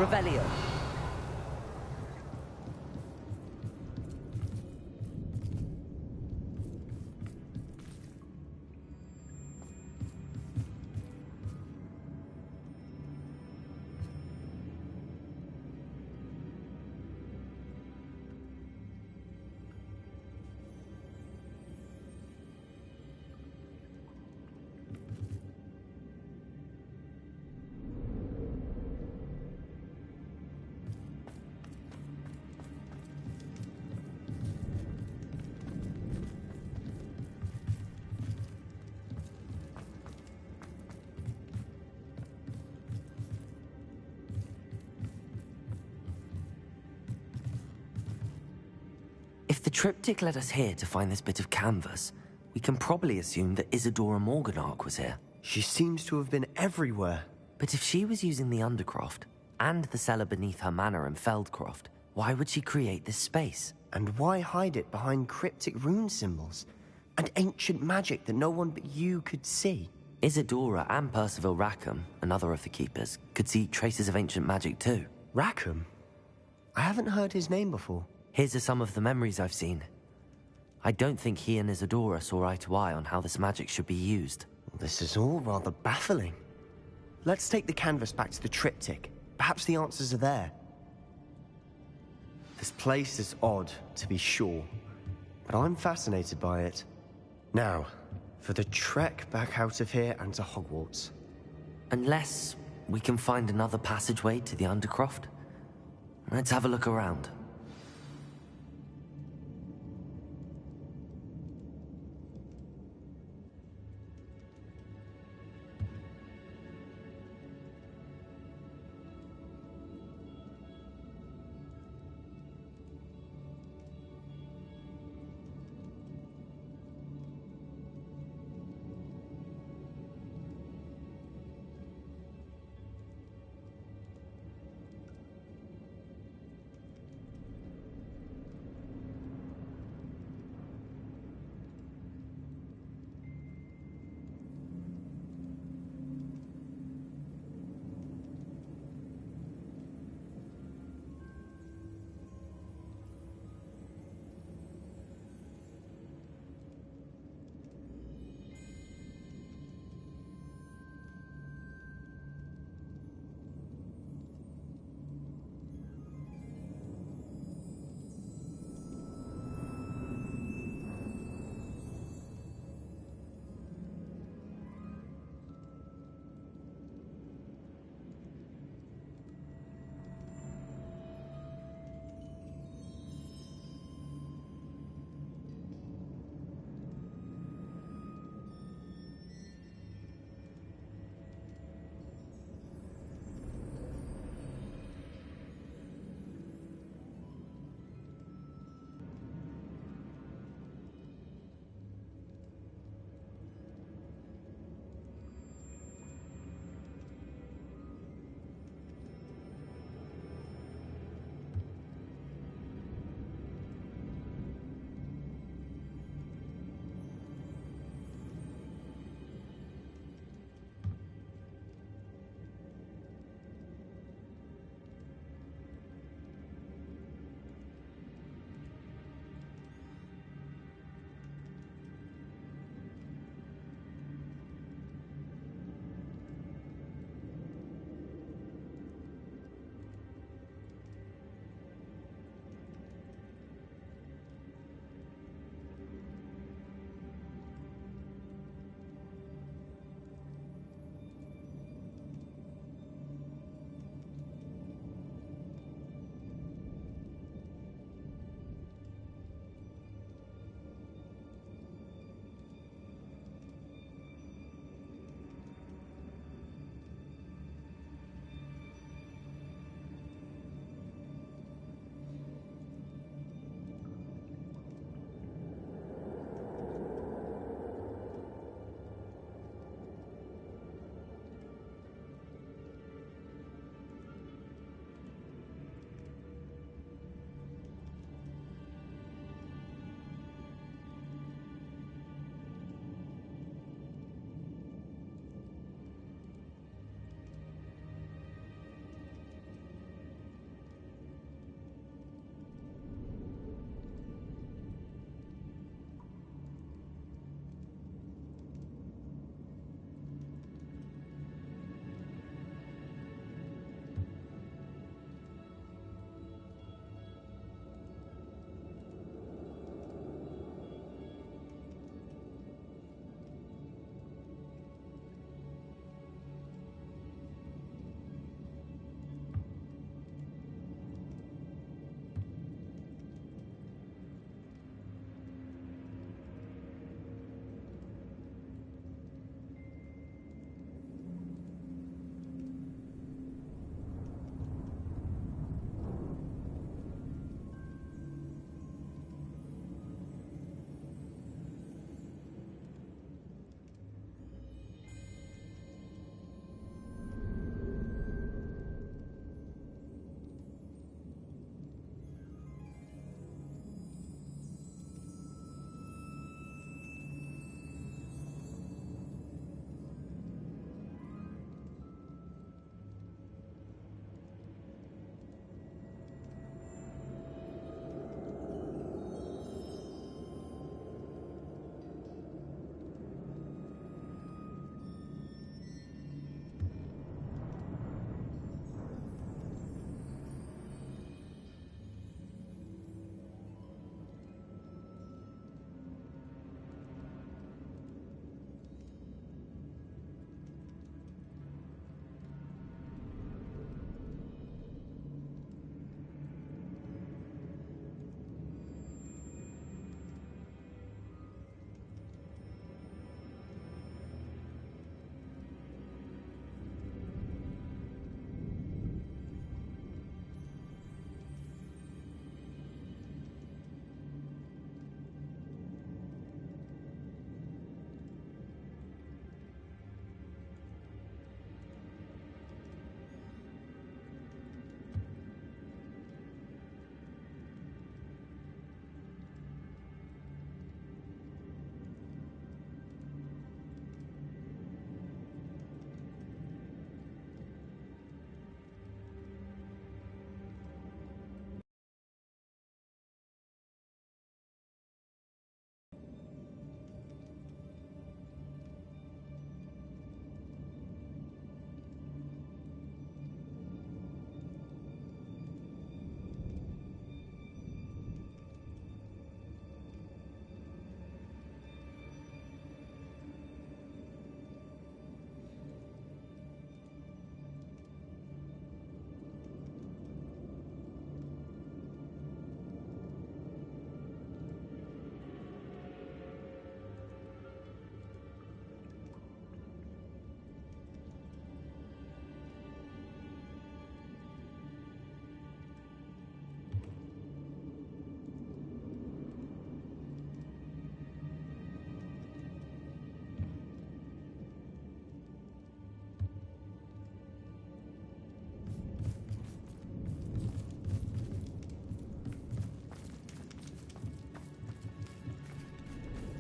Revelio. If the triptych led us here to find this bit of canvas, we can probably assume that Isadora Morganach was here. She seems to have been everywhere. But if she was using the Undercroft, and the cellar beneath her manor in Feldcroft, why would she create this space? And why hide it behind cryptic rune symbols? And ancient magic that no one but you could see? Isadora and Percival Rackham, another of the Keepers, could see traces of ancient magic too. Rackham? I haven't heard his name before. Here's some of the memories I've seen. I don't think he and Isadora saw eye to eye on how this magic should be used. This is all rather baffling. Let's take the canvas back to the triptych. Perhaps the answers are there. This place is odd, to be sure, but I'm fascinated by it. Now, for the trek back out of here and to Hogwarts. Unless we can find another passageway to the Undercroft. Let's have a look around.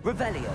Revelio.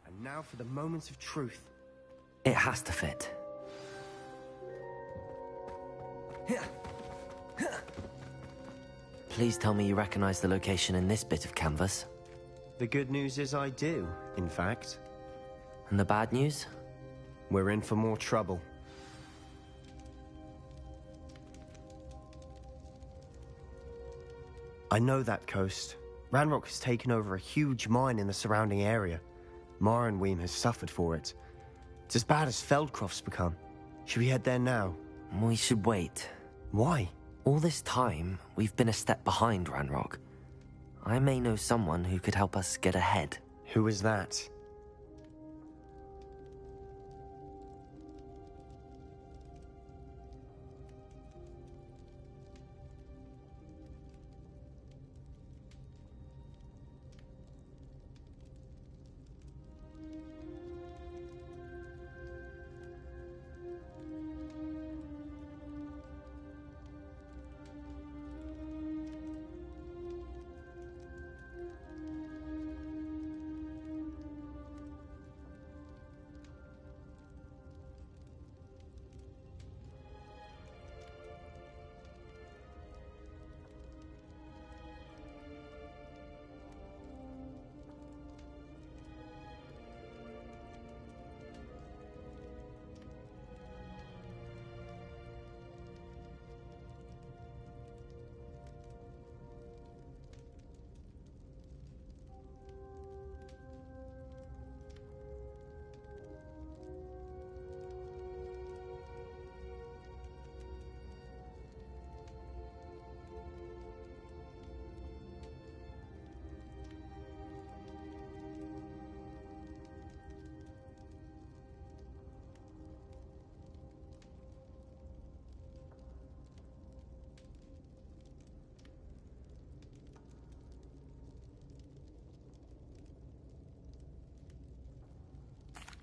And now for the moments of truth. It has to fit. Please tell me you recognize the location in this bit of canvas. The good news is I do, in fact. And the bad news? We're in for more trouble. I know that coast. Ranrock has taken over a huge mine in the surrounding area. Morinweem has suffered for it. It's as bad as Feldcroft's become. Should we head there now? We should wait. Why? All this time, we've been a step behind Ranrock. I may know someone who could help us get ahead. Who is that?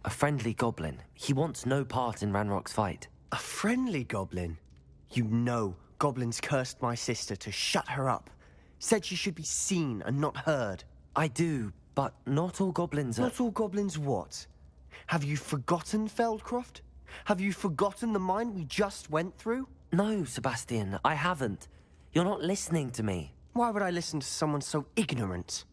A friendly goblin. He wants no part in Ranrock's fight. A friendly goblin? You know, goblins cursed my sister to shut her up. Said she should be seen and not heard. I do, but not all goblins are... Not all goblins what? Have you forgotten Feldcroft? Have you forgotten the mine we just went through? No, Sebastian, I haven't. You're not listening to me. Why would I listen to someone so ignorant?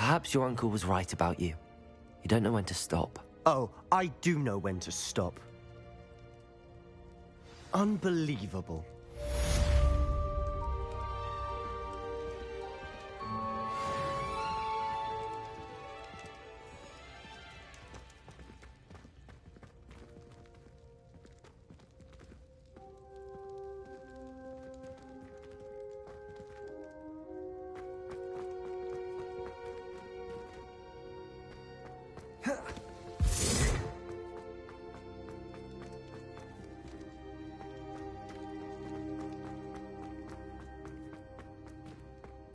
Perhaps your uncle was right about you. You don't know when to stop. Oh, I do know when to stop. Unbelievable.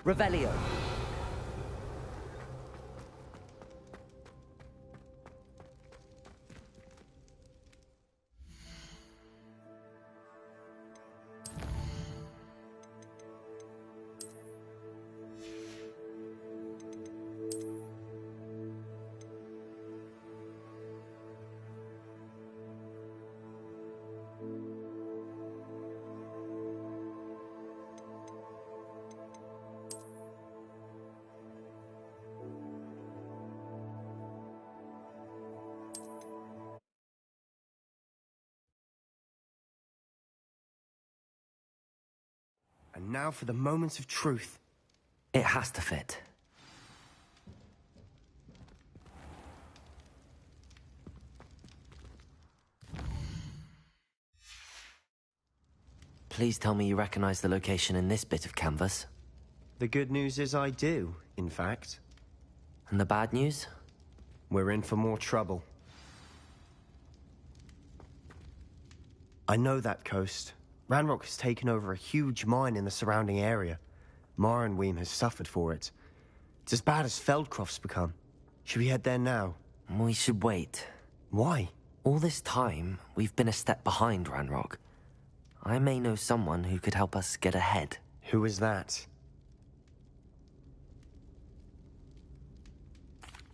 Revelio. And now for the moments of truth. It has to fit. Please tell me you recognize the location in this bit of canvas. The good news is I do, in fact. And the bad news? We're in for more trouble. I know that coast. Ranrock has taken over a huge mine in the surrounding area. Morinweem has suffered for it. It's as bad as Feldcroft's become. Should we head there now? We should wait. Why? All this time, we've been a step behind Ranrock. I may know someone who could help us get ahead. Who is that?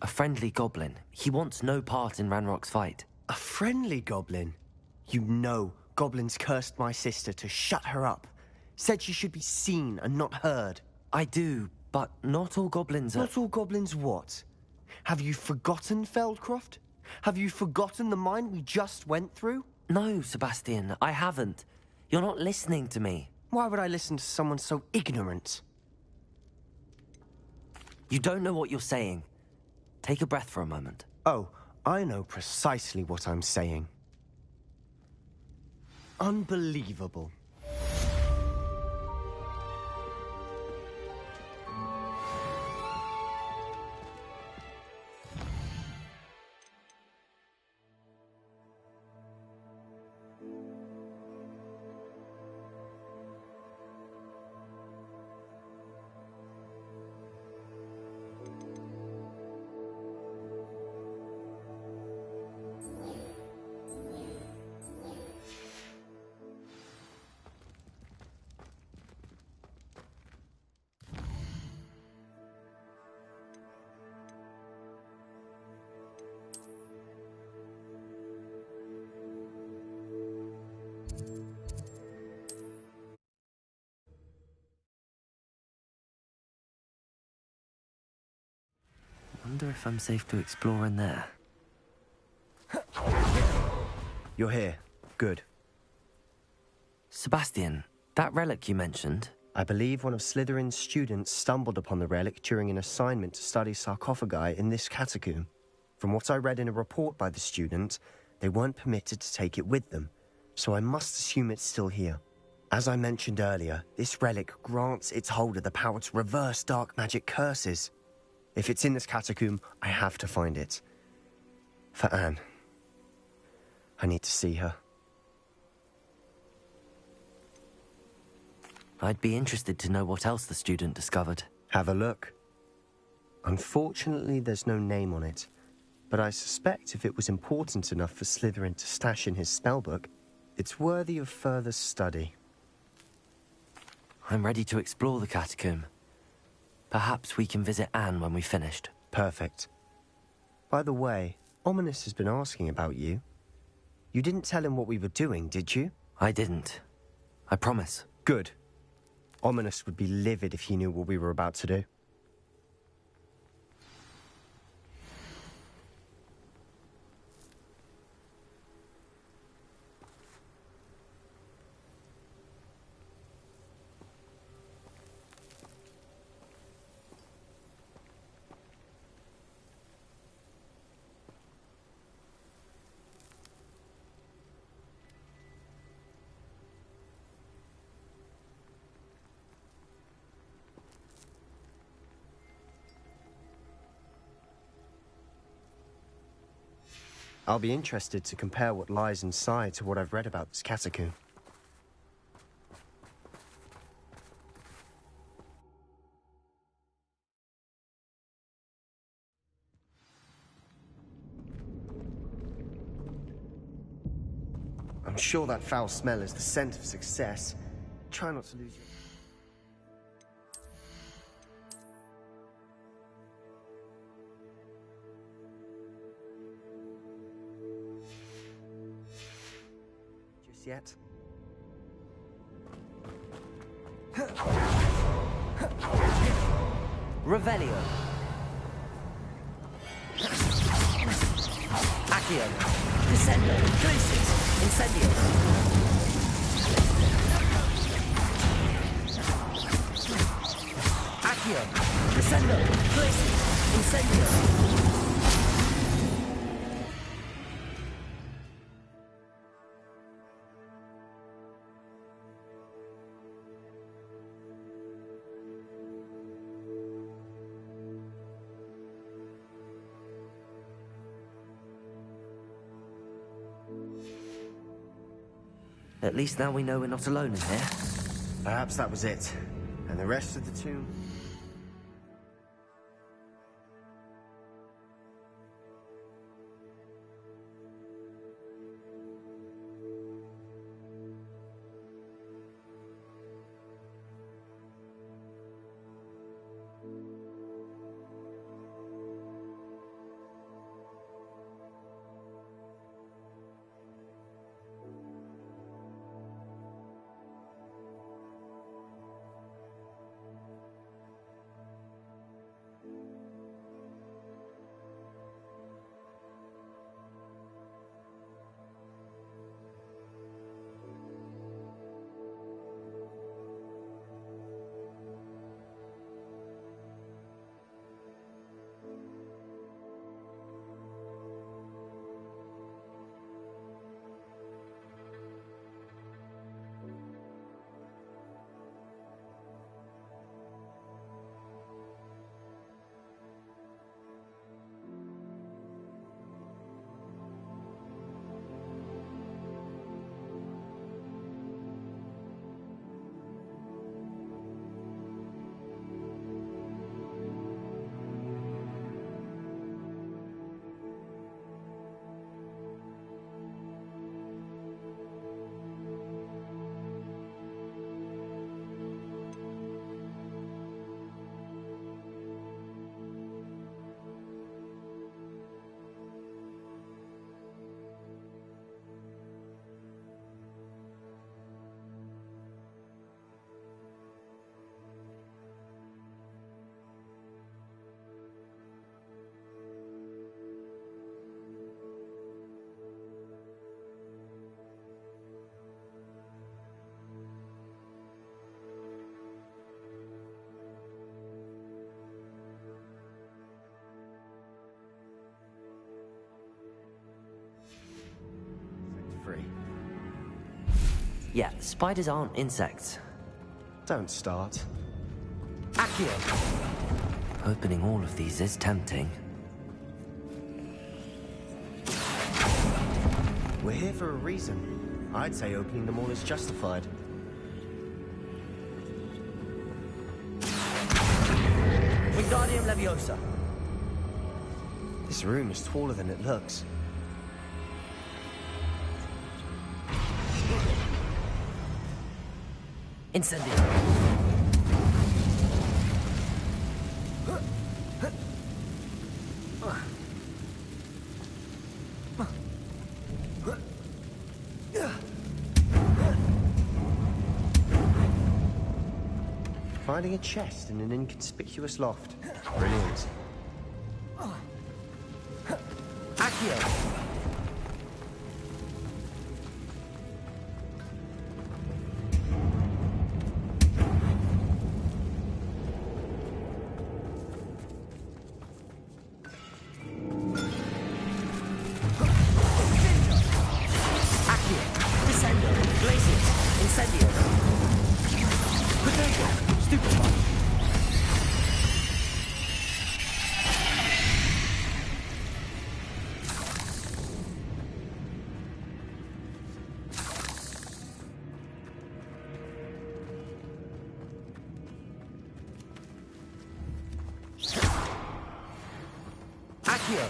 A friendly goblin. He wants no part in Ranrock's fight. A friendly goblin? You know goblins cursed my sister to shut her up. Said she should be seen and not heard. I do, but not all goblins are... Not all goblins what? Have you forgotten Feldcroft? Have you forgotten the mine we just went through? No, Sebastian, I haven't. You're not listening to me. Why would I listen to someone so ignorant? You don't know what you're saying. Take a breath for a moment. Oh, I know precisely what I'm saying. Unbelievable. Wonder if I'm safe to explore in there. You're here. Good. Sebastian, that relic you mentioned... I believe one of Slytherin's students stumbled upon the relic during an assignment to study sarcophagi in this catacomb. From what I read in a report by the student, they weren't permitted to take it with them, so I must assume it's still here. As I mentioned earlier, this relic grants its holder the power to reverse dark magic curses. If it's in this catacomb, I have to find it. For Anne. I need to see her. I'd be interested to know what else the student discovered. Have a look. Unfortunately, there's no name on it, but I suspect if it was important enough for Slytherin to stash in his spellbook, it's worthy of further study. I'm ready to explore the catacomb. Perhaps we can visit Anne when we've finished. Perfect. By the way, Ominous has been asking about you. You didn't tell him what we were doing, did you? I didn't. I promise. Good. Ominous would be livid if he knew what we were about to do. I'll be interested to compare what lies inside to what I've read about this catacomb. I'm sure that foul smell is the scent of success. Try not to lose your... Just yet? Revelio. Accio. Descendo. Glacius. Incendio. Accio. Descendo. Glacius. Incendio. At least now we know we're not alone in here. Perhaps that was it. And the rest of the tomb... Free. Yeah, spiders aren't insects. Don't start. Accio! Opening all of these is tempting. We're here for a reason. I'd say opening them all is justified. Wingardium Leviosa. This room is taller than it looks. Incendio. Finding a chest in an inconspicuous loft. Brilliant. Accio. Accio!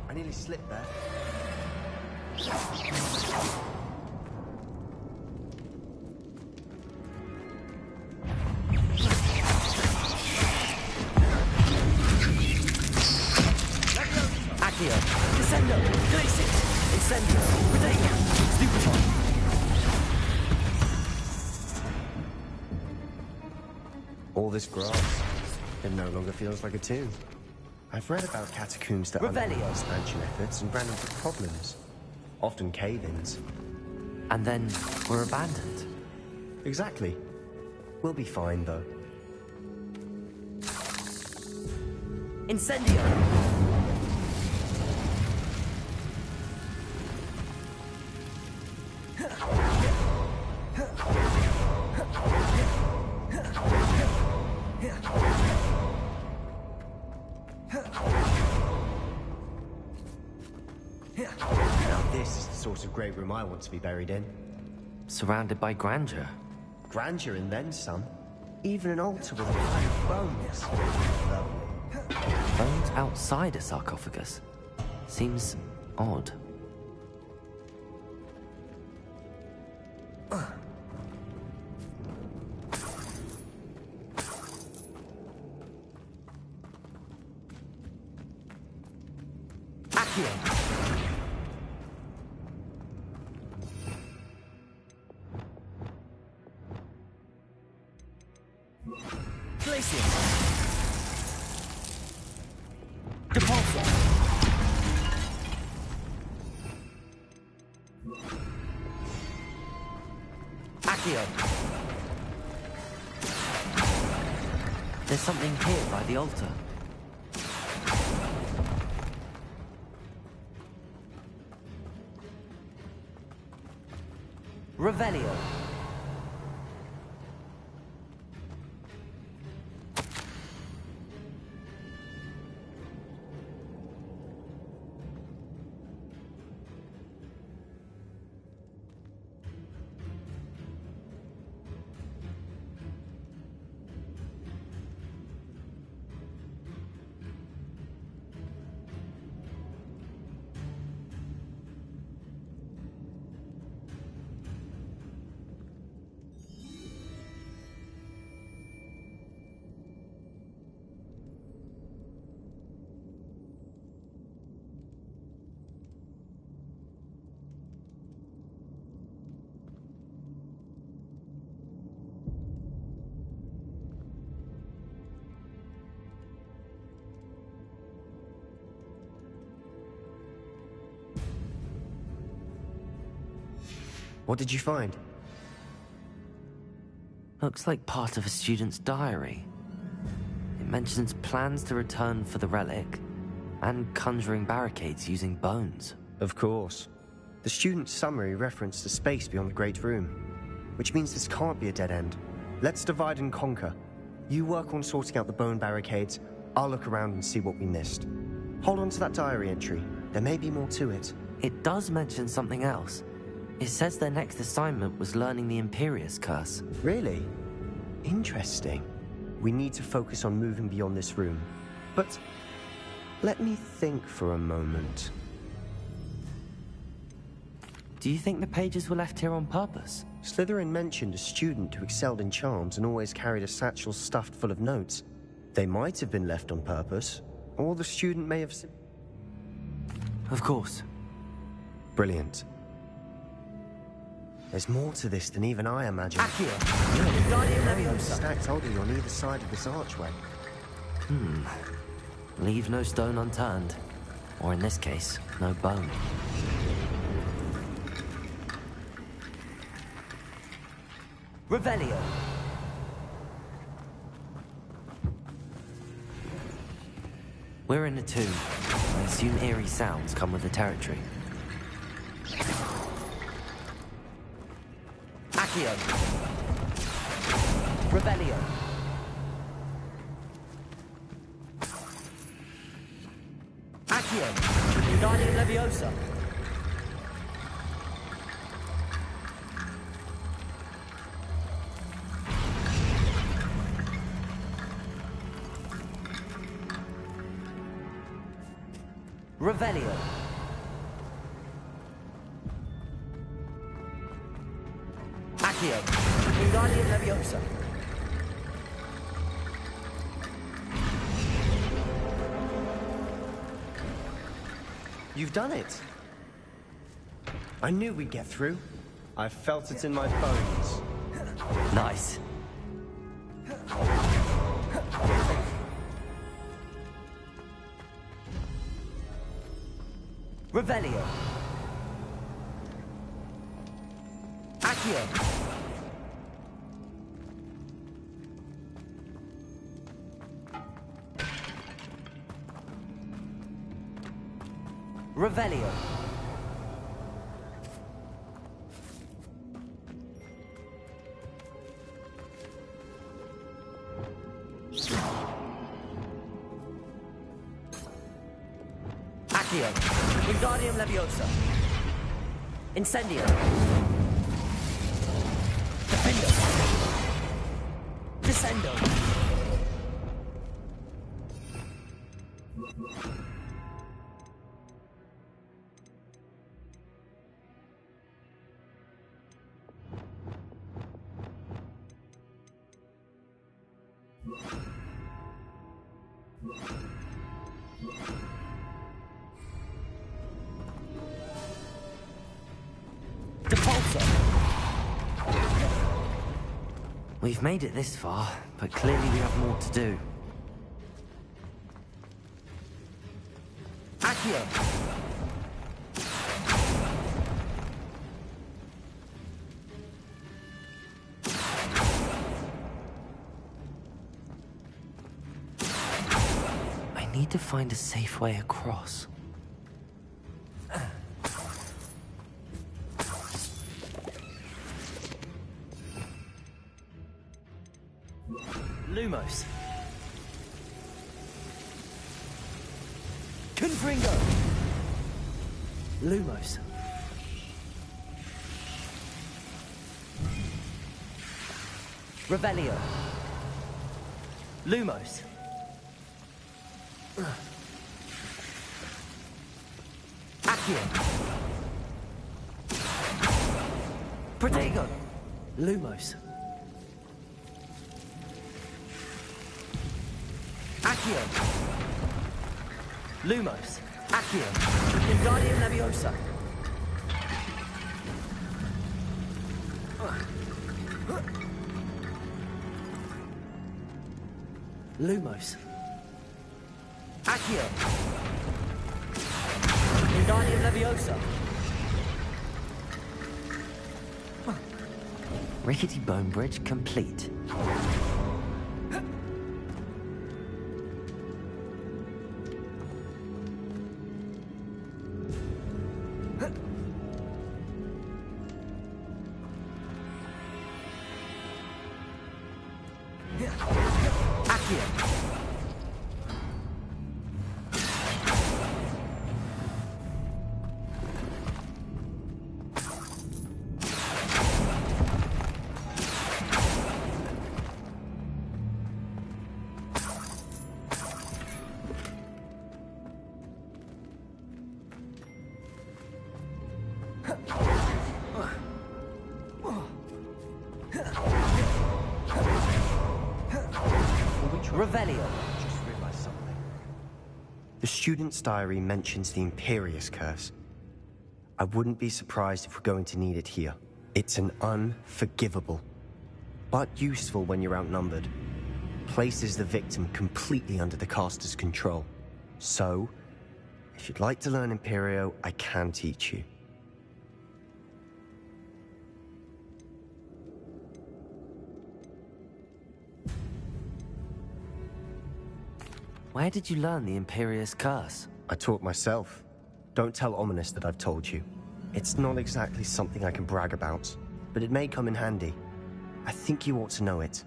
I nearly slipped there. Accio! Descendo! Glacis! Incendio! Redeia! Stupefy! All this grass, it no longer feels like a tomb. I've read about catacombs that underwent Revelio. expansion efforts and ran into problems. Often cave-ins. And then we're abandoned. Exactly. We'll be fine, though. Incendio! Now this is the sort of great room I want to be buried in. Surrounded by grandeur. Grandeur and then some. Even an altar with a pile of bones. Lovely. Bones outside a sarcophagus. Seems odd. Accio! Glacier! Depulso! Accio! There's something here by the altar. Revelio. What did you find? Looks like part of a student's diary. It mentions plans to return for the relic and conjuring barricades using bones. Of course. The student's summary referenced a space beyond the Great Room, which means this can't be a dead end. Let's divide and conquer. You work on sorting out the bone barricades, I'll look around and see what we missed. Hold on to that diary entry. There may be more to it. It does mention something else. It says their next assignment was learning the Imperius Curse. Really? Interesting. We need to focus on moving beyond this room. But let me think for a moment. Do you think the pages were left here on purpose? Slytherin mentioned a student who excelled in charms and always carried a satchel stuffed full of notes. They might have been left on purpose, or the student may have... Of course. Brilliant. There's more to this than even I imagined. Accio! Guardian Leviosa! Stacked oddly on either side of this archway. Leave no stone unturned. Or in this case, no bone. Revelio! We're in a tomb. I assume eerie sounds come with the territory. Accio! Revelio! Accio! Wingardium Leviosa! Revelio! Accio! Wingardium Leviosa! You've done it. I knew we'd get through. I felt it in my bones. Nice. Revelio! Accio! Revelio! Accio! Wingardium Leviosa! Incendio! Defendo! Descendo! We've made it this far, but clearly we have more to do. Accio! I need to find a safe way across. Lumos. Confringo. Lumos. Revelio. Lumos. Accio. Protego. Lumos. Accio! Lumos! Accio! Wingardium Leviosa! Lumos! Accio! Wingardium Leviosa! Rickety bone bridge complete. Revelio. Just realized something. The student's diary mentions the Imperious Curse. I wouldn't be surprised if we're going to need it here. It's an unforgivable, but useful when you're outnumbered. Places the victim completely under the caster's control. So, if you'd like to learn Imperio, I can teach you. Where did you learn the Imperious Curse? I taught myself. Don't tell Ominous that I've told you. It's not exactly something I can brag about, but it may come in handy. I think you ought to know it.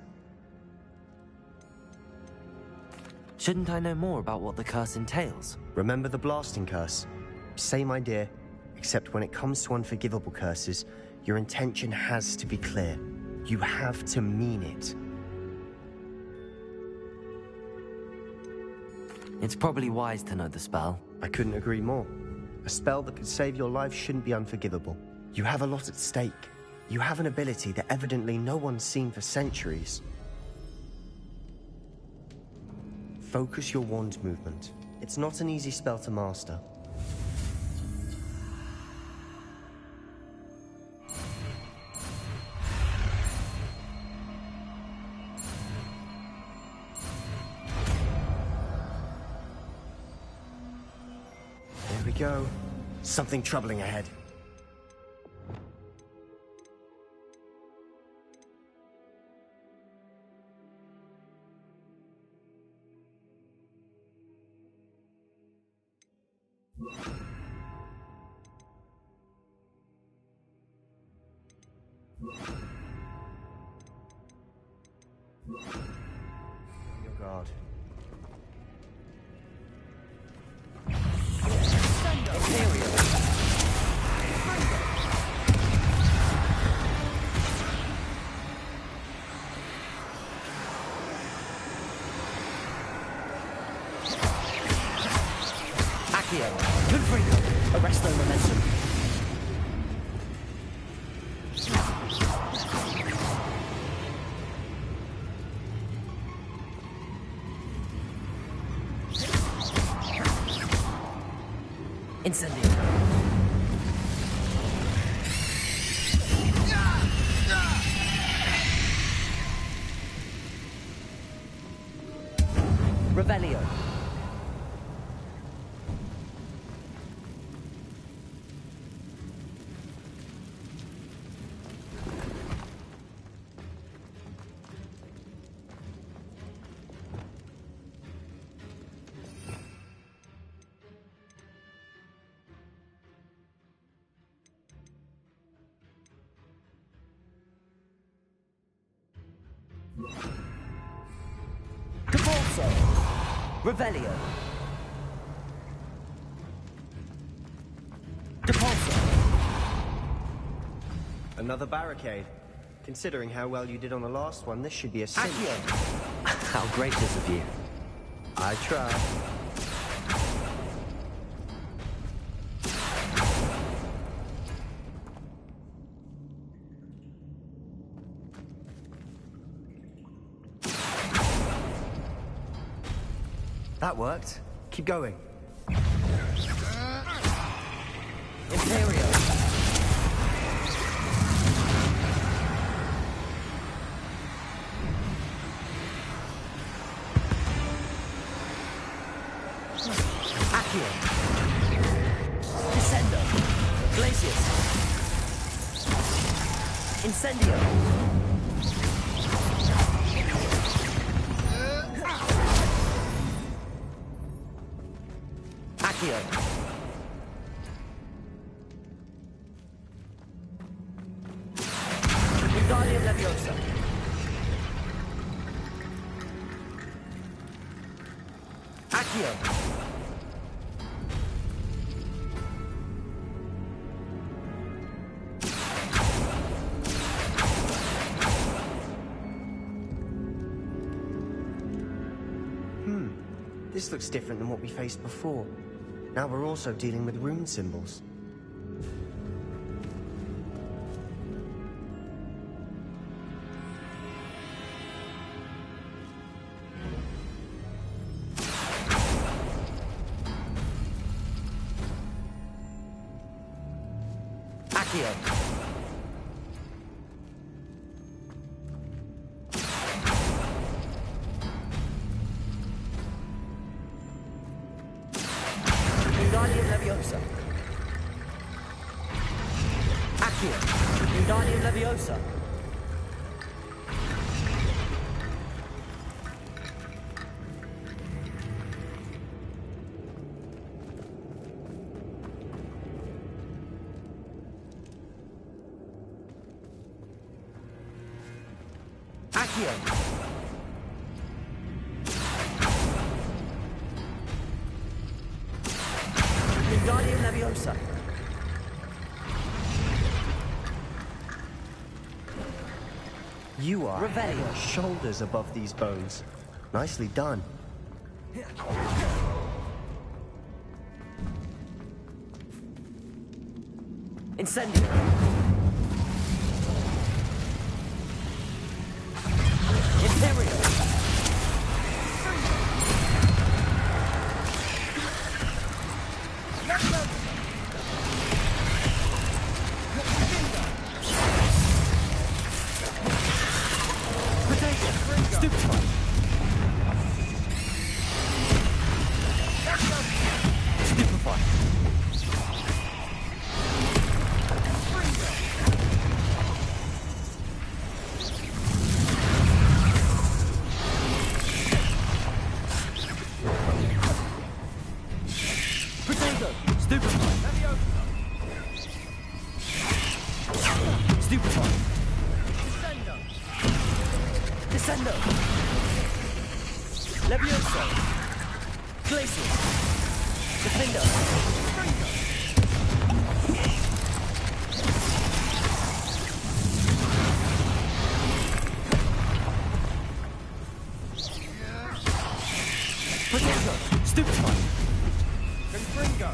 Shouldn't I know more about what the curse entails? Remember the blasting curse? Same idea, except when it comes to unforgivable curses, your intention has to be clear. You have to mean it. It's probably wise to know the spell. I couldn't agree more. A spell that could save your life shouldn't be unforgivable. You have a lot at stake. You have an ability that evidently no one's seen for centuries. Focus your wand movement. It's not an easy spell to master. There we go. Something troubling ahead. On your guard. Accio. Confringo. Arrest their momentum. Incendio. Revelio. Devolso. Revelio. Depulso. Another barricade. Considering how well you did on the last one, this should be a cinch. Accio. How gracious of you. I try. That worked. Keep going. Imperio. Accio. Descendo. Glacius. Incendio. Accio. Wingardium Leviosa. Accio. This looks different than what we faced before. Now we're also dealing with rune symbols. Accio. Wingardium Leviosa. Accio. Wingardium Leviosa. Accio. Wingardium Leviosa. You are head Revelio. and shoulders above these bones. Nicely done. Incendio. Imperial. Stupefy. Stupefy. Potato. Stupefy. Stupefy. Descendo. Levioso. Glacius. Defender. Potato. Stupefy. Confringo.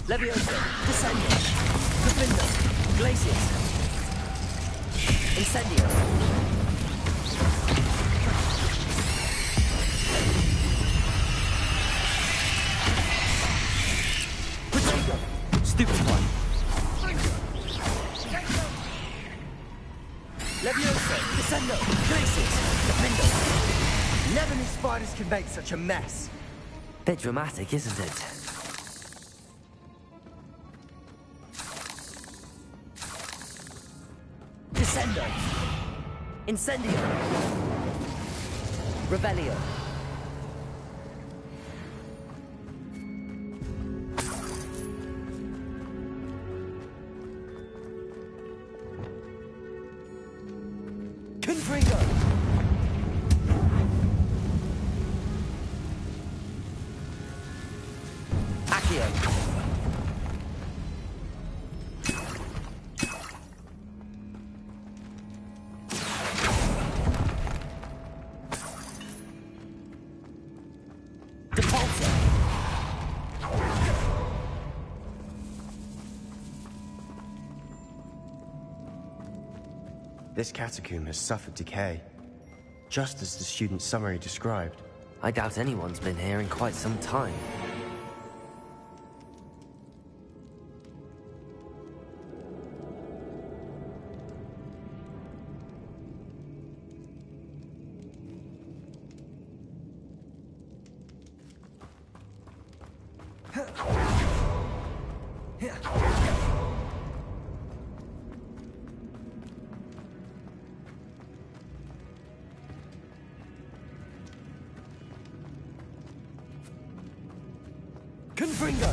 Levioso. Descendo. Defender. Glacius. Incendio. Potato. Stupefy. Levioso. Descendo. Glacius. Defender. Never knew spiders could make such a mess. Bit dramatic, isn't it? Descendo. Incendio. Revelio. Confringo. Accio. This catacomb has suffered decay, just as the student's summary described. I doubt anyone's been here in quite some time. Confringo.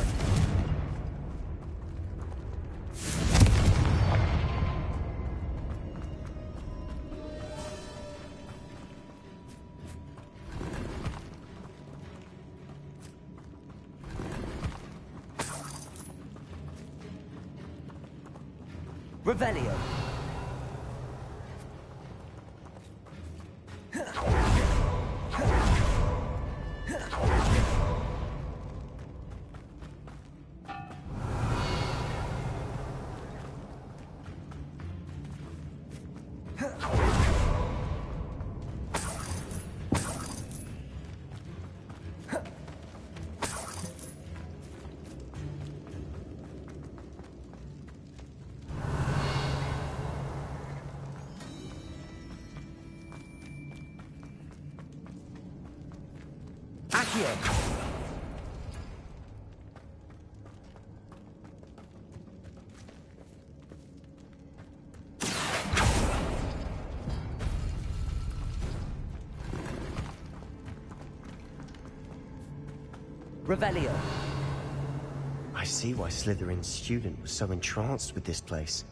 Revelio. Accio. Revelio. I see why Slytherin's student was so entranced with this place.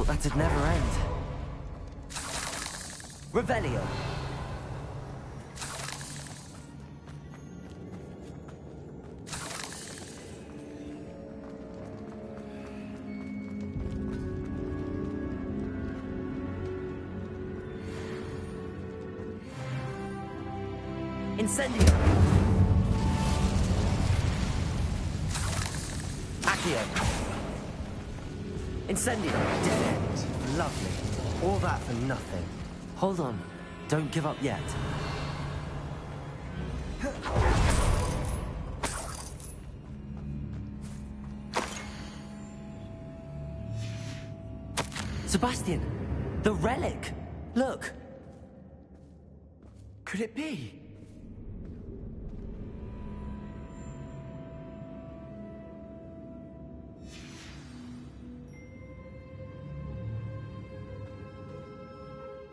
That'd never end. Revelio. Incendio. Accio. Incendio. Dead end. Lovely. All that for nothing. Hold on. Don't give up yet. Sebastian! The relic! Look! Could it be?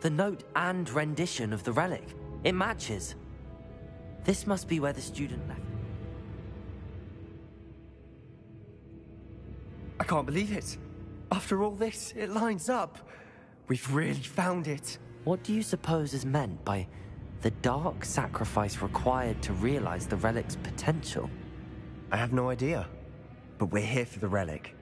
The note and rendition of the relic. It matches. This must be where the student left. I can't believe it. After all this, it lines up. We've really found it. What do you suppose is meant by the dark sacrifice required to realize the relic's potential? I have no idea. But we're here for the relic.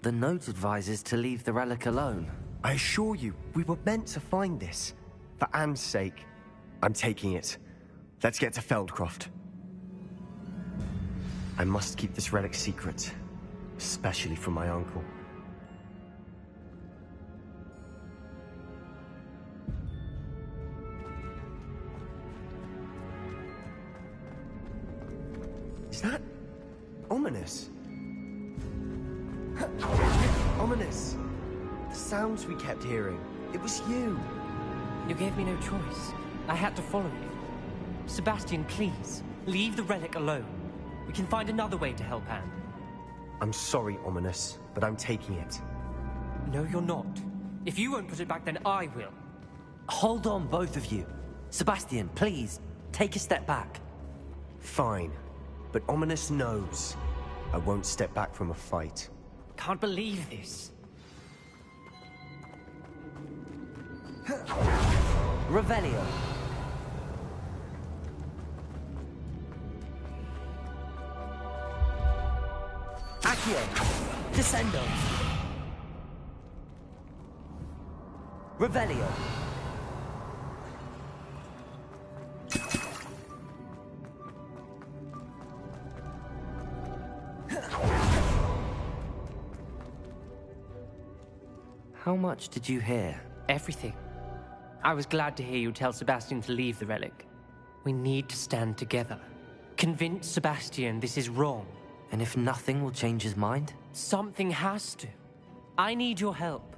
The note advises to leave the relic alone. I assure you, we were meant to find this. For Anne's sake, I'm taking it. Let's get to Feldcroft. I must keep this relic secret, especially from my uncle. Is that ominous? Ominous. The sounds we kept hearing. It was you. You gave me no choice. I had to follow you. Sebastian, please, leave the relic alone. We can find another way to help Anne. I'm sorry, Ominous, but I'm taking it. No, you're not. If you won't put it back, then I will. Hold on, both of you. Sebastian, please, take a step back. Fine, but Ominous knows I won't step back from a fight. Can't believe this. Revelio. Accio. Descendo. Revelio. How much did you hear? Everything. I was glad to hear you tell Sebastian to leave the relic. We need to stand together. Convince Sebastian this is wrong. And if nothing will change his mind? Something has to. I need your help.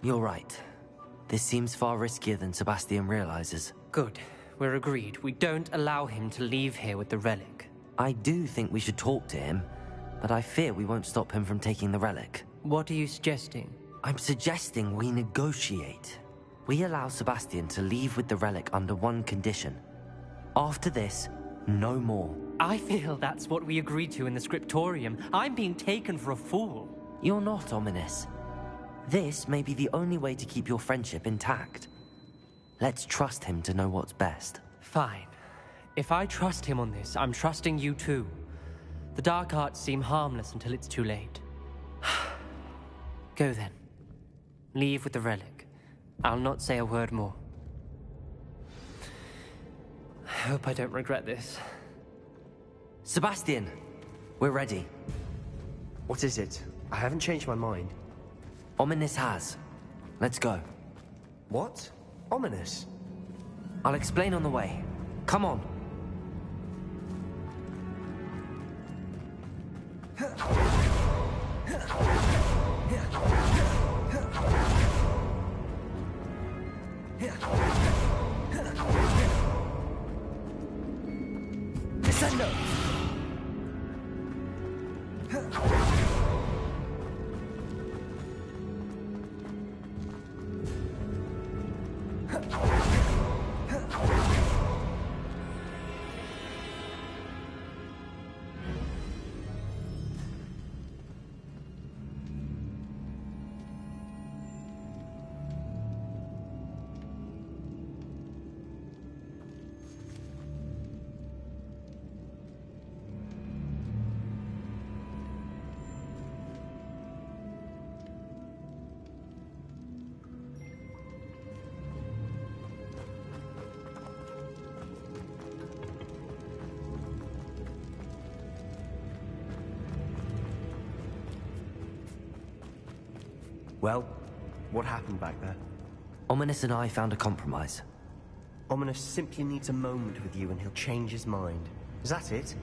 You're right. This seems far riskier than Sebastian realizes. Good. We're agreed. We don't allow him to leave here with the relic. I do think we should talk to him, but I fear we won't stop him from taking the relic. What are you suggesting? I'm suggesting we negotiate. We allow Sebastian to leave with the relic under one condition. After this, no more. I feel that's what we agreed to in the scriptorium. I'm being taken for a fool. You're not, Ominous. This may be the only way to keep your friendship intact. Let's trust him to know what's best. Fine. If I trust him on this, I'm trusting you too. The dark arts seem harmless until it's too late. Go then. Leave with the relic. I'll not say a word more. I hope I don't regret this. Sebastian, we're ready. What is it? I haven't changed my mind. Ominous has. Let's go. What? Ominous? I'll explain on the way. Come on. Descendo! Well, what happened back there? Ominous and I found a compromise. Ominous simply needs a moment with you and he'll change his mind. Is that it?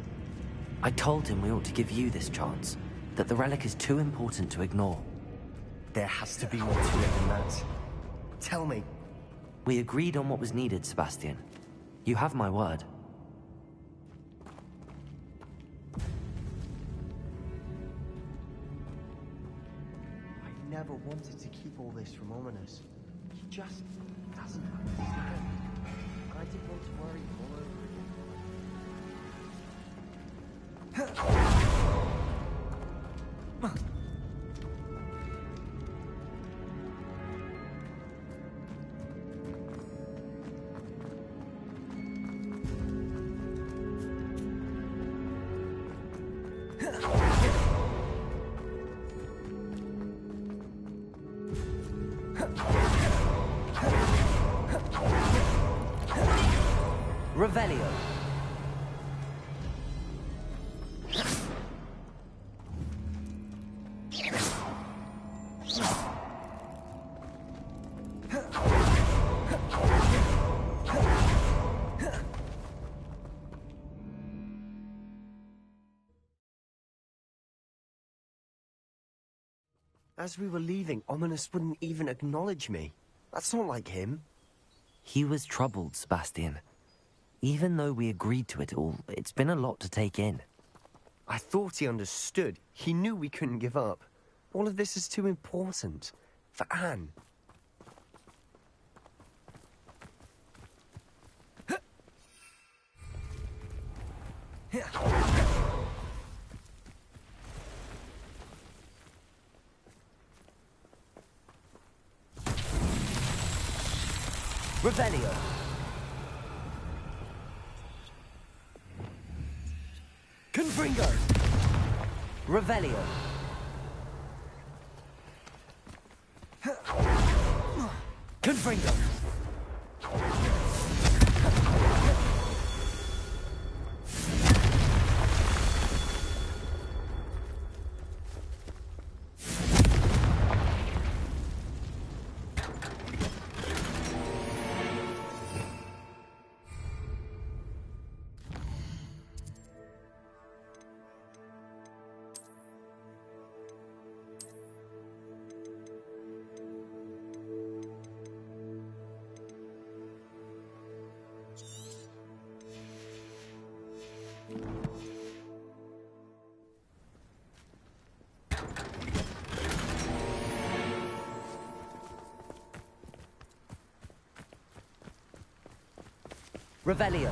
I told him we ought to give you this chance, that the relic is too important to ignore. There has to be more to it than that. Tell me. We agreed on what was needed, Sebastian. You have my word. I never wanted to keep all this from Ominous. He just doesn't understand. And I didn't want to worry him all over again. Revelio. As we were leaving, Ominous wouldn't even acknowledge me. That's not like him. He was troubled, Sebastian. Even though we agreed to it all, it's been a lot to take in. I thought he understood. He knew we couldn't give up. All of this is too important. For Anne. Revelio. Confringo! Revelio. Confringo! Revelio.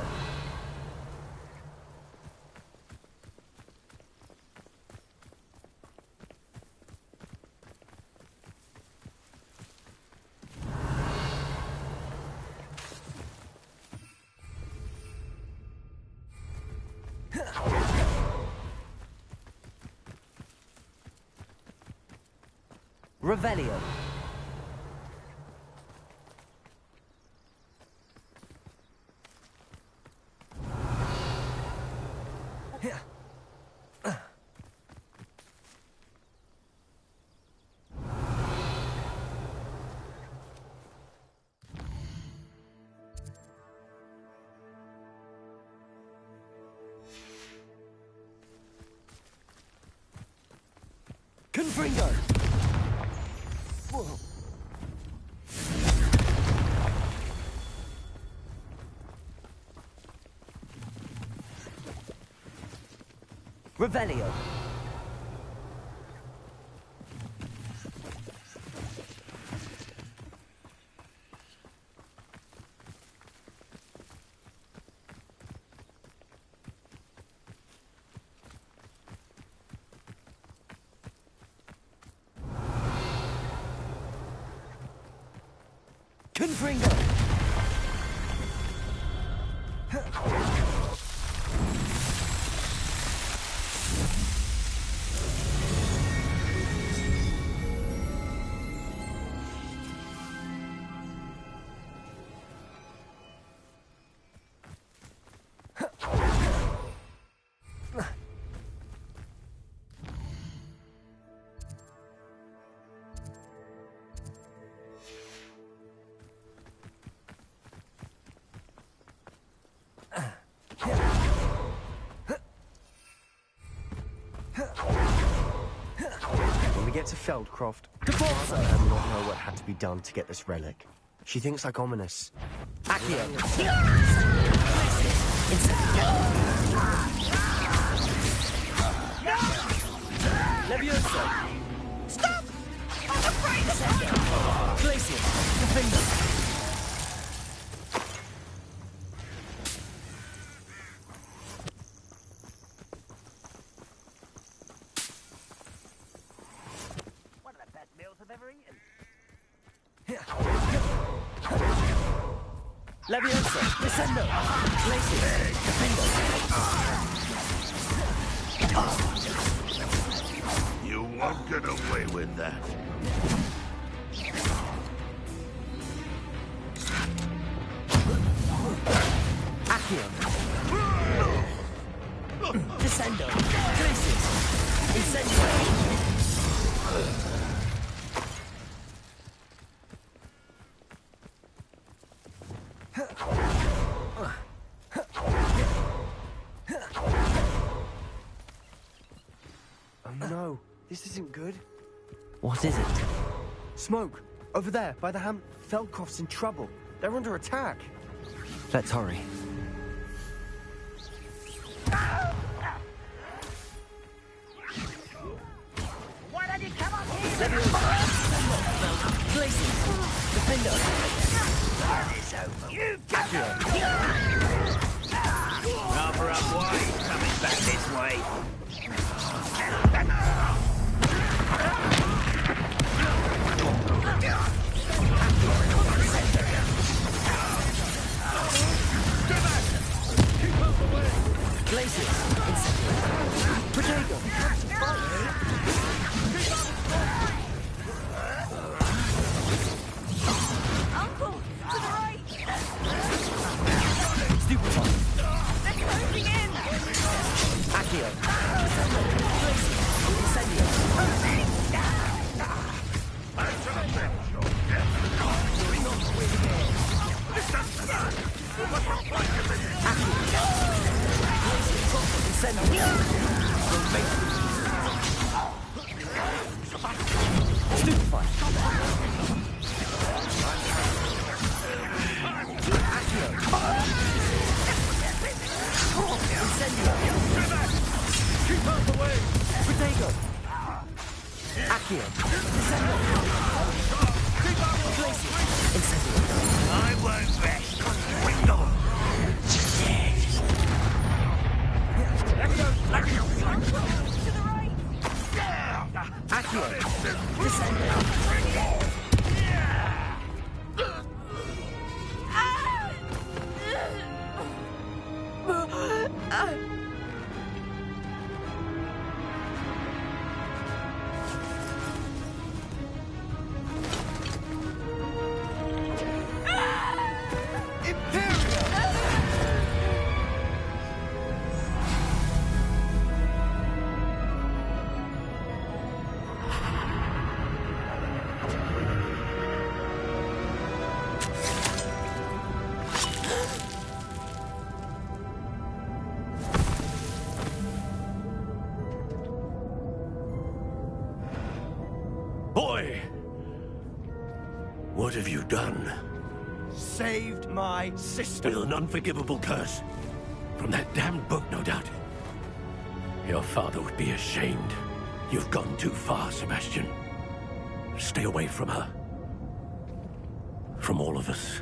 Revelio. Confringo! Whoa. Revelio. Confringo! When we get to Feldcroft, Father will not know what had to be done to get this relic. She thinks like ominous. Accio. Levioso. Stop! I'm afraid of fire! Glacius. Defender. One of the best meals I've ever eaten. Levioso. Descendo. Glacius. Defender. You won't get away with that. Accio. Descendo. Glacius. Incendio. Oh no, this isn't good. What is it? Smoke! Over there, by the Feldcroft's in trouble. They're under attack. Let's hurry. Why don't you come up here? Glacius. Defender. It's over. You Accio. Rather up wide, coming back this way. Glacius. Incendio. Protego. Uncle, to the right! Stupefy. They're closing in! Accio. Glacius. Incendio. Incendio. Stupefy. Accio. Incendio. Keep out the way. Protego. Accio. Descendo. Keep out the Glacius. Incendio. I won't rest. Bring on! What have you done? Saved my sister. With an unforgivable curse. From that damned book, no doubt. Your father would be ashamed. You've gone too far, Sebastian. Stay away from her. From all of us.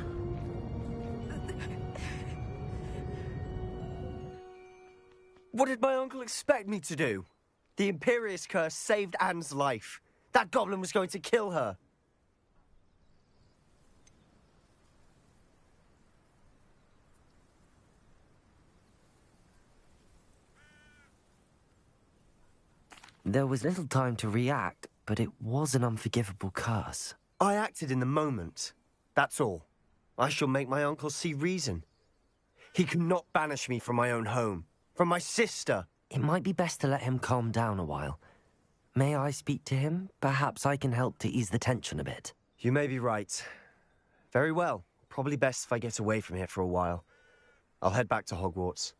What did my uncle expect me to do? The Imperious curse saved Anne's life. That goblin was going to kill her. There was little time to react, but it was an unforgivable curse. I acted in the moment. That's all. I shall make my uncle see reason. He cannot banish me from my own home. From my sister. It might be best to let him calm down a while. May I speak to him? Perhaps I can help to ease the tension a bit. You may be right. Very well. Probably best if I get away from here for a while. I'll head back to Hogwarts.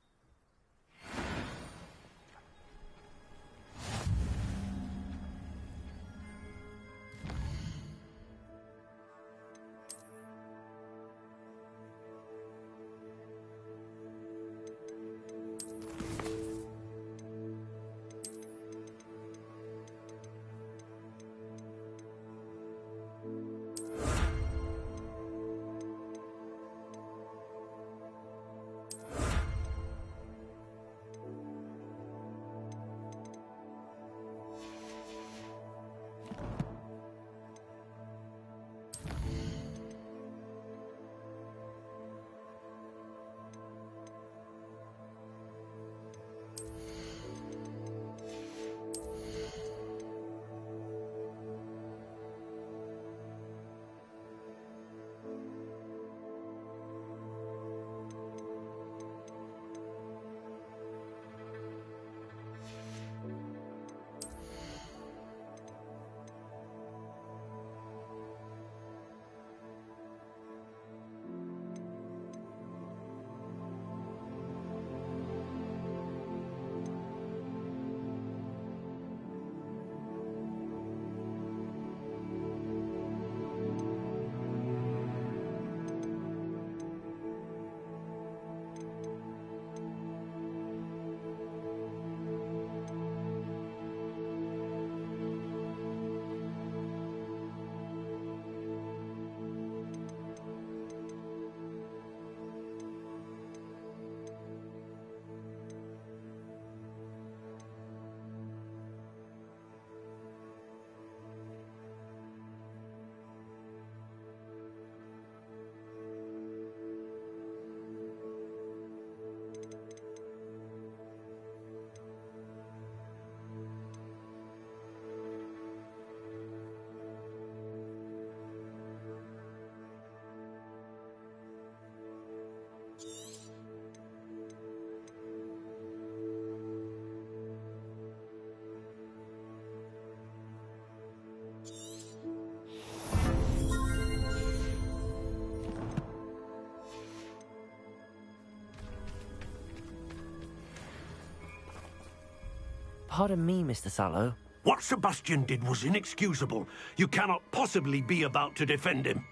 Pardon me, Mr. Sallow. What Sebastian did was inexcusable. You cannot possibly be about to defend him.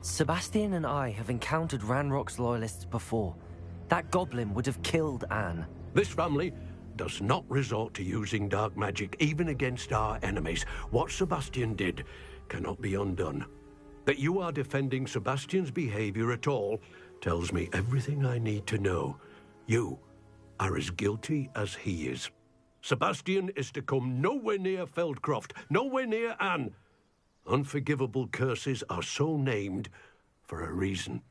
Sebastian and I have encountered Ranrock's loyalists before. That goblin would have killed Anne. This family does not resort to using dark magic, even against our enemies. What Sebastian did cannot be undone. That you are defending Sebastian's behavior at all tells me everything I need to know. You are as guilty as he is. Sebastian is to come nowhere near Feldcroft, nowhere near Anne. Unforgivable curses are so named for a reason.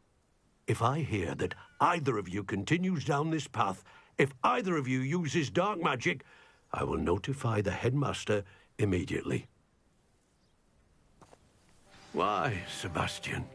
If I hear that either of you continues down this path, if either of you uses dark magic, I will notify the headmaster immediately. Why, Sebastian?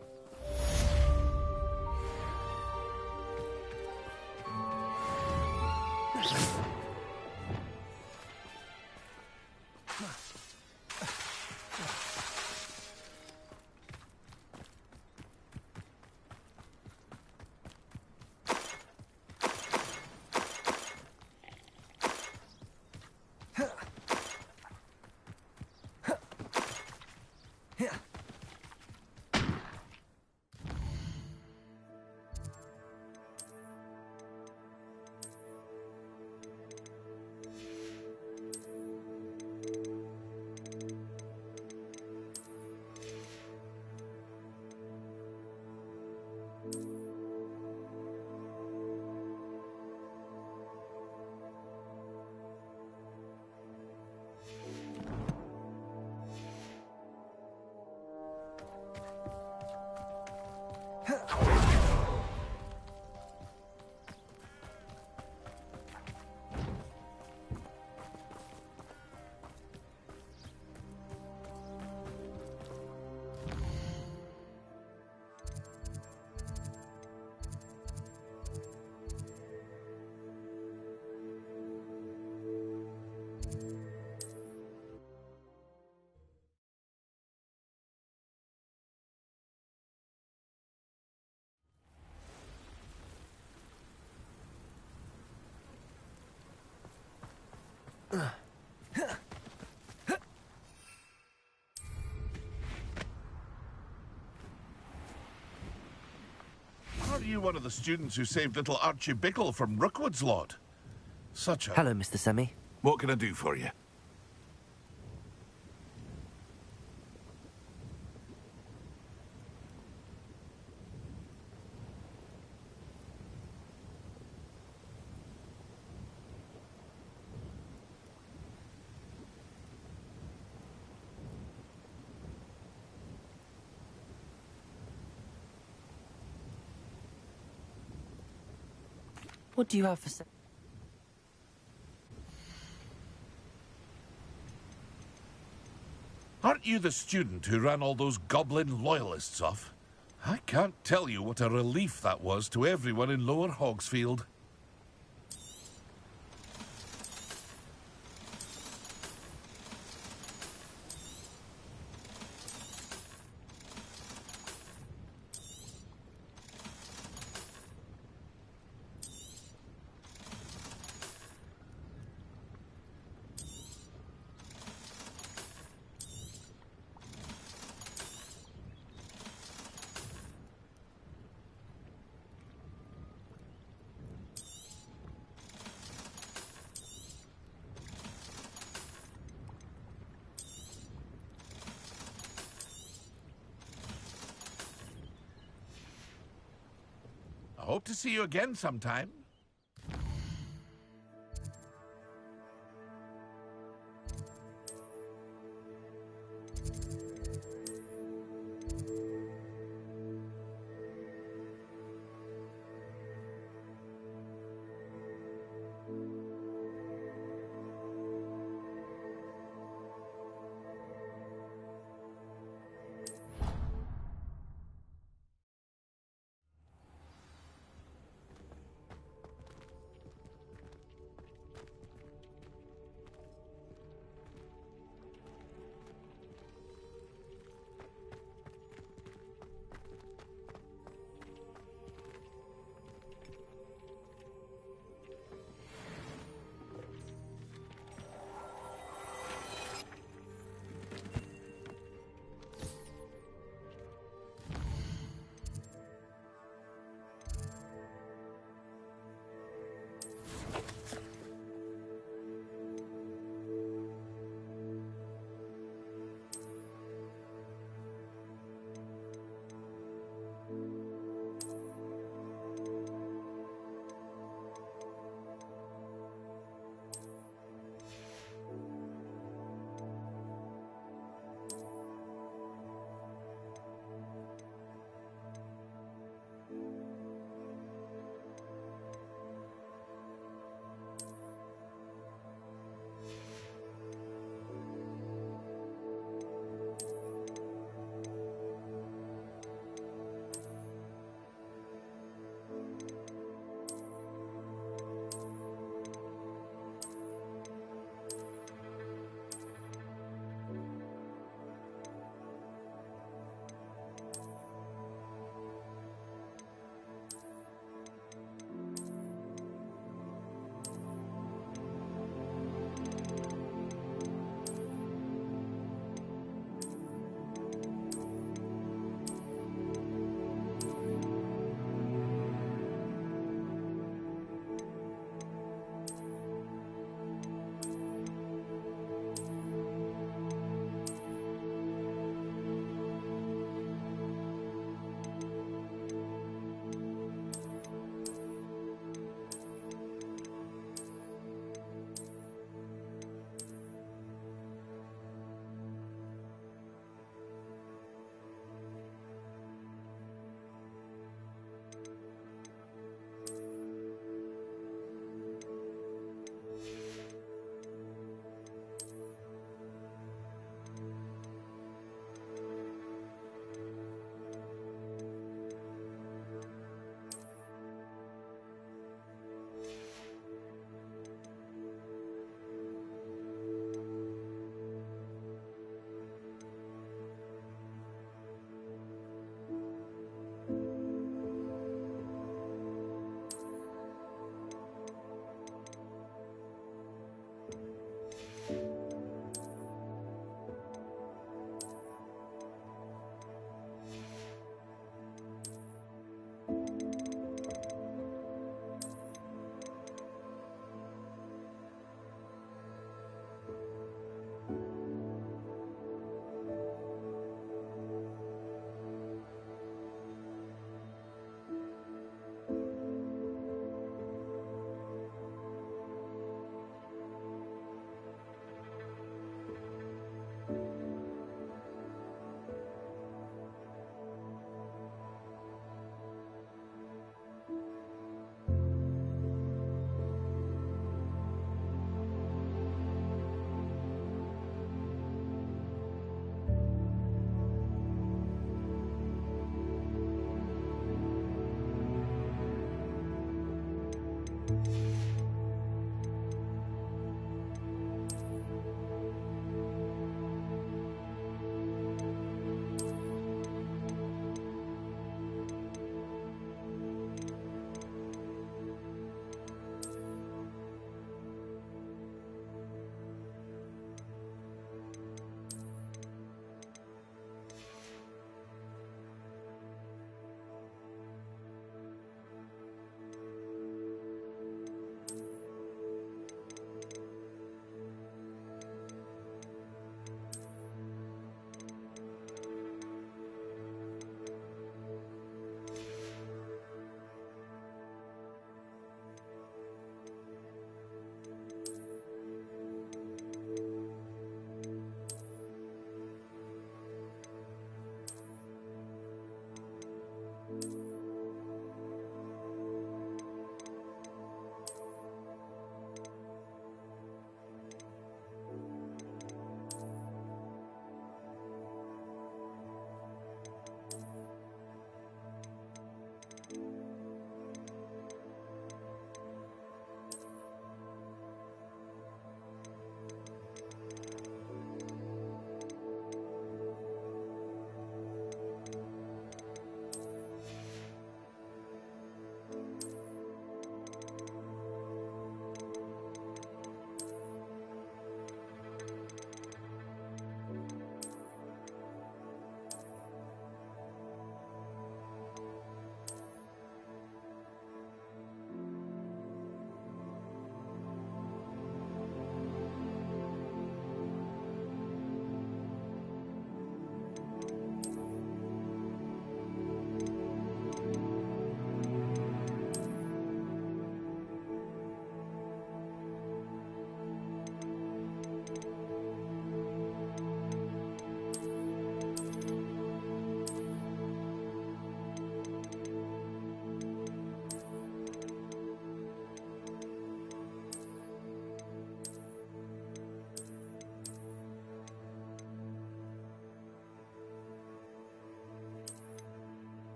Are you one of the students who saved little Archie Bickle from Rookwood's lot? Such a... Hello, Mr. Semi. What can I do for you? What do you have for sale? Aren't you the student who ran all those goblin loyalists off? I can't tell you what a relief that was to everyone in Lower Hogsfield. I hope to see you again sometime.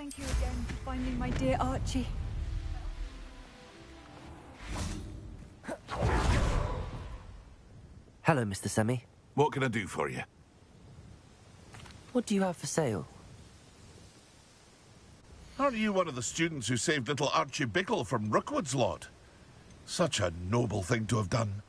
Thank you again for finding my dear Archie. Hello, Mr. Semi. What can I do for you? What do you have for sale? Aren't you one of the students who saved little Archie Bickle from Rookwood's lot? Such a noble thing to have done.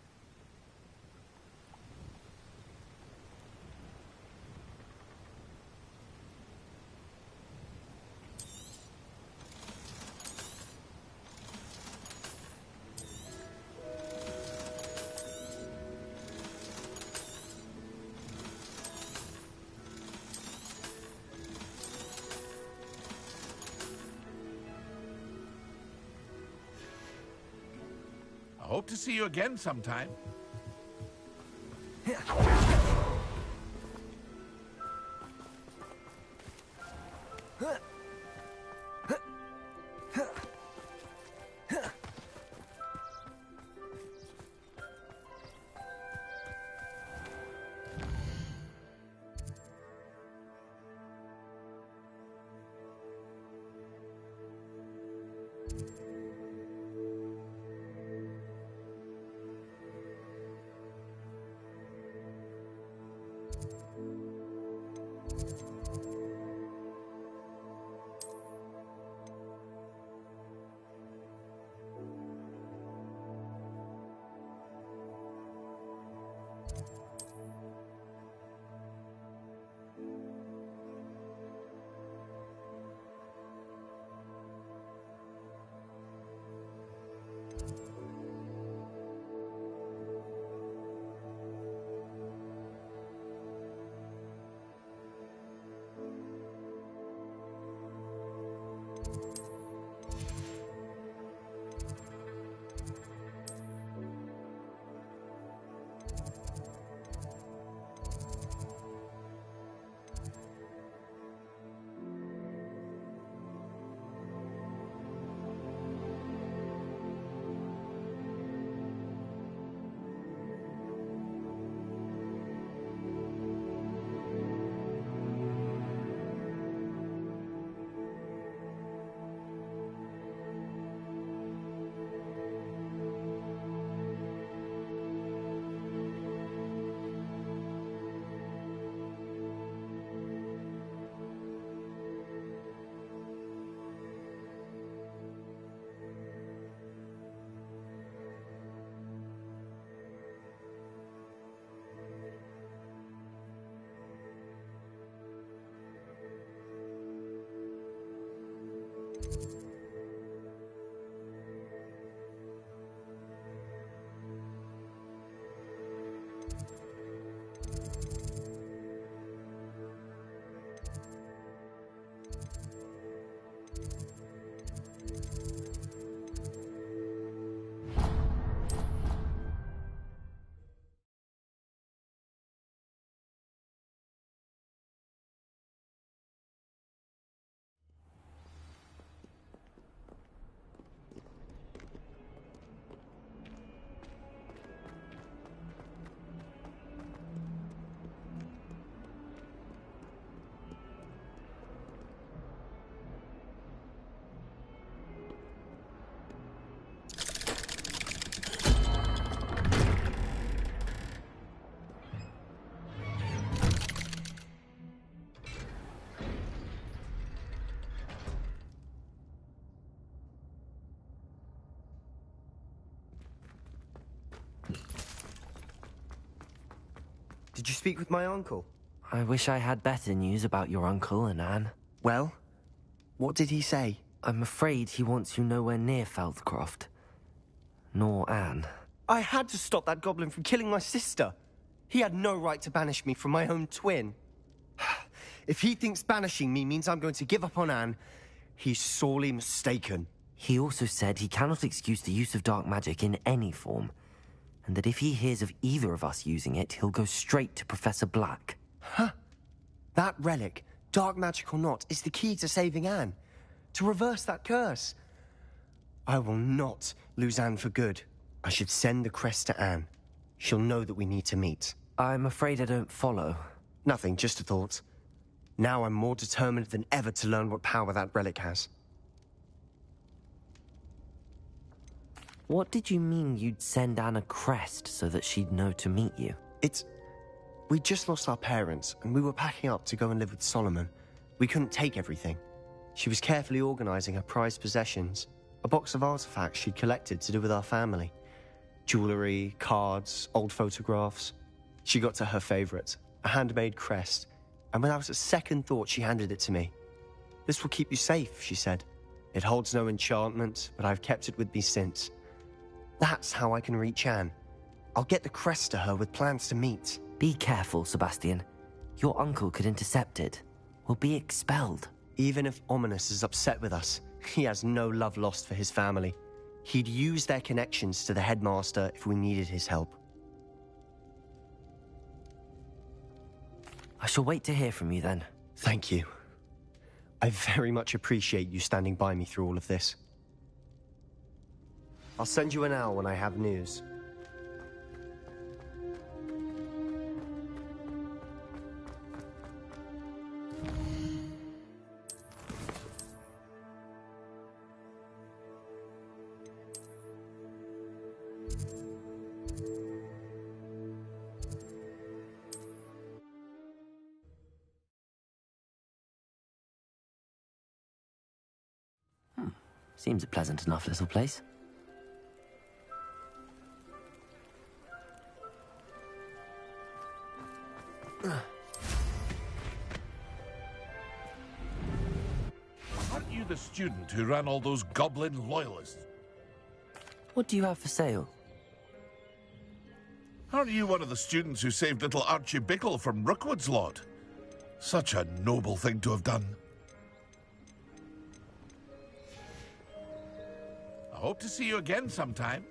I hope to see you again sometime. Did you speak with my uncle? I wish I had better news about your uncle and Anne. Well, what did he say? I'm afraid he wants you nowhere near Feldcroft. Nor Anne. I had to stop that goblin from killing my sister. He had no right to banish me from my own twin. If he thinks banishing me means I'm going to give up on Anne, he's sorely mistaken. He also said he cannot excuse the use of dark magic in any form, and that if he hears of either of us using it, he'll go straight to Professor Black. Huh? That relic, dark magic or not, is the key to saving Anne. To reverse that curse. I will not lose Anne for good. I should send the crest to Anne. She'll know that we need to meet. I'm afraid I don't follow. Nothing, just a thought. Now I'm more determined than ever to learn what power that relic has. What did you mean you'd send Anne a crest so that she'd know to meet you? We just lost our parents, and we were packing up to go and live with Solomon. We couldn't take everything. She was carefully organizing her prized possessions, a box of artifacts she'd collected to do with our family. Jewelry, cards, old photographs. She got to her favorite, a handmade crest, and without a second thought she handed it to me. "This will keep you safe," she said. "It holds no enchantment, but I've kept it with me since. That's how I can reach Anne. I'll get the crest to her with plans to meet." Be careful, Sebastian. Your uncle could intercept it. We'll be expelled. Even if Ominous is upset with us, he has no love lost for his family. He'd use their connections to the headmaster if we needed his help. I shall wait to hear from you then. Thank you. I very much appreciate you standing by me through all of this. I'll send you an owl when I have news. Seems a pleasant enough little place. Aren't you the student who ran all those goblin loyalists? What do you have for sale? Aren't you one of the students who saved little Archie Bickle from Rookwood's lot? Such a noble thing to have done. I hope to see you again sometime.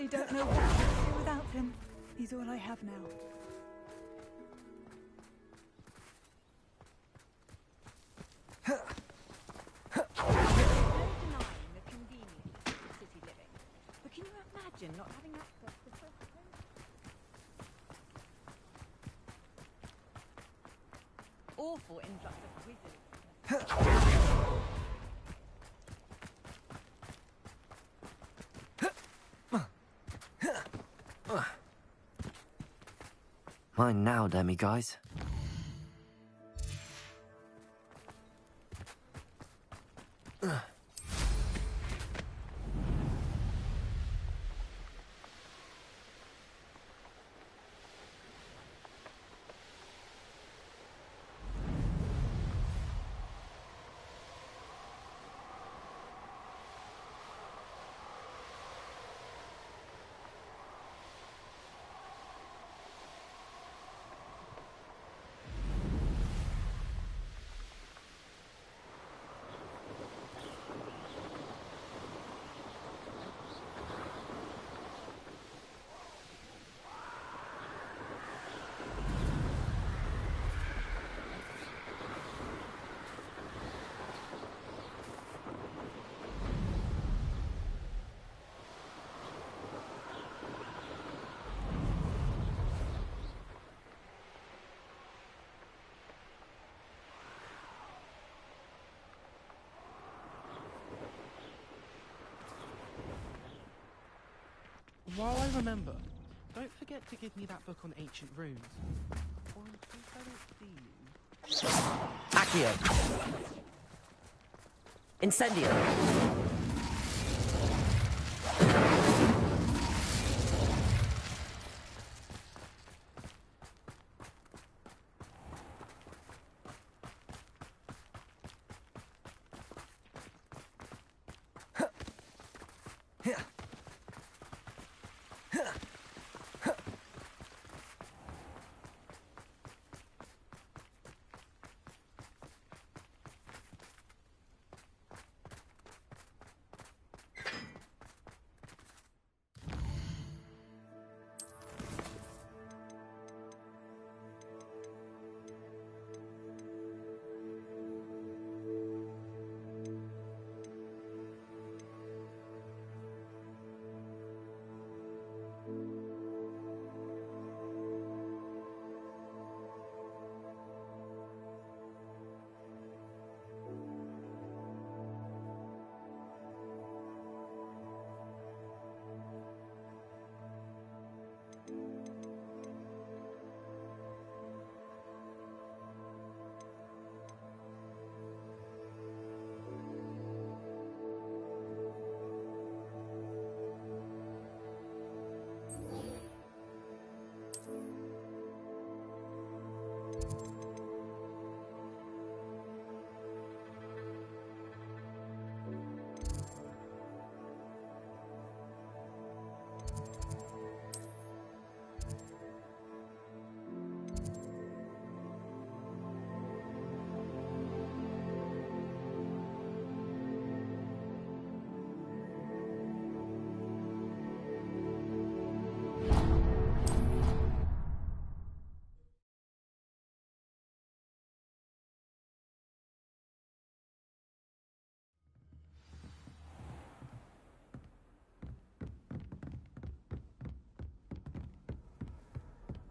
really don't know what to do without him. He's all I have now. There's no denying the convenience of city living. But can you imagine not having access to fresh food? Awful influx of wizards. Mine now, demi-guys. While I remember, don't forget to give me that book on ancient runes. Or in case I don't see you. Accio! Incendio!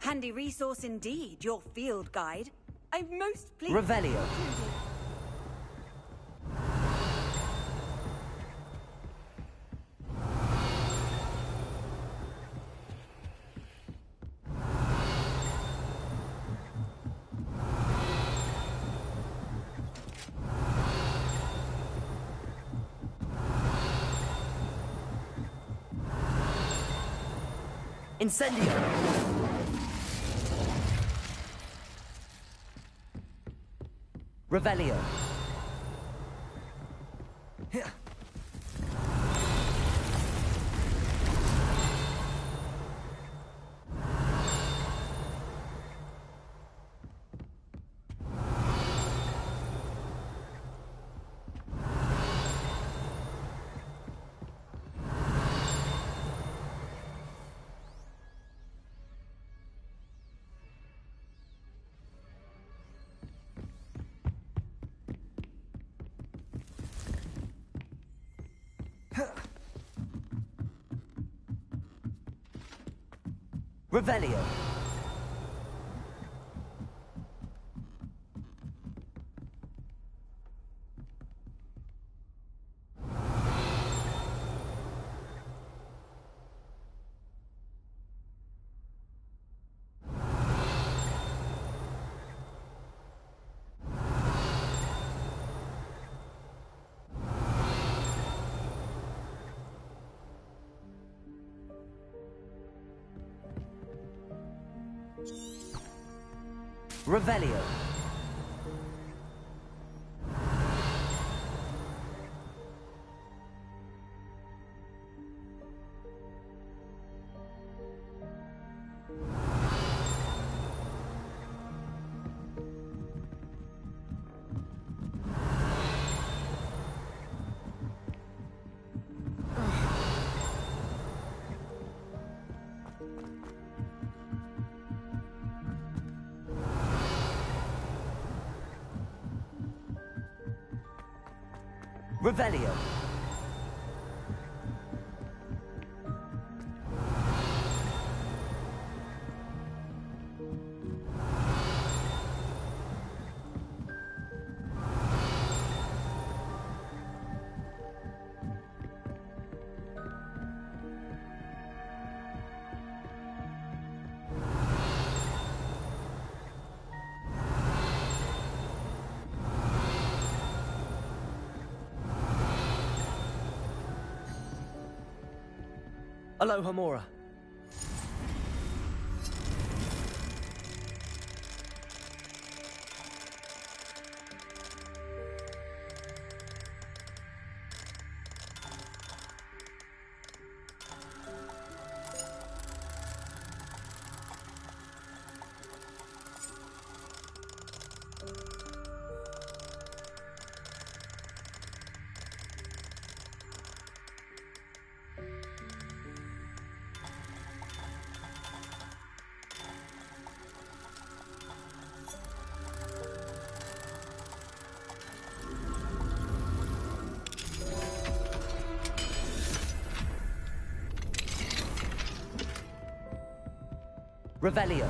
Handy resource indeed, your field guide. I'm most pleased. Revelio. Incendio! Revelio! Revelio. Revelio. Revelio. Aloha Mora. Revelio.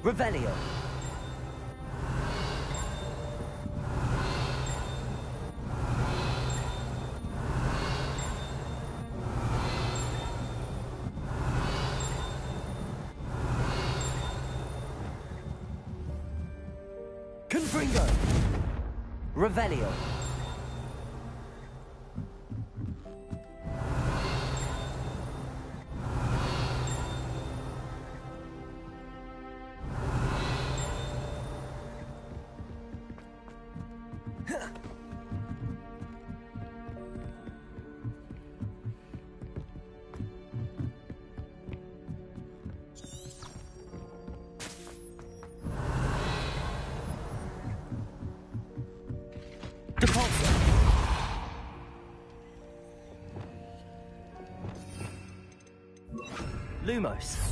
Revelio. Confringo. Revelio. Lumos.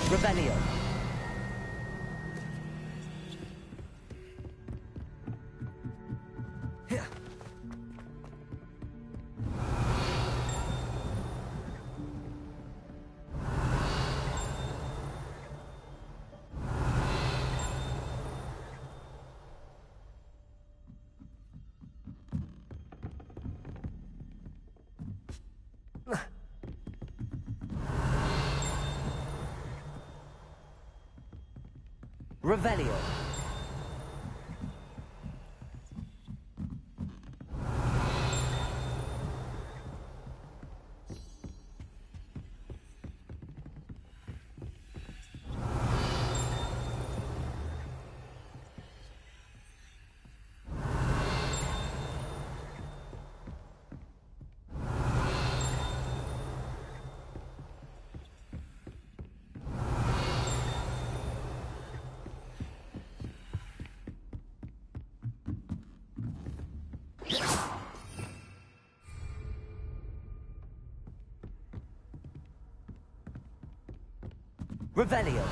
Revelio. Revelio. Revelio.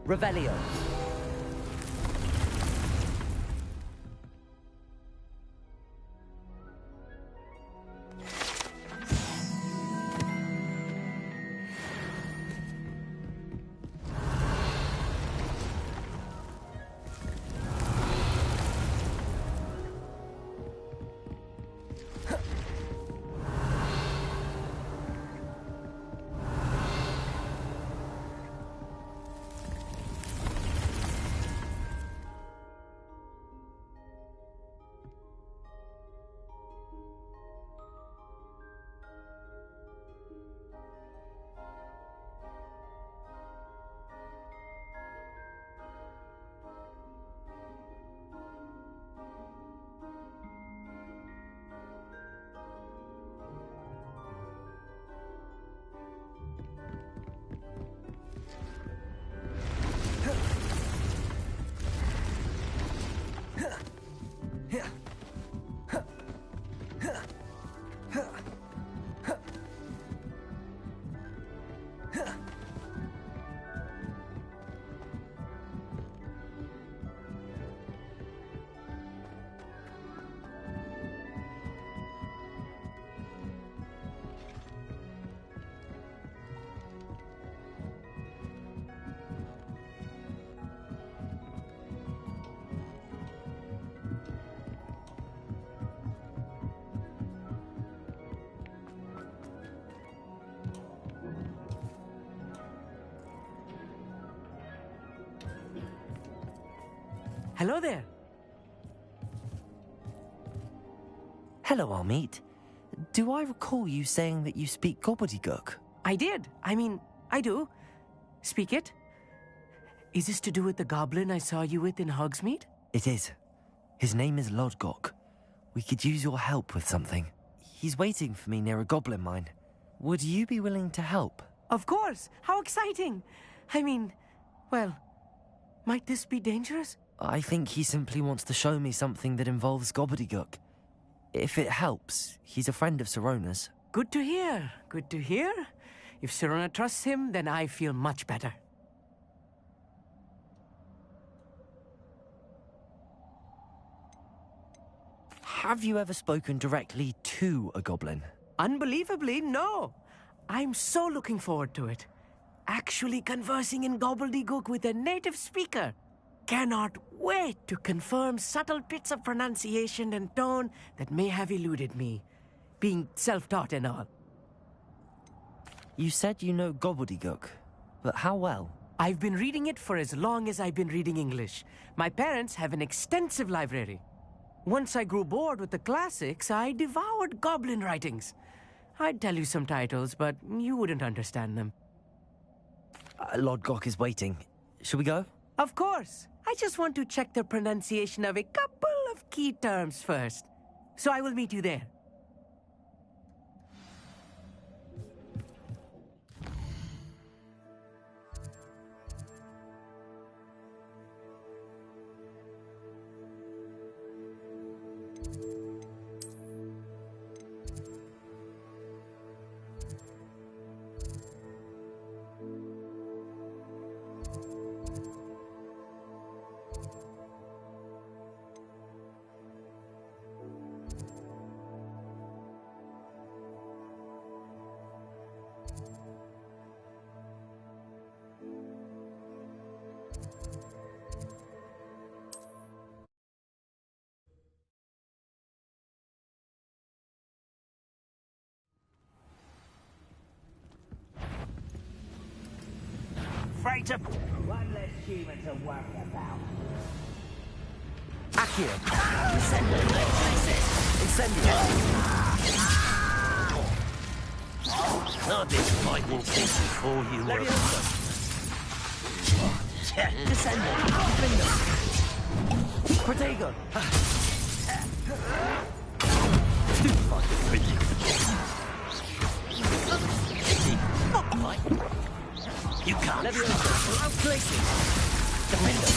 Revelio. Hello there. Hello, Armeet. Do I recall you saying that you speak gobbledygook? I did. I mean, I do. Speak it. Is this to do with the goblin I saw you with in Hogsmeade? It is. His name is Lodgok. We could use your help with something. He's waiting for me near a goblin mine. Would you be willing to help? Of course. How exciting. I mean, well, might this be dangerous? I think he simply wants to show me something that involves gobbledygook. If it helps, he's a friend of Sirona's. Good to hear. Good to hear. If Sirona trusts him, then I feel much better. Have you ever spoken directly to a goblin? Unbelievably, no. I'm so looking forward to it. Actually conversing in gobbledygook with a native speaker. Cannot wait to confirm subtle bits of pronunciation and tone that may have eluded me, being self-taught and all. You said you know gobbledygook, but how well? I've been reading it for as long as I've been reading English. My parents have an extensive library. Once I grew bored with the classics, I devoured goblin writings. I'd tell you some titles, but you wouldn't understand them. Lodgok is waiting. Shall we go? Of course. I just want to check the pronunciation of a couple of key terms first. So I will meet you there. Afraid to... One less human to worry about. Accio! Incendio! I've been fighting since before you were... Descendo! Finger! Protego! You can't. Outplacing! Defendo!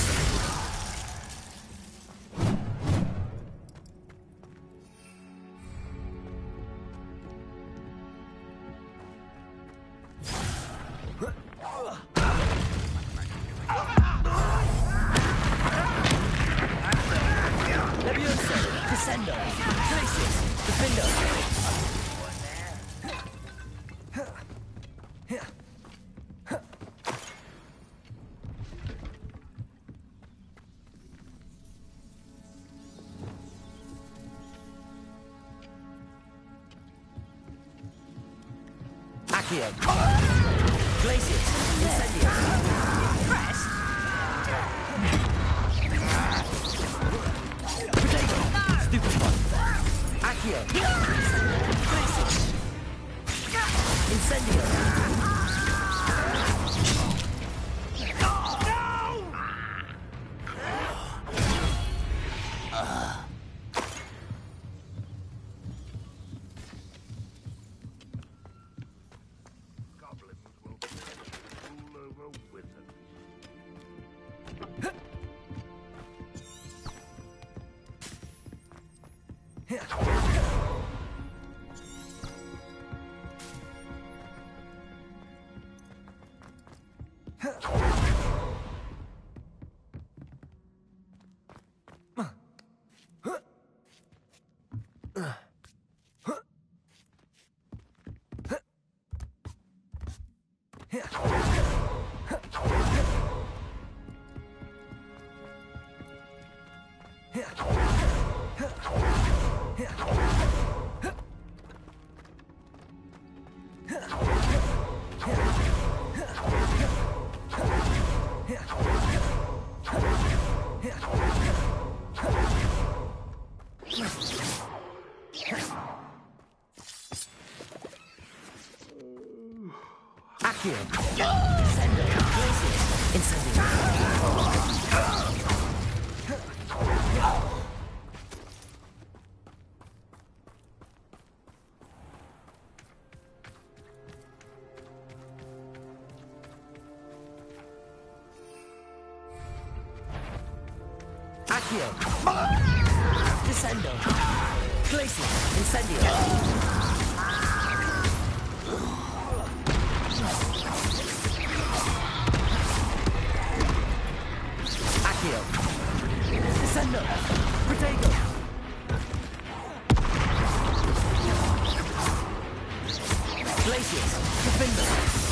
Accio! Glacius! Incendio! Impressed? Potato! Stupid one! Accio! Glacius! Incendio! Accio. Descendo. Glacier. Incendio. Accio. Descendo. Protego. Glaciers. Defender.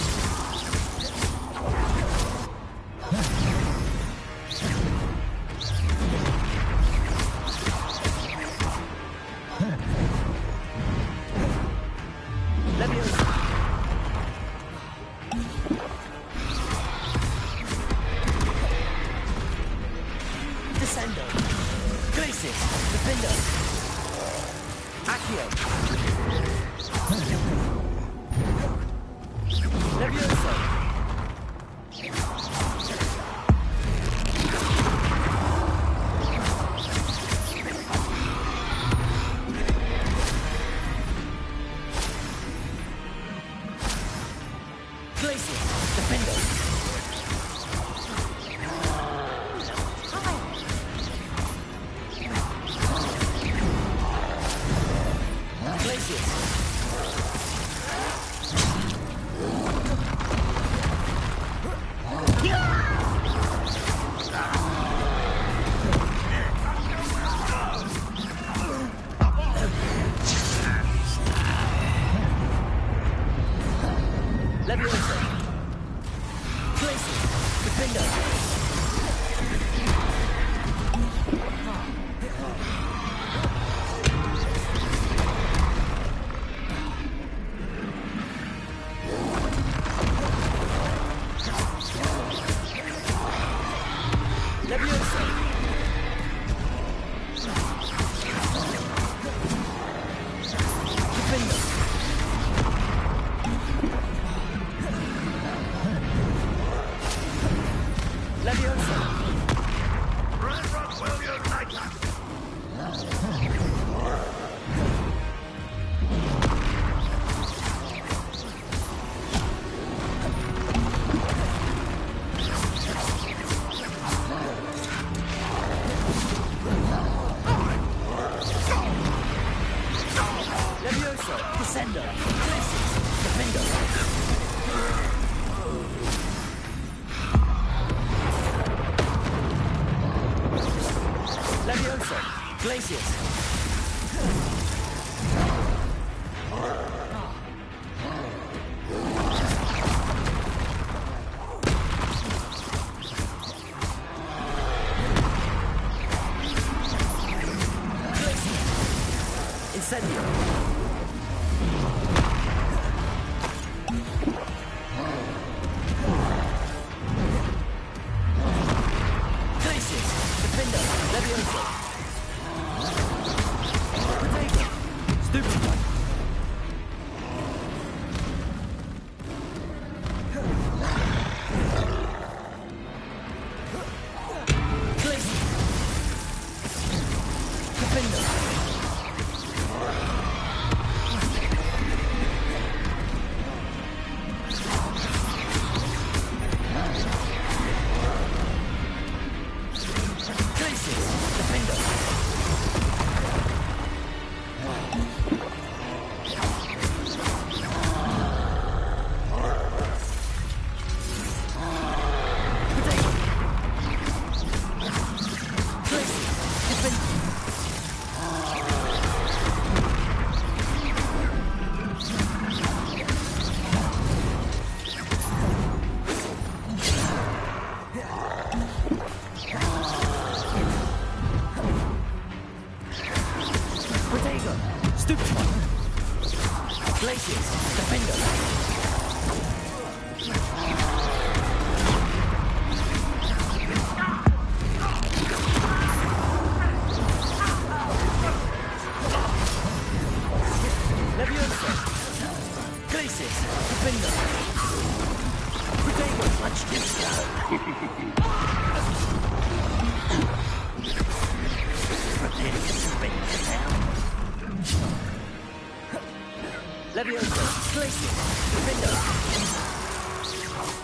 Leviosa, Glacier, Defender.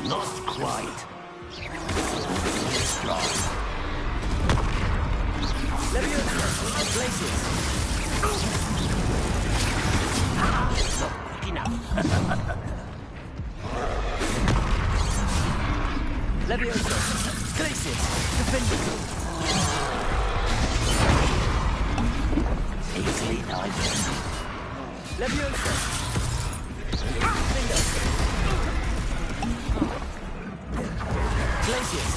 Not quite. Strong. Leviosa, Glacier. Not quick enough. Leviosa, Glacier, Defender. Easily done. Leviosa. Defender. Glacius.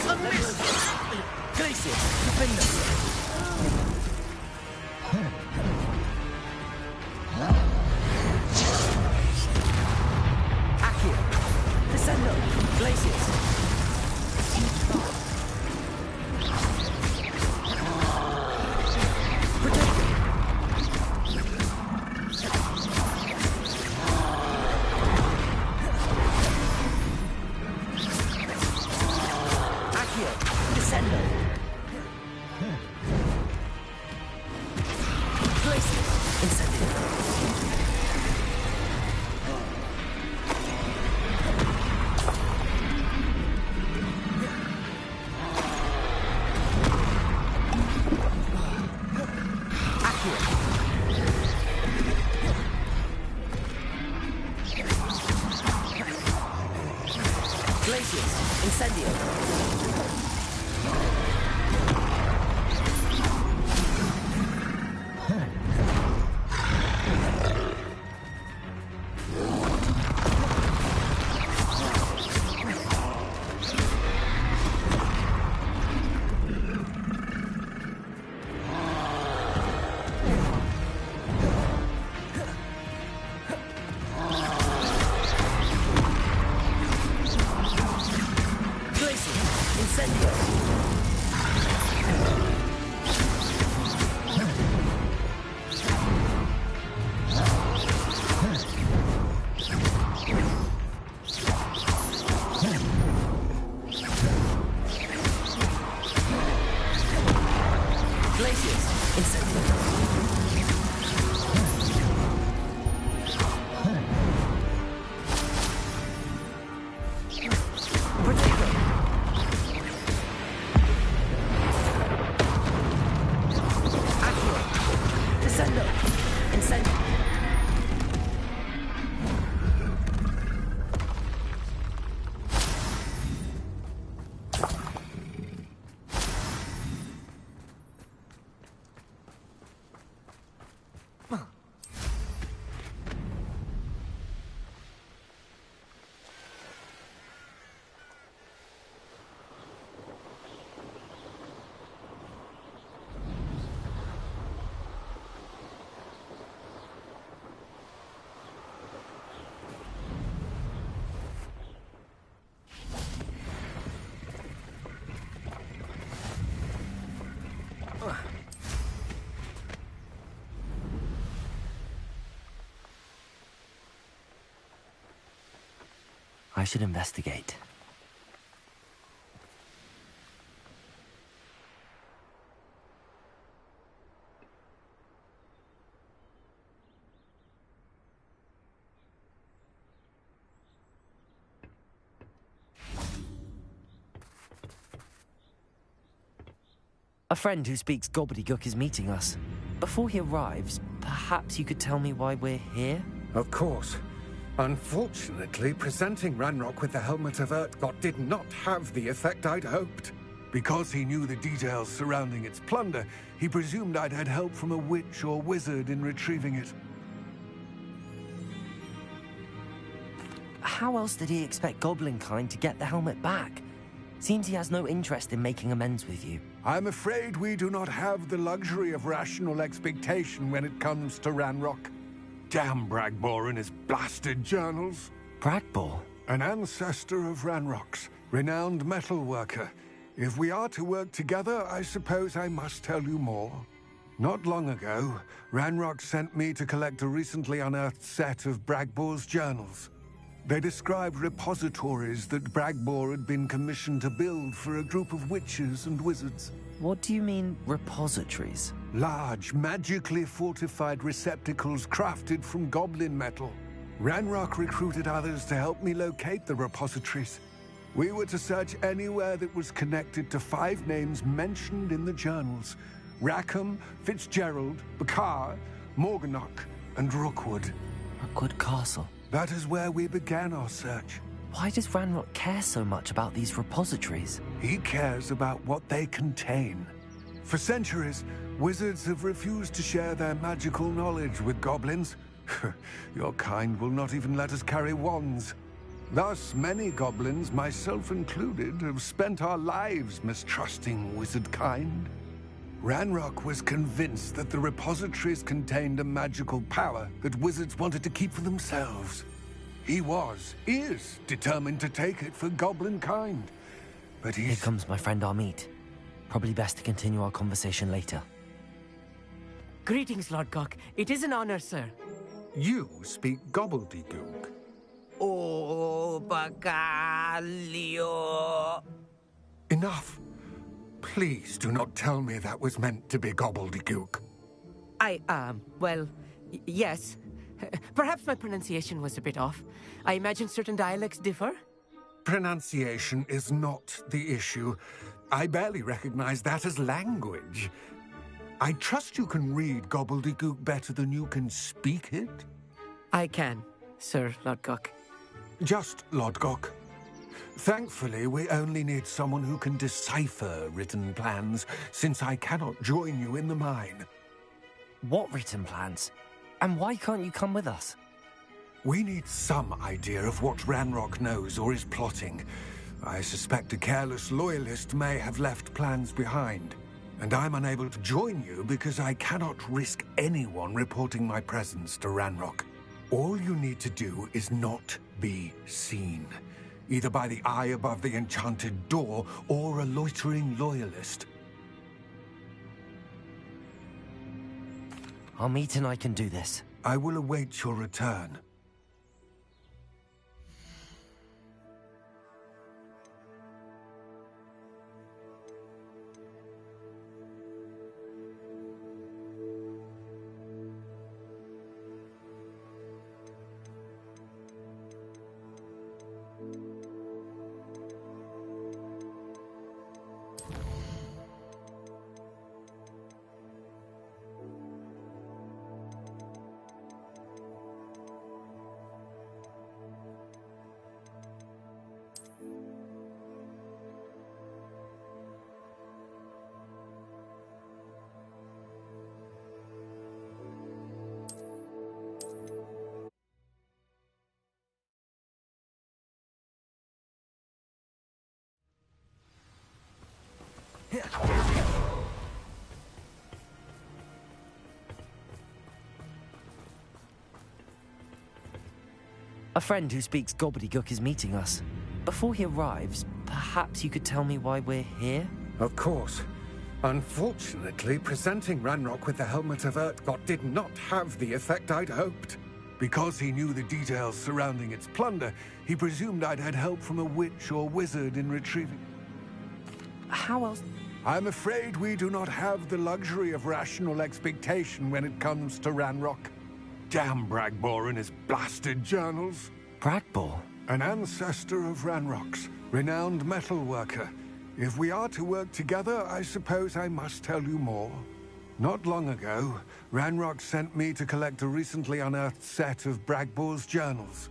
A miss! Glacius. Defender. Accio. Descendo. Glacius. I should investigate. A friend who speaks gobbledygook is meeting us. Before he arrives, perhaps you could tell me why we're here? Of course. Unfortunately, presenting Ranrock with the Helmet of Urtkot did not have the effect I'd hoped. Because he knew the details surrounding its plunder, he presumed I'd had help from a witch or wizard in retrieving it. How else did he expect Goblinkind to get the helmet back? Seems he has no interest in making amends with you. I'm afraid we do not have the luxury of rational expectation when it comes to Ranrock. Damn Bragbor and his blasted journals. Bragbor? An ancestor of Ranrock's, renowned metal worker. If we are to work together, I suppose I must tell you more. Not long ago, Ranrock sent me to collect a recently unearthed set of Bragbor's journals. They described repositories that Bragbor had been commissioned to build for a group of witches and wizards. What do you mean, repositories? Large, magically fortified receptacles crafted from goblin metal. Ranrock recruited others to help me locate the repositories. We were to search anywhere that was connected to 5 names mentioned in the journals: Rackham, Fitzgerald, Bakar, Morganach, and Rookwood. Rookwood Castle. That is where we began our search. Why does Ranrock care so much about these repositories? He cares about what they contain. For centuries, wizards have refused to share their magical knowledge with goblins. Your kind will not even let us carry wands. Thus, many goblins, myself included, have spent our lives mistrusting wizard kind. Ranrock was convinced that the repositories contained a magical power that wizards wanted to keep for themselves. He is determined to take it for goblin kind. But Here comes my friend Amit. Probably best to continue our conversation later. Greetings, Lord Gok. It is an honor, sir. You speak gobbledygook. Oh, Bagalio. Enough. Please do not tell me that was meant to be gobbledygook. Well, yes. Perhaps my pronunciation was a bit off. I imagine certain dialects differ. Pronunciation is not the issue. I barely recognize that as language. I trust you can read gobbledygook better than you can speak it? I can, Sir Lord Gok. Just Lord Gok. Thankfully, we only need someone who can decipher written plans, since I cannot join you in the mine. What written plans? And why can't you come with us? We need some idea of what Ranrock knows or is plotting. I suspect a careless loyalist may have left plans behind. And I'm unable to join you because I cannot risk anyone reporting my presence to Ranrock. All you need to do is not be seen, either by the eye above the enchanted door or a loitering loyalist. Amit and I can do this. I will await your return. A friend who speaks gobbledygook is meeting us. Before he arrives, perhaps you could tell me why we're here? Of course. Unfortunately, presenting Ranrock with the Helmet of Urtkot did not have the effect I'd hoped. Because he knew the details surrounding its plunder, he presumed I'd had help from a witch or wizard in retrieving. How else? I'm afraid we do not have the luxury of rational expectation when it comes to Ranrock. Damn Bragbor and his blasted journals. Bragbor? An ancestor of Ranrock's, renowned metalworker. If we are to work together, I suppose I must tell you more. Not long ago, Ranrock sent me to collect a recently unearthed set of Bragbor's journals.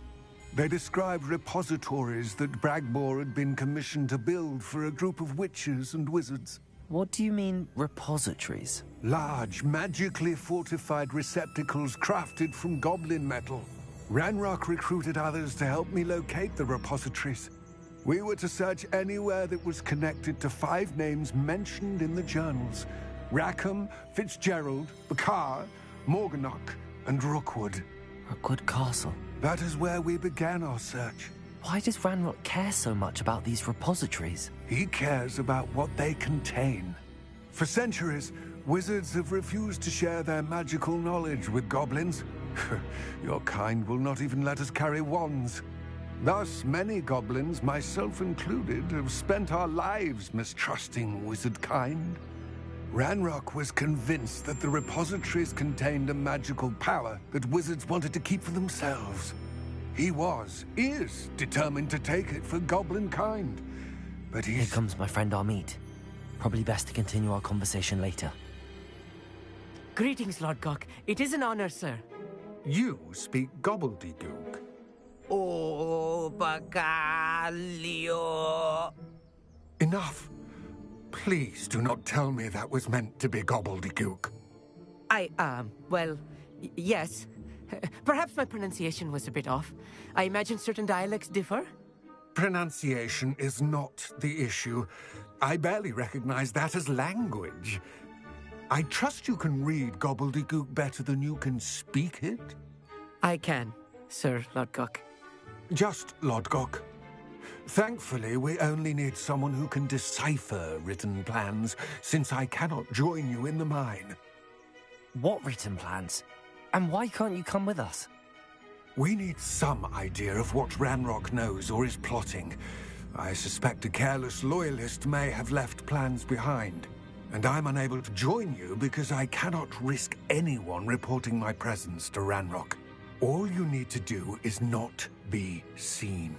They described repositories that Bragbor had been commissioned to build for a group of witches and wizards. What do you mean, repositories? Large, magically fortified receptacles crafted from goblin metal. Ranrock recruited others to help me locate the repositories. We were to search anywhere that was connected to 5 names mentioned in the journals: Rackham, Fitzgerald, Bakar, Morganach, and Rookwood. Rookwood Castle. That is where we began our search. Why does Ranrock care so much about these repositories? He cares about what they contain. For centuries, Wizards have refused to share their magical knowledge with goblins. Your kind will not even let us carry wands. Thus, many goblins, myself included, have spent our lives mistrusting wizard kind. Ranrock was convinced that the repositories contained a magical power that wizards wanted to keep for themselves. He is determined to take it for goblin kind. But Here comes my friend Amit. Probably best to continue our conversation later. Greetings, Lord Gok. It is an honor, sir. You speak gobbledygook. Oh, Bacalio. Enough. Please do not tell me that was meant to be gobbledygook. Well, yes. Perhaps my pronunciation was a bit off. I imagine certain dialects differ. Pronunciation is not the issue. I barely recognize that as language. I trust you can read gobbledygook better than you can speak it? I can, Sir Lord Gok. Just Lord Gok. Thankfully, we only need someone who can decipher written plans, since I cannot join you in the mine. What written plans? And why can't you come with us? We need some idea of what Ranrock knows or is plotting. I suspect a careless loyalist may have left plans behind. And I'm unable to join you because I cannot risk anyone reporting my presence to Ranrock. All you need to do is not be seen,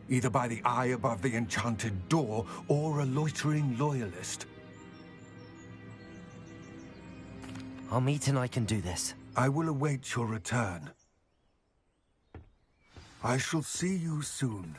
either by the eye above the enchanted door or a loitering loyalist. Amit and I can do this. I will await your return. I shall see you soon.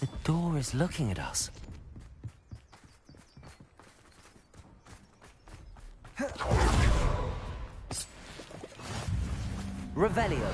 The door is looking at us. Revelio.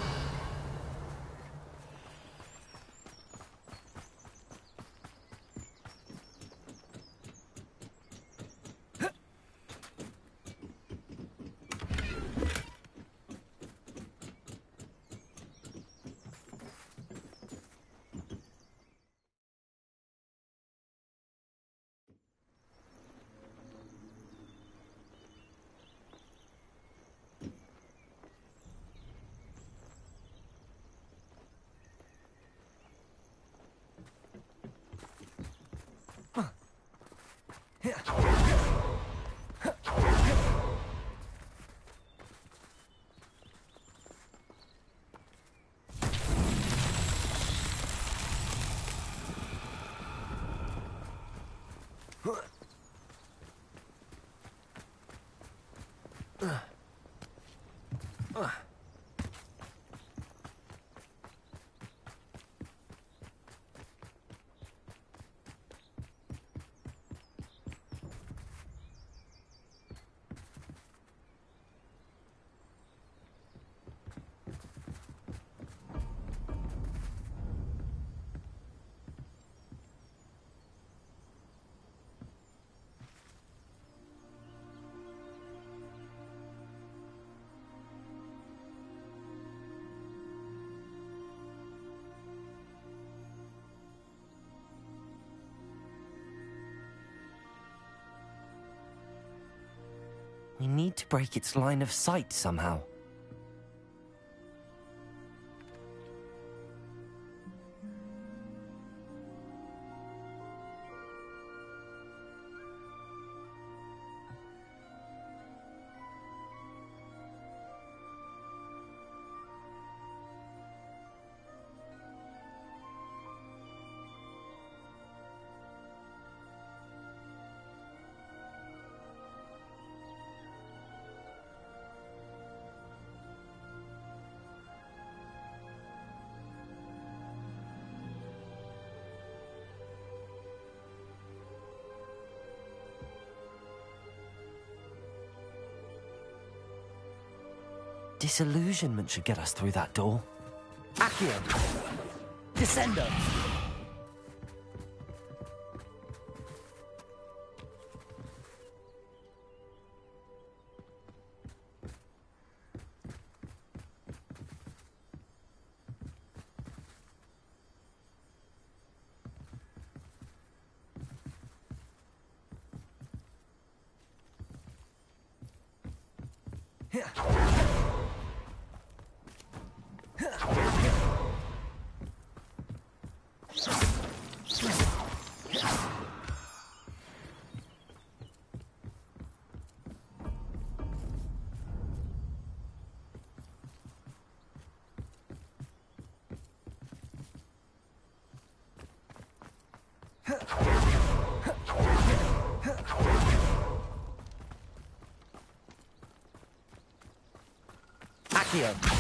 We need to break its line of sight somehow. Disillusionment should get us through that door. Accio! Descendo! Accio.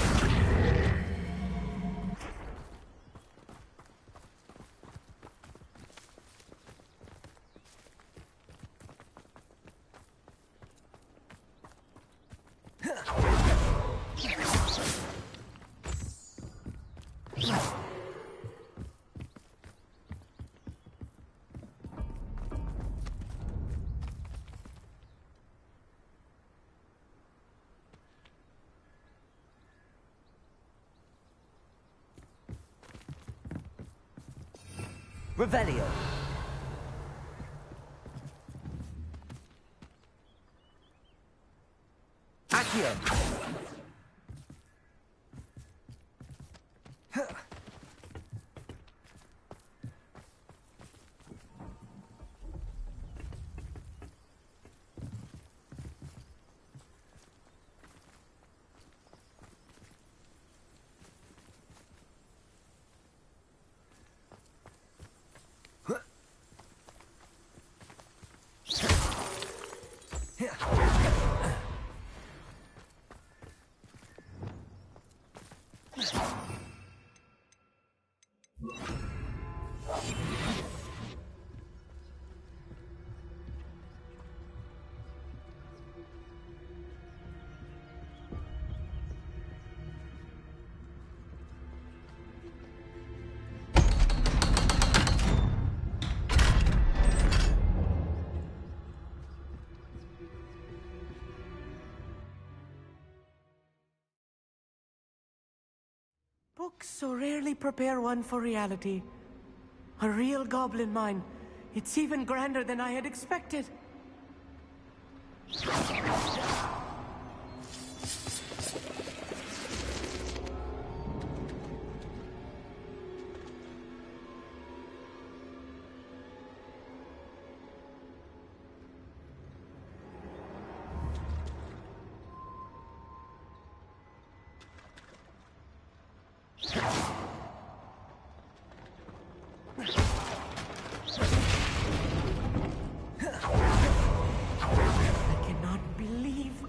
Revelio. Accio. Books so rarely prepare one for reality. A real goblin mine. It's even grander than I had expected.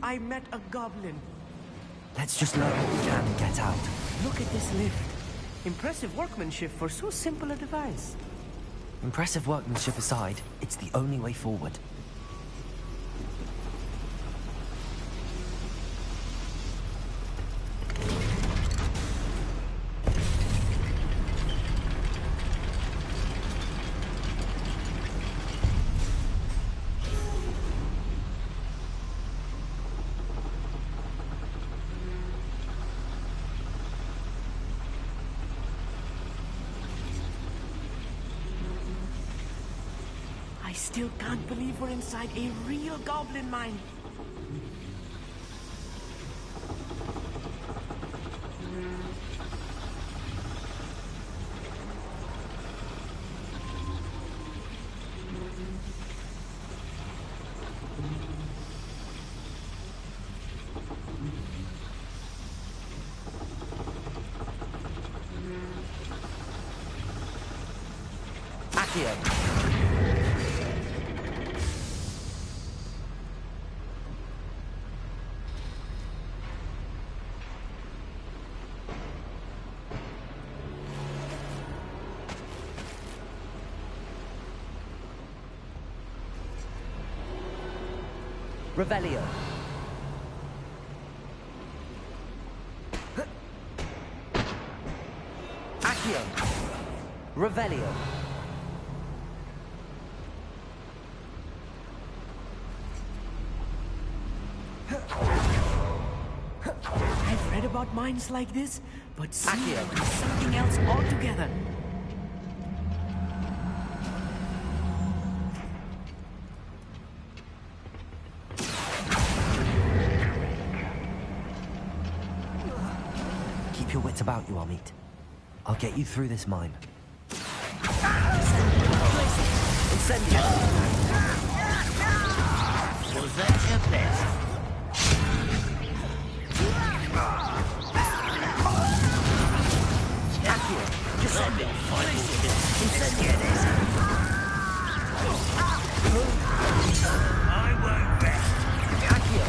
I met a goblin. Let's just learn what we can and get out. Look at this lift. Impressive workmanship for so simple a device. Impressive workmanship aside, it's the only way forward. I still can't believe we're inside a real goblin mine. Accio. Revelio. Accio. Revelio. I've read about mines like this, but seeing Accio. them is something else altogether. Keep your wits about you, Amit. I'll get you through this mine. Incendio! Was that your best? Accio! Incendio! Incendio this! I won't rest! Accio!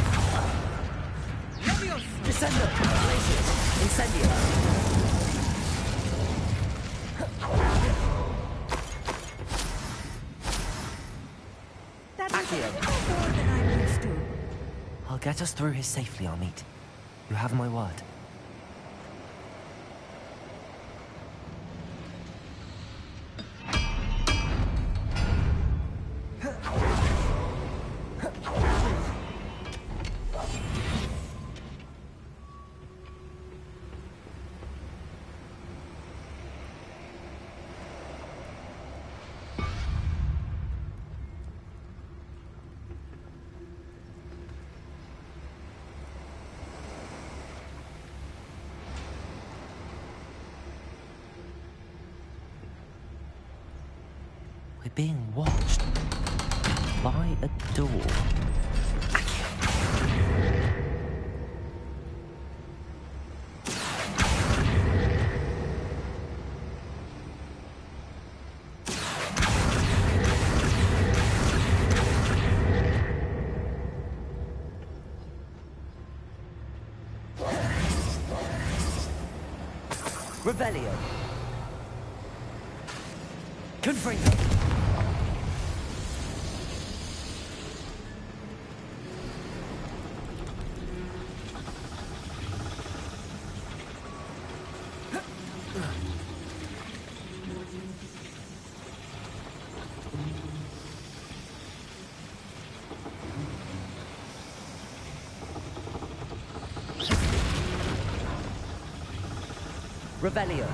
Descendo! Glacius! Incendio! That was a little more than I'm used to. I'll get us through here safely, Amit. You have my word. We're being watched by a door. Revelio. Confringo. Revelio.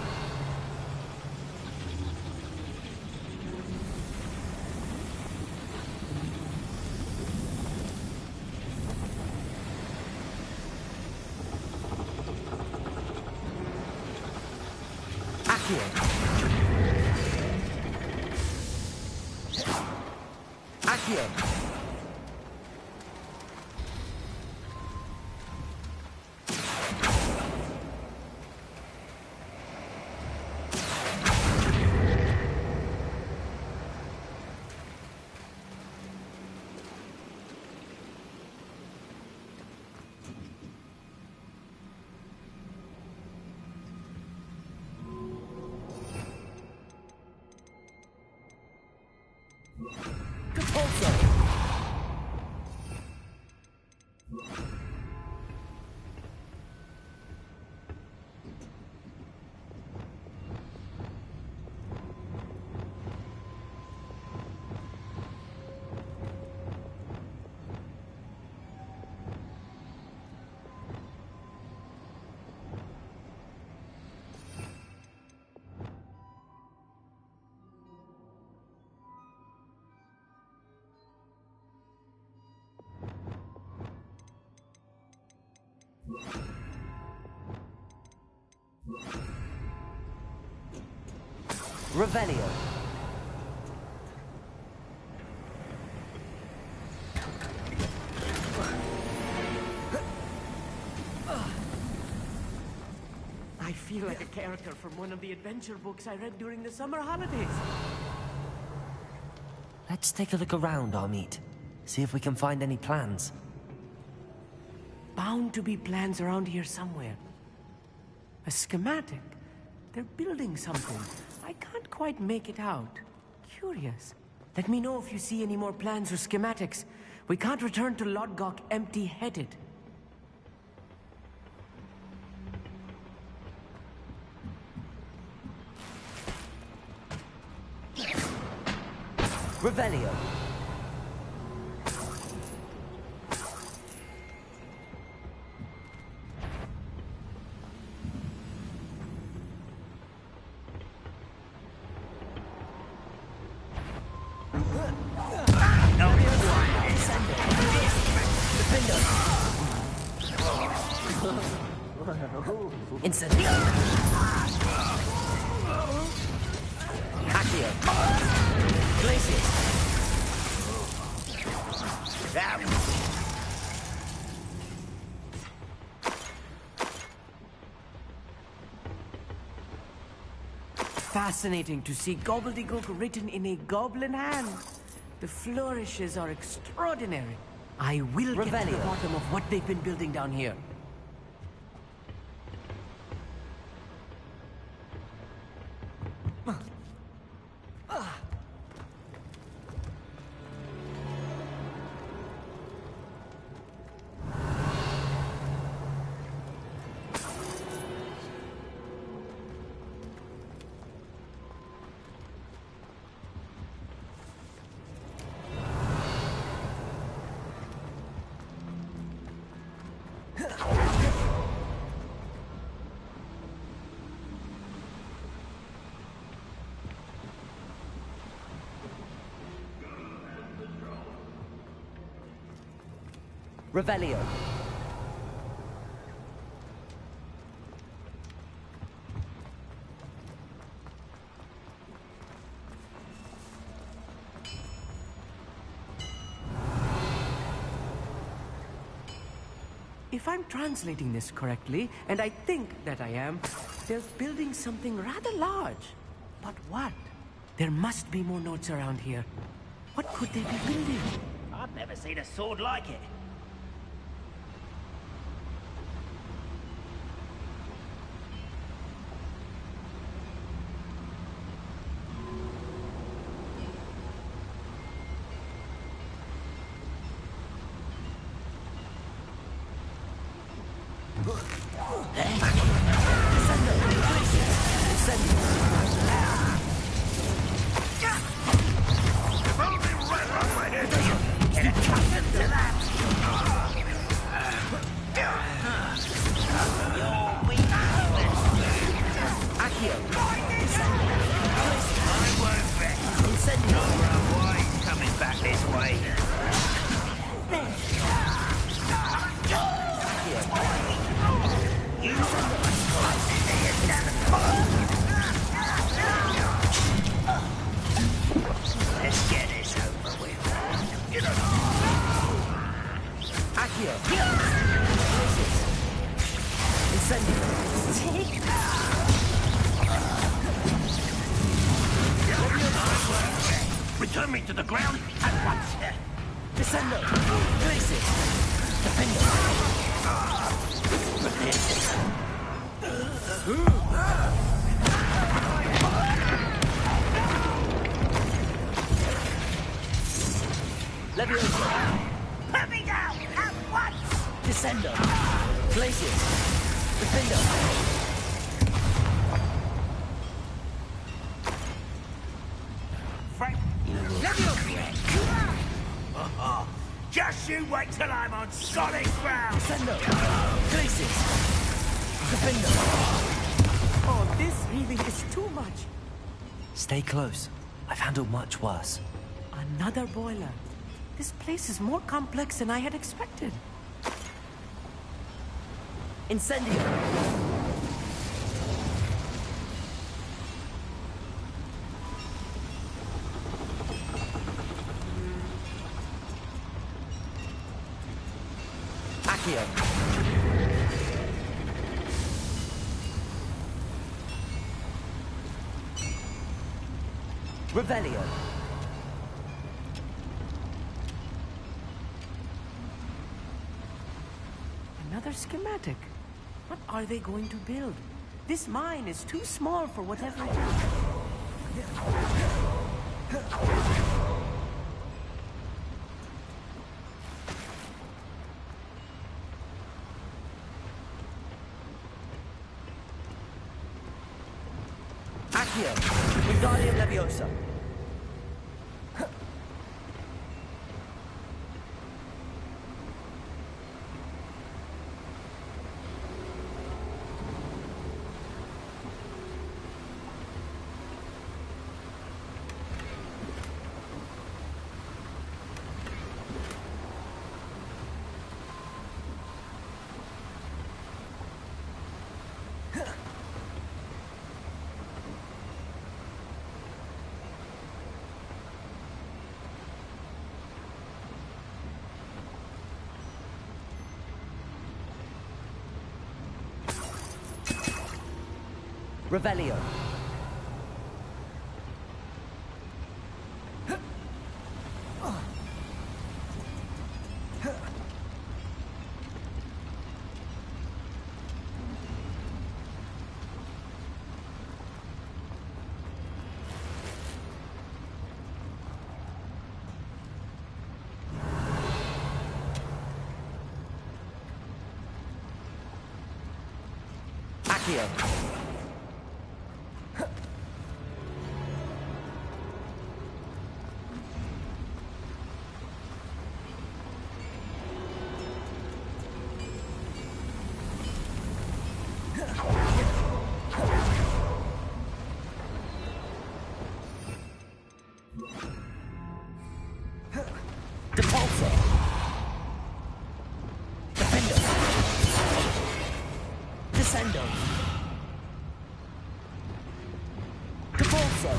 Accio. Accio. Revelio. I feel like a character from one of the adventure books I read during the summer holidays. Let's take a look around, Amit. See if we can find any plans. Bound to be plans around here somewhere. A schematic. They're building something. I can't quite make it out. Curious. Let me know if you see any more plans or schematics. We can't return to Lodgok empty-headed. Revelio. Incendio! Accio! Glacius! Fascinating to see gobbledygook written in a goblin hand. The flourishes are extraordinary. I will get to the bottom of what they've been building down here. Revelio. If I'm translating this correctly, and I think that I am, they're building something rather large. But what? There must be more notes around here. What could they be building? I've never seen a sword like it. Return me to the ground at once. Descendo! Glacius! Defendo! Leviosa! Put me down at once! Descendo! Glacius! Defendo! Just you wait till I'm on solid ground! Descendo! Glacius! Defendo! Oh, this really is too much. Stay close. I've handled much worse. Another boiler. This place is more complex than I had expected. Incendio. Accio. Revelio. Another schematic. What are they going to build? This mine is too small for whatever it is. Accio. Wingardium Leviosa. Revelio. Accio. Depulso. Defendo. Descendo. Depulso.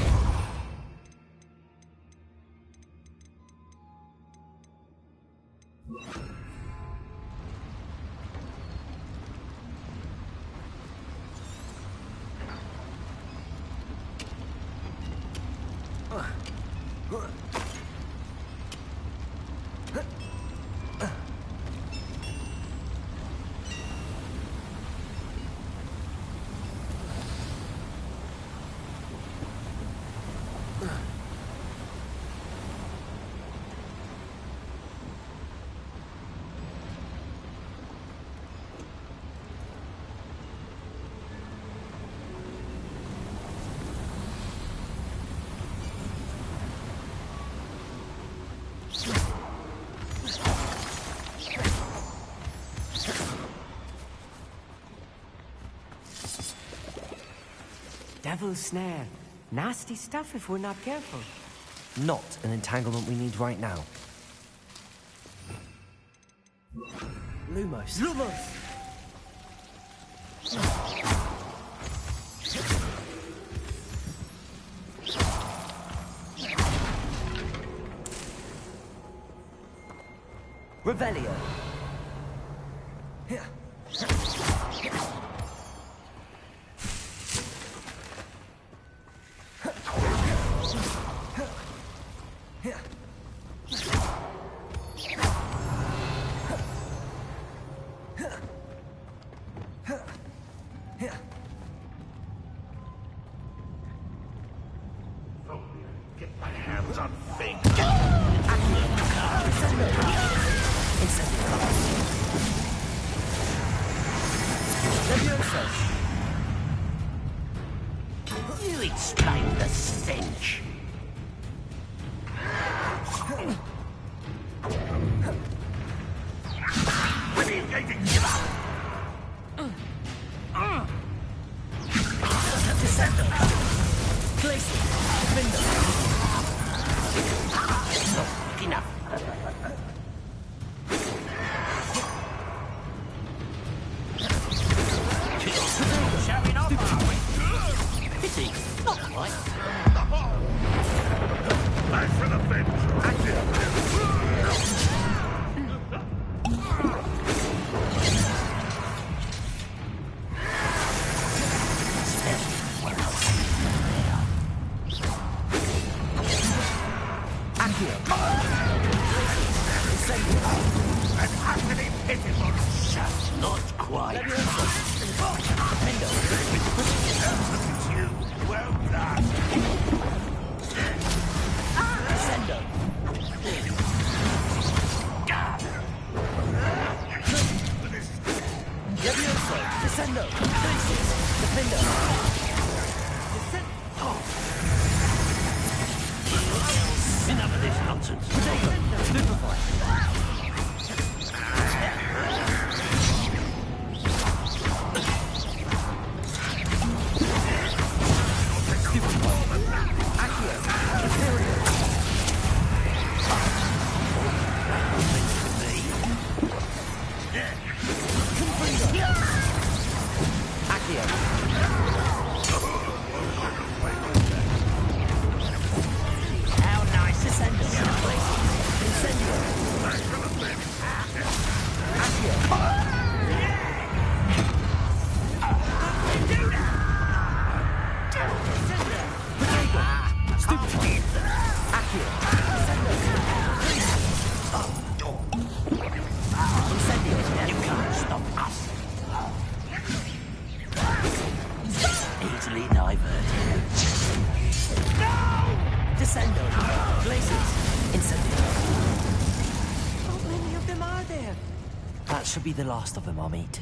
Devil's snare. Nasty stuff if we're not careful. Not an entanglement we need right now. Lumos. Lumos! Revelio. Get my hands on things. You explain the stench. When are you going to give up? Descendo. Glacier. Defendo. Not enough. Showing off, are we? Pity. Not quite. Back for the bench. And utterly pitiful. Just not quite. Window. Look at you. Well done. Descendo. Levioso. Descendo. Defendo. Enough of this nonsense. Potato. Stupefy. How nice is that? Incendio. That should be the last of them, Amit.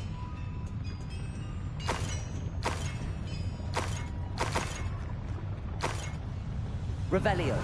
Revelio.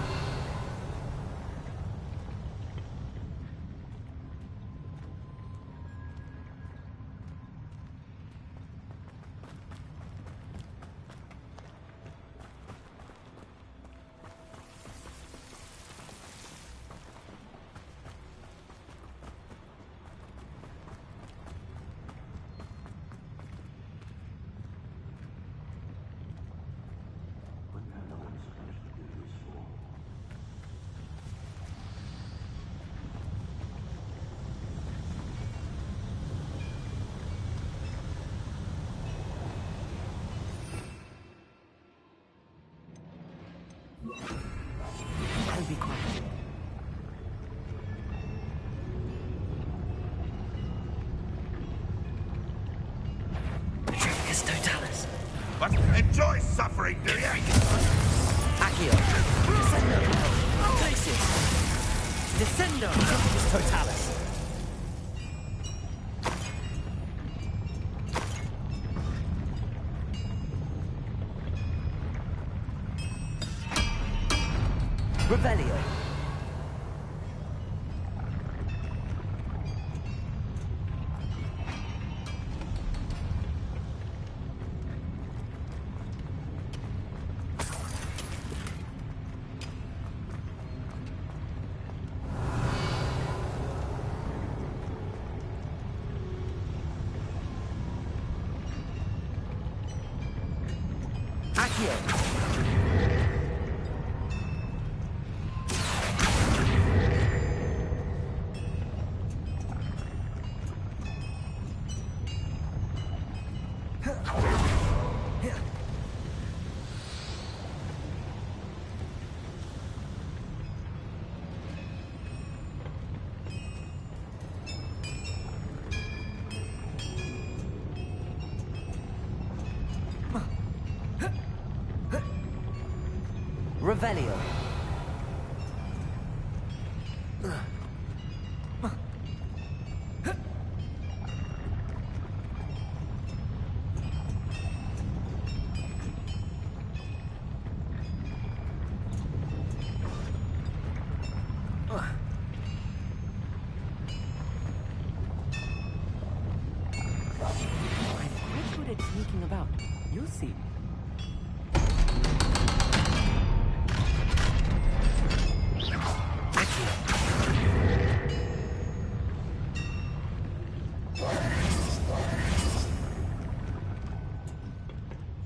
I'll be quiet. Petrificus totalis. But enjoy suffering, do you? Accio. Descendo. Glacius. Descendo. Totalis. Revelio. Accio. Revelio. I'm quite good at sneaking about. You'll see.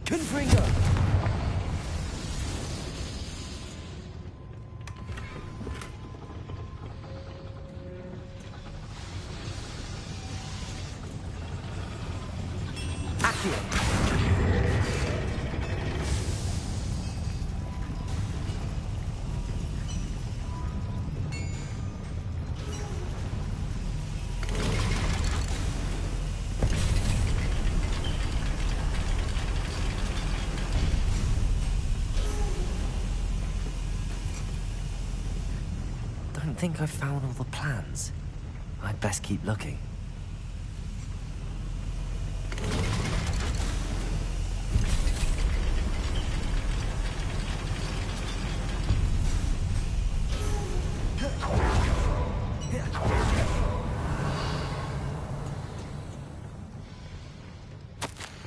Confringo. Accio. Don't think I've found all the plans. I'd best keep looking.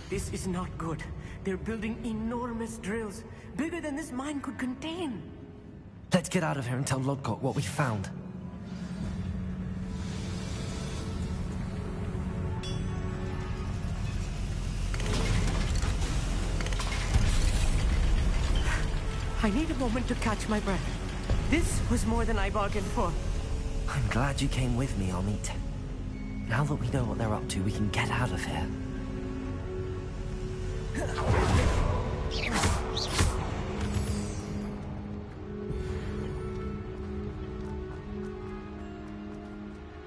This is not good. They're building enormous drills, bigger than this mine could contain. Let's get out of here and tell Lodgok what we found. I need a moment to catch my breath. This was more than I bargained for. I'm glad you came with me, Amit. Now that we know what they're up to, we can get out of here.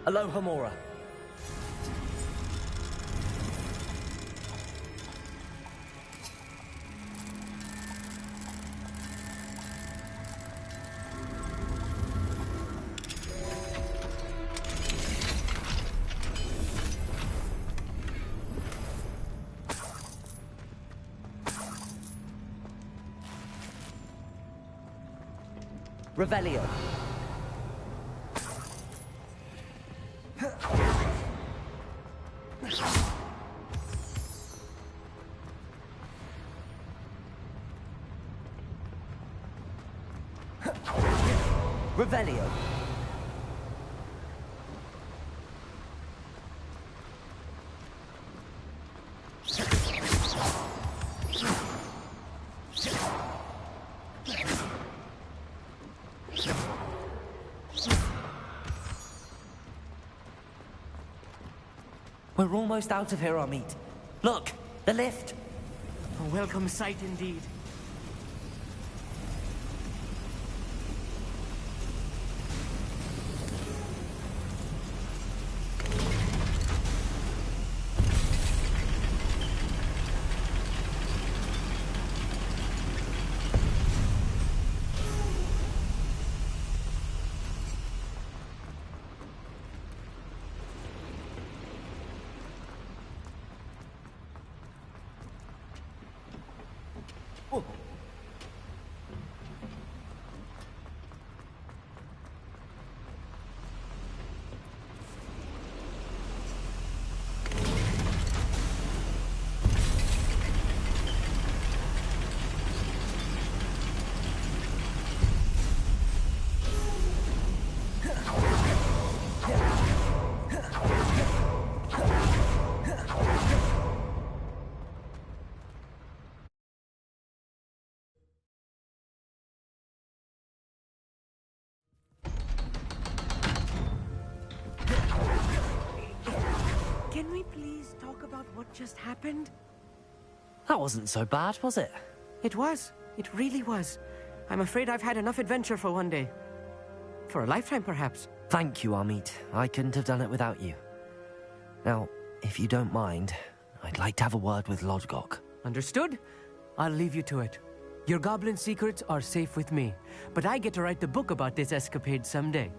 Aloha Mora. Revelio. Revelio. We're almost out of here, Amit. Look, the lift. A welcome sight indeed. Can we please talk about what just happened? That wasn't so bad, was it? It was. It really was. I'm afraid I've had enough adventure for one day. For a lifetime, perhaps. Thank you, Amit. I couldn't have done it without you. Now, if you don't mind, I'd like to have a word with Lodgok. Understood? I'll leave you to it. Your goblin secrets are safe with me, but I get to write the book about this escapade someday.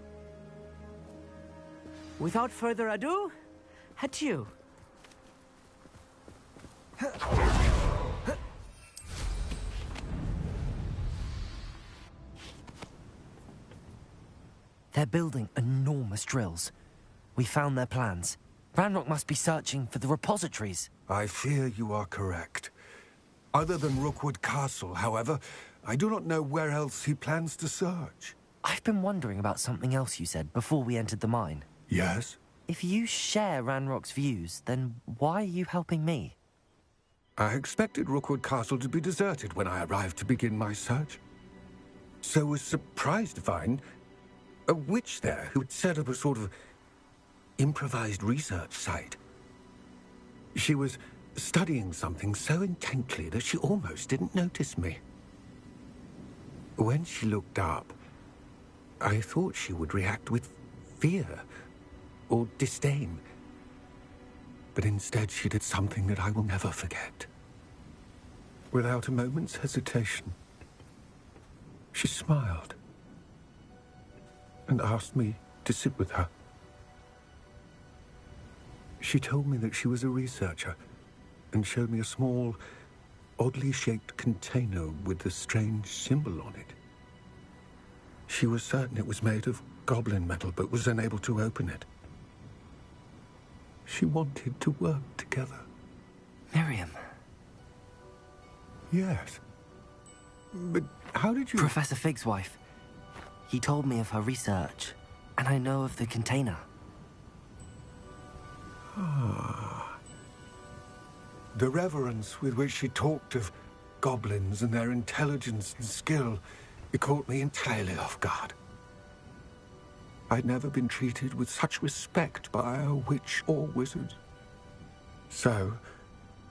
Without further ado, adieu. They're building enormous drills. We found their plans. Ranrock must be searching for the repositories. I fear you are correct. Other than Rookwood Castle, however, I do not know where else he plans to search. I've been wondering about something else you said before we entered the mine. Yes? If you share Ranrock's views, then why are you helping me? I expected Rookwood Castle to be deserted when I arrived to begin my search. So was surprised to find a witch there who had set up a sort of improvised research site. She was studying something so intently that she almost didn't notice me. When she looked up, I thought she would react with fear or disdain. But instead she did something that I will never forget. Without a moment's hesitation, she smiled and asked me to sit with her. She told me that she was a researcher and showed me a small, oddly shaped container with a strange symbol on it. She was certain it was made of goblin metal, but was unable to open it. She wanted to work together. Miriam. Yes. But how did you... Professor Fig's wife. He told me of her research, and I know of the container. Ah. The reverence with which she talked of goblins and their intelligence and skill, it caught me entirely off guard. I'd never been treated with such respect by a witch or wizard. So,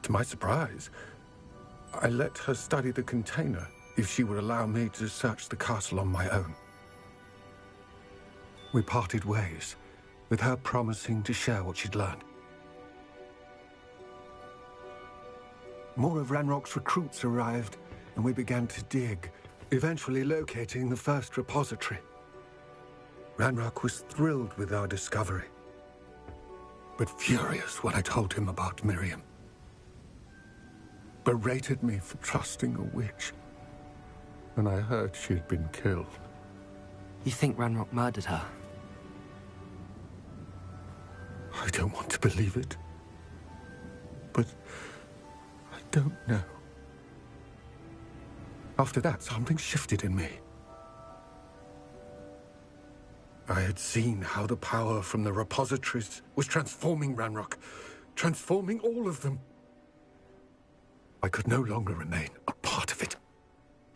to my surprise, I let her study the container if she would allow me to search the castle on my own. We parted ways, with her promising to share what she'd learned. More of Ranrock's recruits arrived, and we began to dig, eventually locating the first repository. Ranrock was thrilled with our discovery, but furious when I told him about Miriam. Berated me for trusting a witch when I heard she had been killed. You think Ranrock murdered her? I don't want to believe it. But I don't know. After that, something shifted in me. I had seen how the power from the repositories was transforming Ranrock, transforming all of them. I could no longer remain a part of it.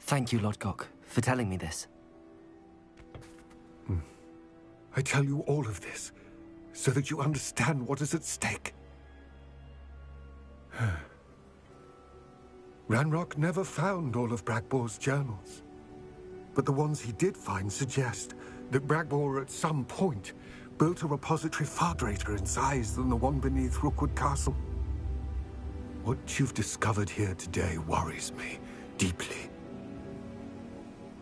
Thank you, Lodgok, for telling me this. I tell you all of this so that you understand what is at stake. Ranrock never found all of Bragbor's journals, but the ones he did find suggest that Bragbor at some point built a repository far greater in size than the one beneath Rookwood Castle. What you've discovered here today worries me deeply.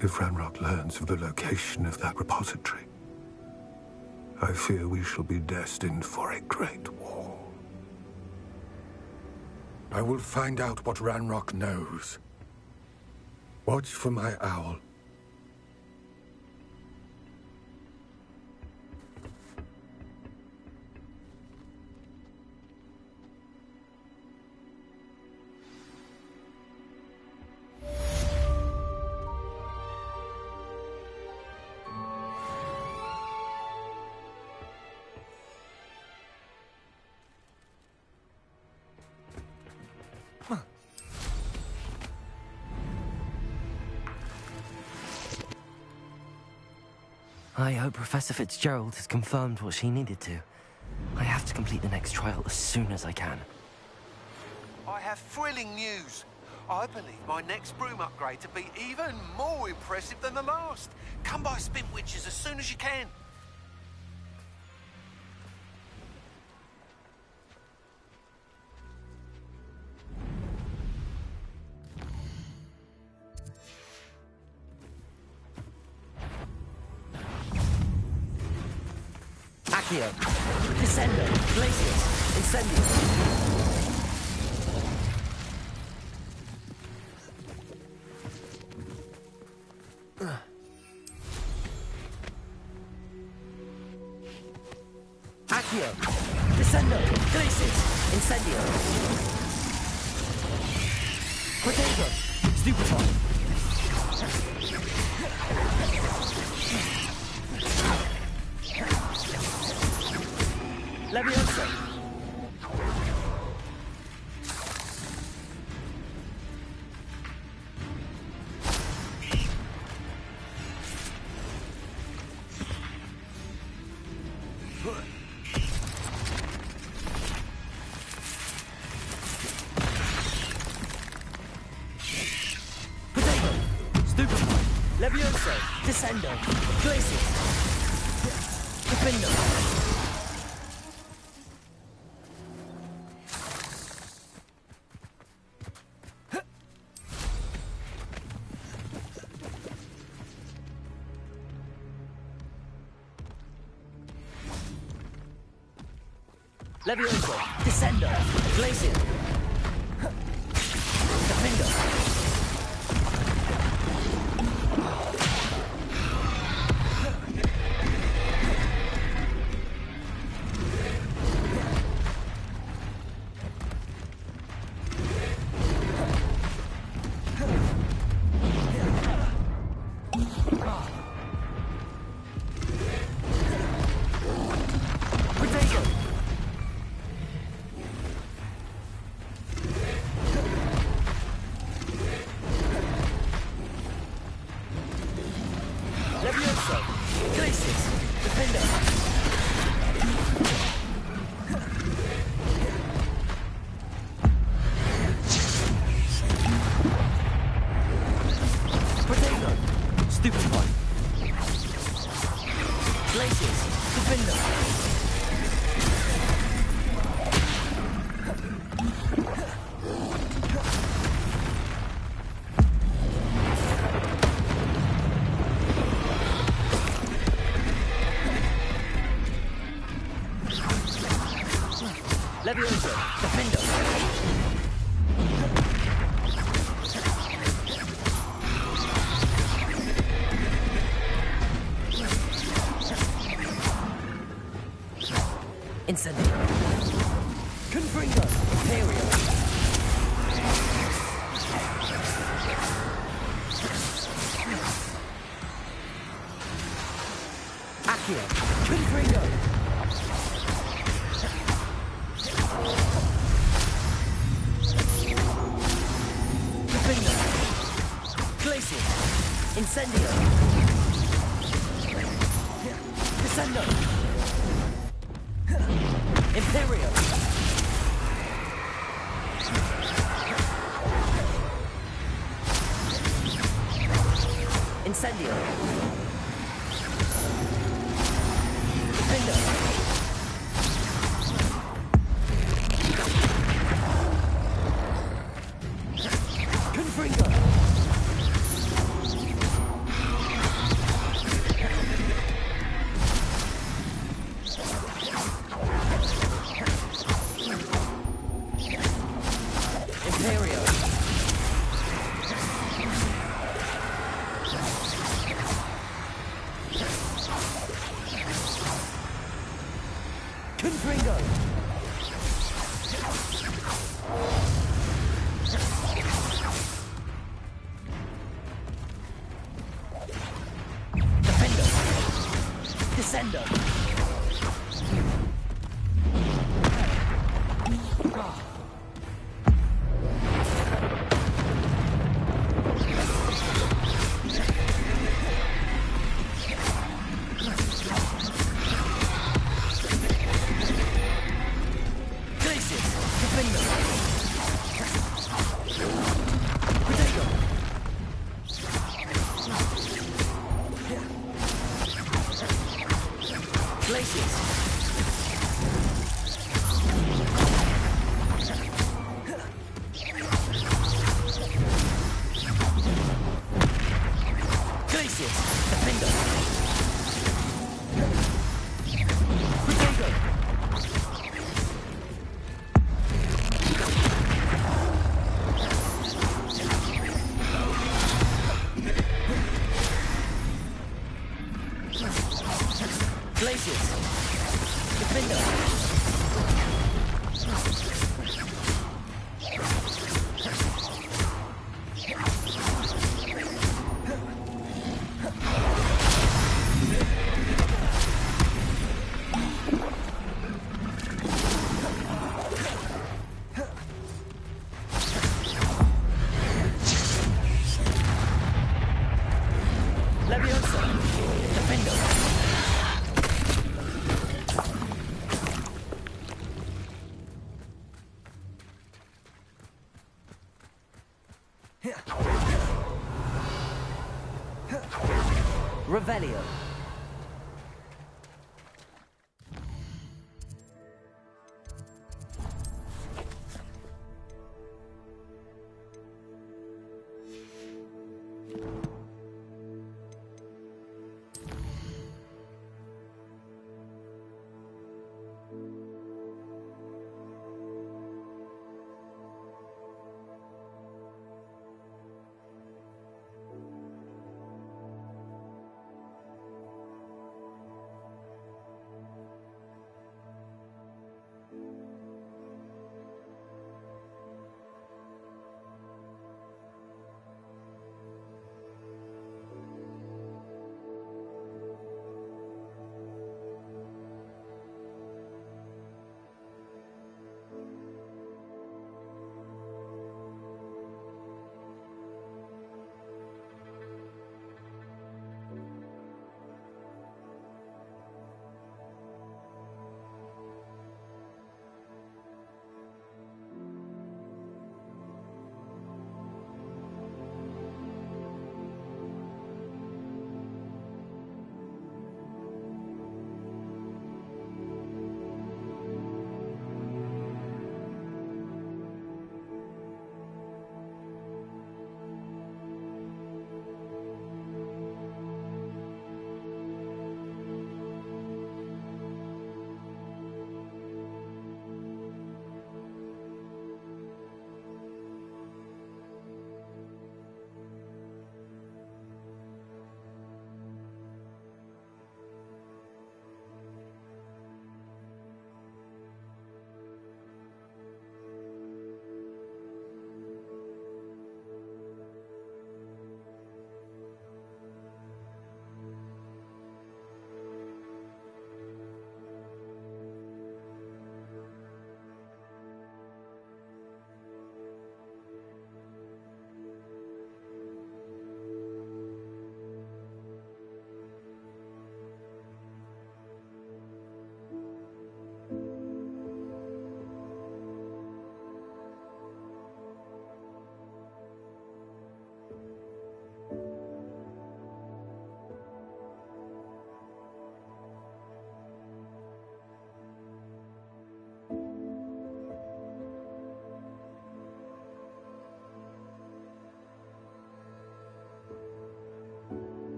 If Ranrock learns of the location of that repository, I fear we shall be destined for a great war. I will find out what Ranrock knows. Watch for my owl. I hope Professor Fitzgerald has confirmed what she needed to. I have to complete the next trial as soon as I can. I have thrilling news. I believe my next broom upgrade to be even more impressive than the last. Come by Spintwitches as soon as you can. Accio, Descendo, Glacius, Incendio. Accio, Descendo, Glacius, Incendio. Potato, Stupefy. Leviosa. Potato. Stupefy. Leviosa. Descendo. Glacius. Defendo. Levioso, Descendo, Glacier, Defendo. Levioso, Glacius, Defendo. Potato, Stupefy. Glacius, Defendo. Levioso, Defendo. Incendio. Confringo. Imperial. Accio. Confringo. Defendo. Glacier. Incendio. Descendo. Imperial. Incendio. Defendo. Confringo. Imperial. Confringo. Defendo. Descendo. Glacier. Defendo. Protego. Glaciers. Glaciers. Defendo. Protego. Glaciers. Defendo. Leviosa. Defendo. Revelio.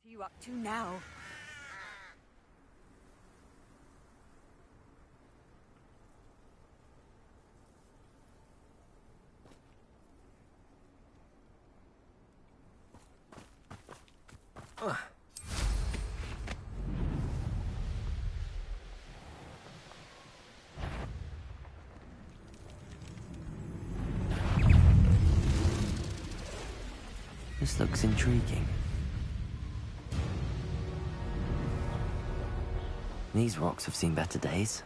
What are you up to now? This looks intriguing. These rocks have seen better days.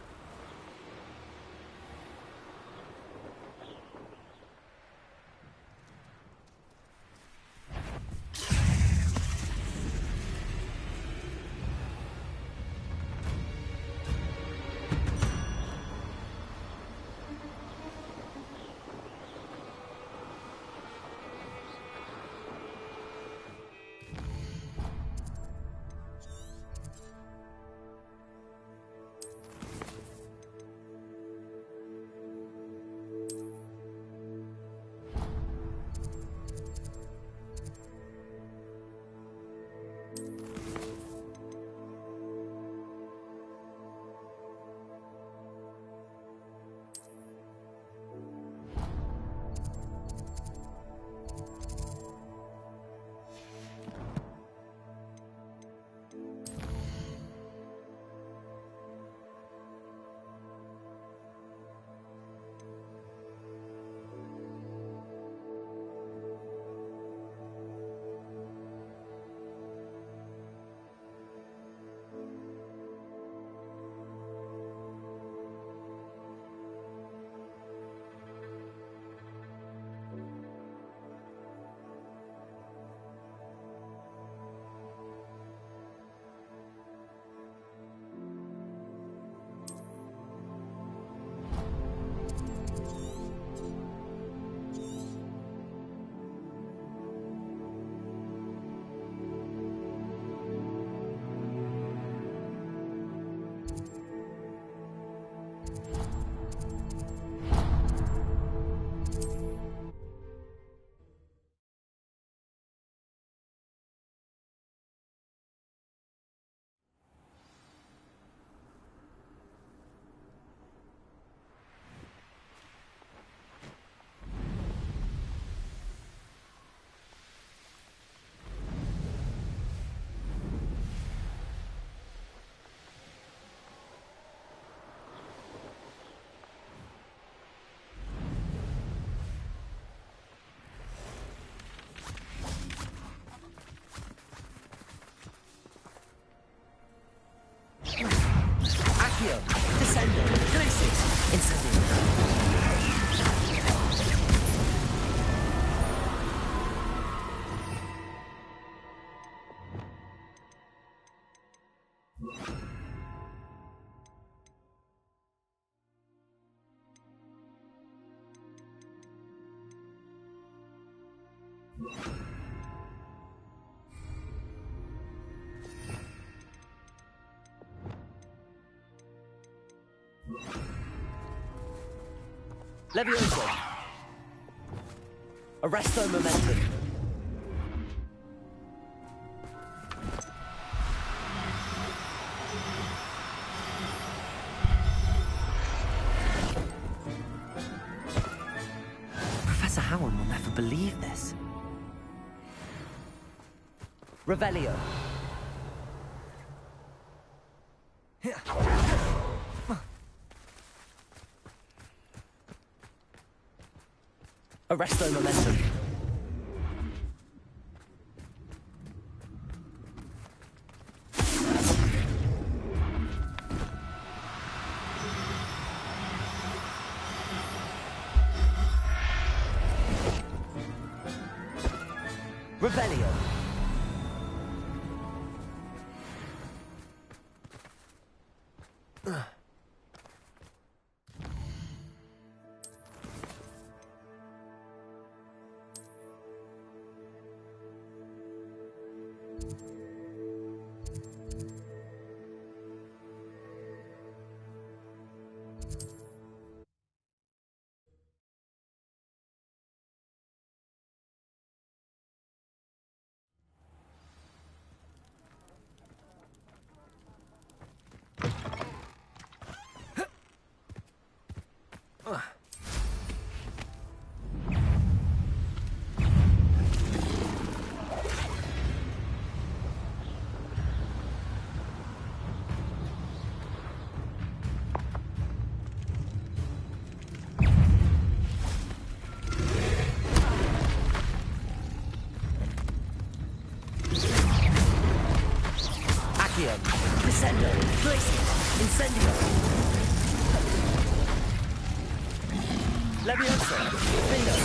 Accio, Descendo, Glacis, Incendio. Levioso. Arresto momentum. Professor Howard will never believe this. Revelio. Arresto momentum. Revelio. Defender. Glacius. Incendio. Leviosa. Defender.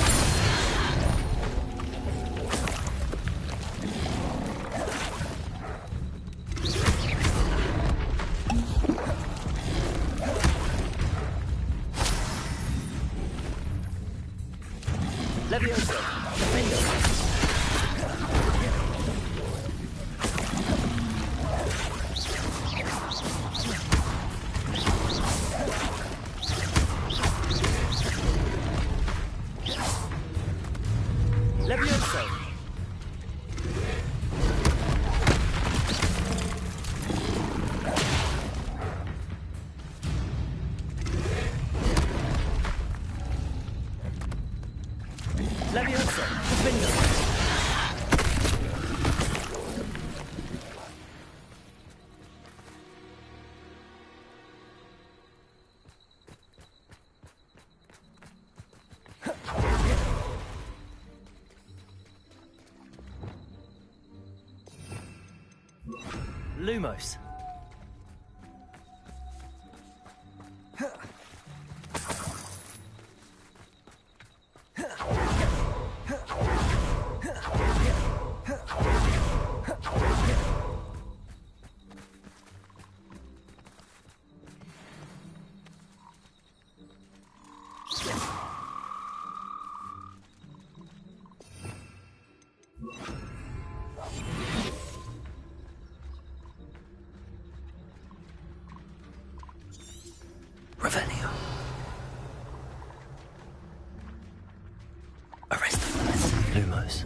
Leviosa. Defender. Leviosa. Leviosa. Defender. Lumos. Revelio. Arrest the Lumos.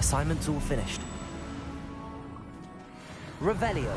Assignment's all finished. Revelio.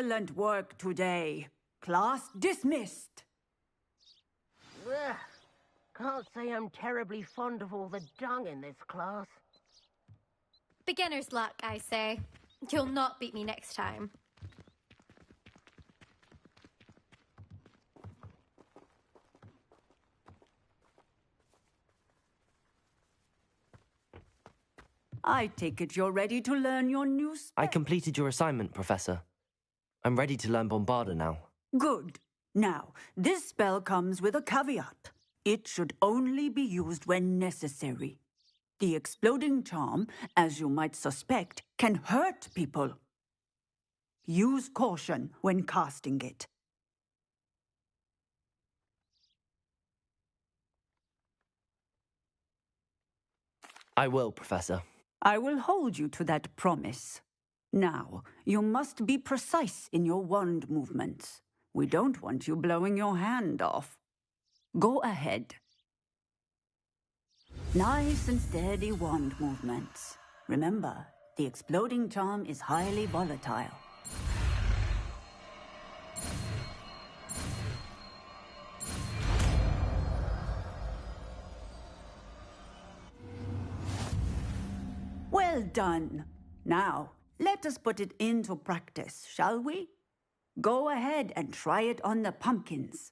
Excellent work today. Class dismissed. Ugh. Can't say I'm terribly fond of all the dung in this class. Beginner's luck, I say. You'll not beat me next time. I take it you're ready to learn your new spell. I completed your assignment, Professor. I'm ready to learn Bombarda now. Good. Now, this spell comes with a caveat. It should only be used when necessary. The exploding charm, as you might suspect, can hurt people. Use caution when casting it. I will, Professor. I will hold you to that promise. Now, you must be precise in your wand movements. We don't want you blowing your hand off. Go ahead. Nice and steady wand movements. Remember, the exploding charm is highly volatile. Well done. Now, let us put it into practice, shall we? Go ahead and try it on the pumpkins.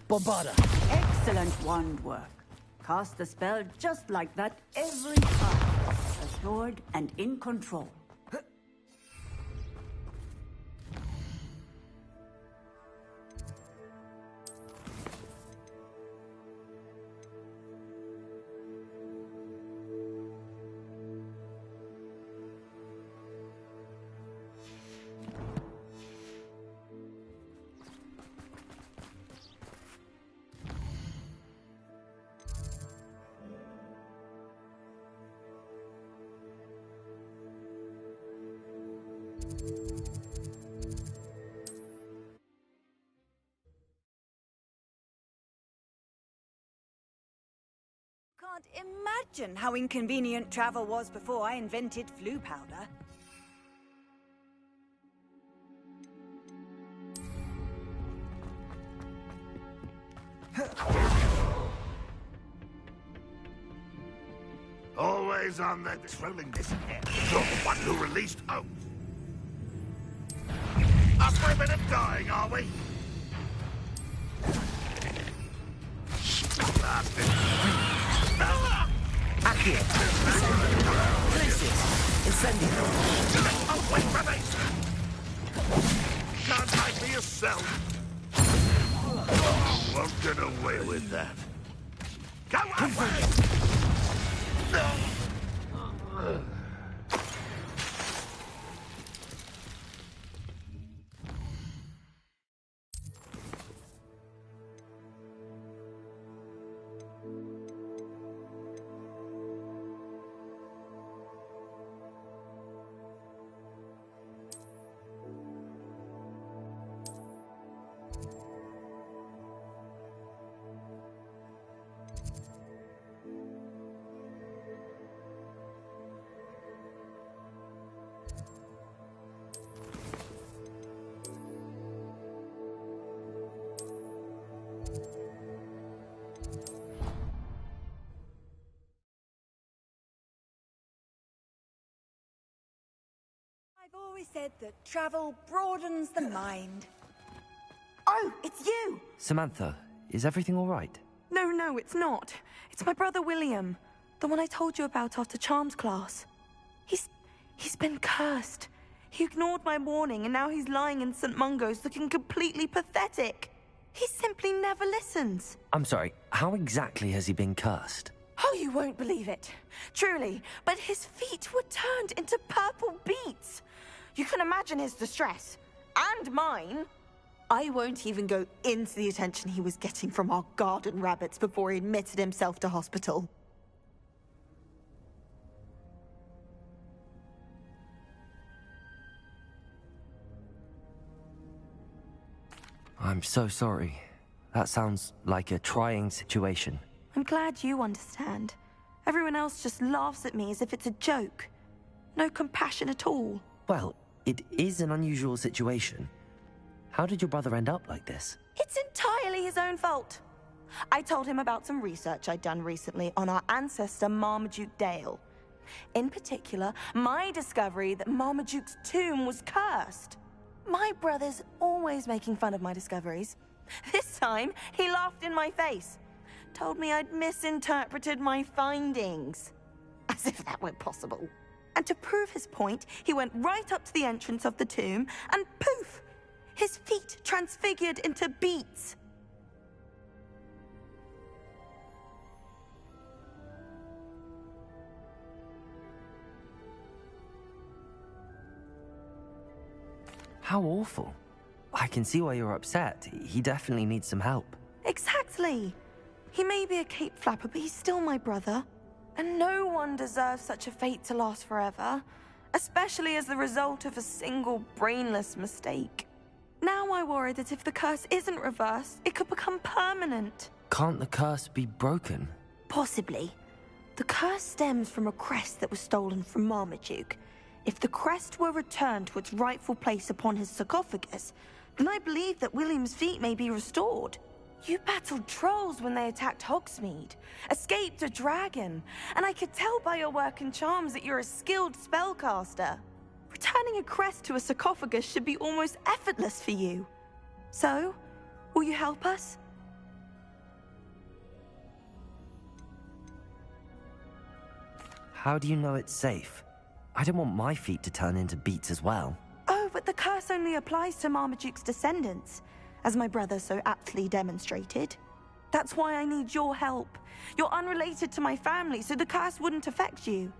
Bombarda! Excellent wand work. Cast the spell just like that every time. Assured and in control. Can't imagine how inconvenient travel was before I invented flu powder. Always on the trolling this air. You're the one who released Oath. Up for a bit of dying, are we? Accio. Places. Incendio. Oh, wait for me! Can't hide me yourself. Won't get away with that. Go away! I've always said that travel broadens the mind. Oh, it's you! Samantha, is everything all right? No, it's not. It's my brother William. The one I told you about after Charms class. He's been cursed. He ignored my warning and now he's lying in St. Mungo's looking completely pathetic. He simply never listens. I'm sorry, how exactly has he been cursed? Oh, you won't believe it. Truly, but his feet were turned into purple beets. You can imagine his distress. And mine. I won't even go into the attention he was getting from our garden rabbits before he admitted himself to hospital. I'm so sorry. That sounds like a trying situation. I'm glad you understand. Everyone else just laughs at me as if it's a joke. No compassion at all. Well, it is an unusual situation. How did your brother end up like this? It's entirely his own fault. I told him about some research I'd done recently on our ancestor Marmaduke Dale. In particular, my discovery that Marmaduke's tomb was cursed. My brother's always making fun of my discoveries. This time, he laughed in my face. Told me I'd misinterpreted my findings. As if that were possible. And to prove his point, he went right up to the entrance of the tomb and poof! His feet transfigured into beets. How awful. I can see why you're upset. He definitely needs some help. Exactly. He may be a cape flapper, but he's still my brother. And no one deserves such a fate to last forever, especially as the result of a single brainless mistake. Now I worry that if the curse isn't reversed, it could become permanent. Can't the curse be broken? Possibly. The curse stems from a crest that was stolen from Marmaduke. If the crest were returned to its rightful place upon his sarcophagus, then I believe that William's feet may be restored. You battled trolls when they attacked Hogsmeade, escaped a dragon, and I could tell by your work and charms that you're a skilled spellcaster. Returning a crest to a sarcophagus should be almost effortless for you. So, will you help us? How do you know it's safe? I don't want my feet to turn into beets as well. Oh, but the curse only applies to Marmaduke's descendants, as my brother so aptly demonstrated. That's why I need your help. You're unrelated to my family, so the curse wouldn't affect you.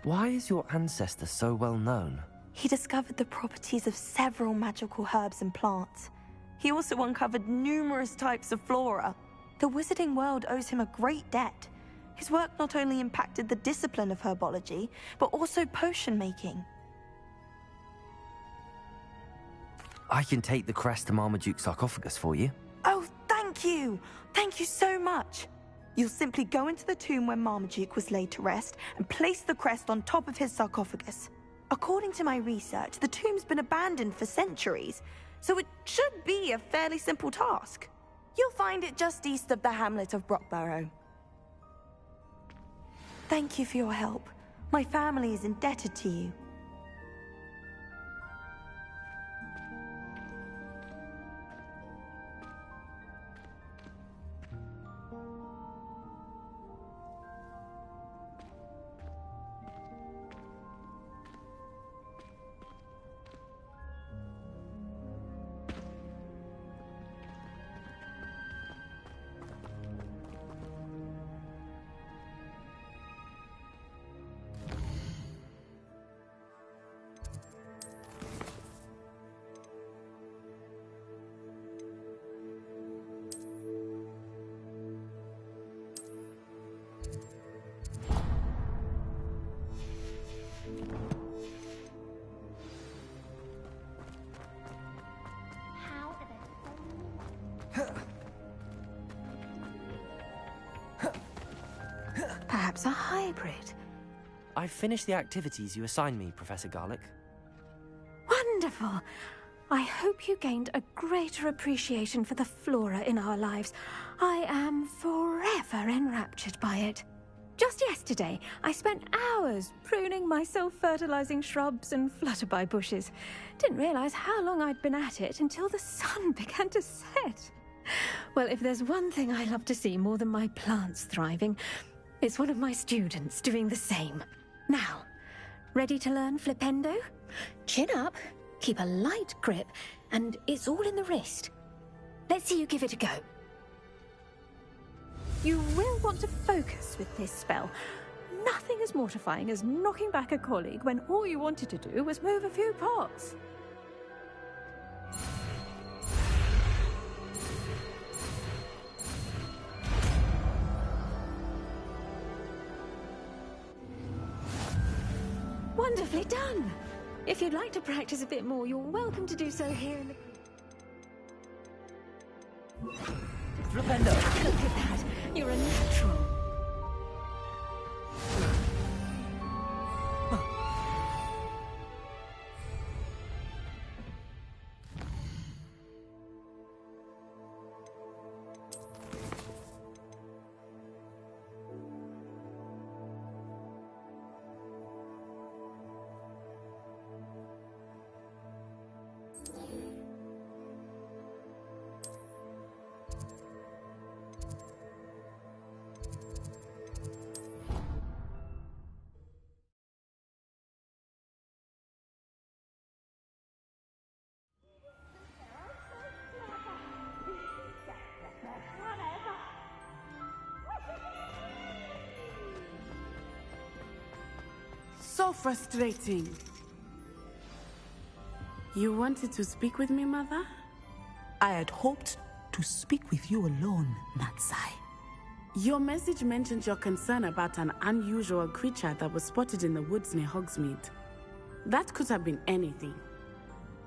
Why is your ancestor so well known? He discovered the properties of several magical herbs and plants. He also uncovered numerous types of flora. The wizarding world owes him a great debt. His work not only impacted the discipline of herbology, but also potion making. I can take the crest to Marmaduke's sarcophagus for you. Oh, thank you! Thank you so much! You'll simply go into the tomb where Marmaduke was laid to rest and place the crest on top of his sarcophagus. According to my research, the tomb's been abandoned for centuries, so it should be a fairly simple task. You'll find it just east of the hamlet of Brockborough. Thank you for your help. My family is indebted to you. Perhaps a hybrid. I've finished the activities you assigned me, Professor Garlick. Wonderful. I hope you gained a greater appreciation for the flora in our lives. I am forever enraptured by it. Just yesterday, I spent hours pruning my self-fertilizing shrubs and flutterby bushes. Didn't realize how long I'd been at it until the sun began to set. Well, if there's one thing I love to see more than my plants thriving, it's one of my students doing the same. Now, ready to learn Flipendo? Chin up, keep a light grip, and it's all in the wrist. Let's see you give it a go. You will want to focus with this spell. Nothing as mortifying as knocking back a colleague when all you wanted to do was move a few pots. Wonderfully done! If you'd like to practice a bit more, you're welcome to do so here in the... Flipendo! Look at that! You're a natural. So frustrating. You wanted to speak with me, Mother? I had hoped to speak with you alone, Natsai. Your message mentioned your concern about an unusual creature that was spotted in the woods near Hogsmeade. That could have been anything.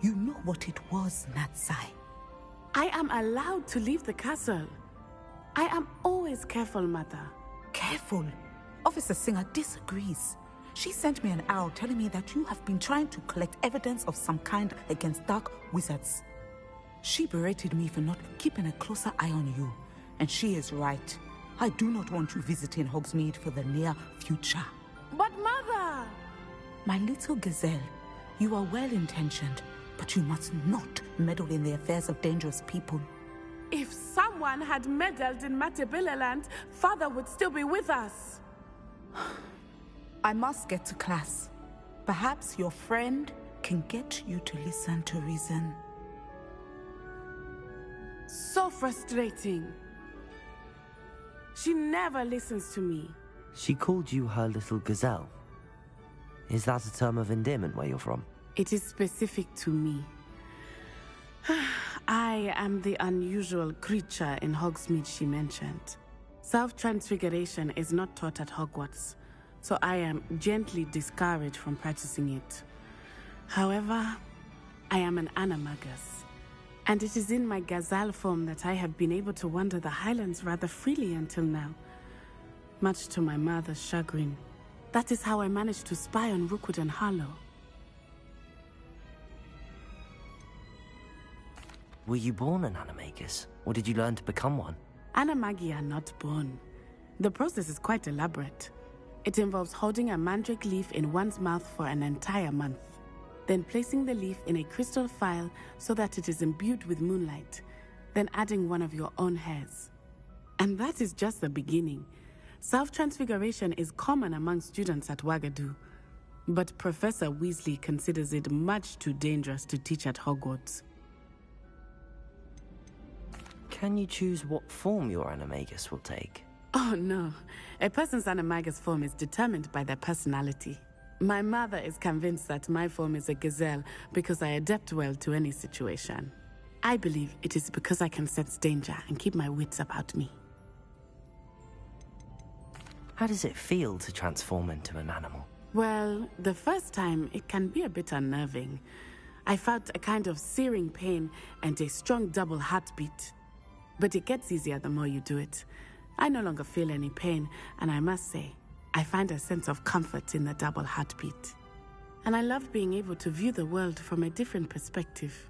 You know what it was, Natsai. I am allowed to leave the castle. I am always careful, Mother. Careful? Officer Singer disagrees. She sent me an arrow telling me that you have been trying to collect evidence of some kind against dark wizards. She berated me for not keeping a closer eye on you, and she is right. I do not want you visiting Hogsmeade for the near future. But Mother! My little gazelle, you are well-intentioned, but you must not meddle in the affairs of dangerous people. If someone had meddled in Matabeleland, Father would still be with us. I must get to class. Perhaps your friend can get you to listen to reason. So frustrating. She never listens to me. She called you her little gazelle. Is that a term of endearment where you're from? It is specific to me. I am the unusual creature in Hogsmeade she mentioned. Self-transfiguration is not taught at Hogwarts, so I am gently discouraged from practicing it. However, I am an animagus, and it is in my gazelle form that I have been able to wander the Highlands rather freely until now, much to my mother's chagrin. That is how I managed to spy on Rookwood and Harlow. Were you born an animagus, or did you learn to become one? Animagi are not born. The process is quite elaborate. It involves holding a mandrake leaf in one's mouth for an entire month, then placing the leaf in a crystal phial so that it is imbued with moonlight, then adding one of your own hairs. And that is just the beginning. Self-transfiguration is common among students at Wagadu, but Professor Weasley considers it much too dangerous to teach at Hogwarts. Can you choose what form your animagus will take? Oh no, a person's animagus form is determined by their personality. My mother is convinced that my form is a gazelle because I adapt well to any situation. I believe it is because I can sense danger and keep my wits about me. How does it feel to transform into an animal? Well, the first time it can be a bit unnerving. I felt a kind of searing pain and a strong double heartbeat. But it gets easier the more you do it. I no longer feel any pain, and I must say, I find a sense of comfort in the double heartbeat. And I love being able to view the world from a different perspective.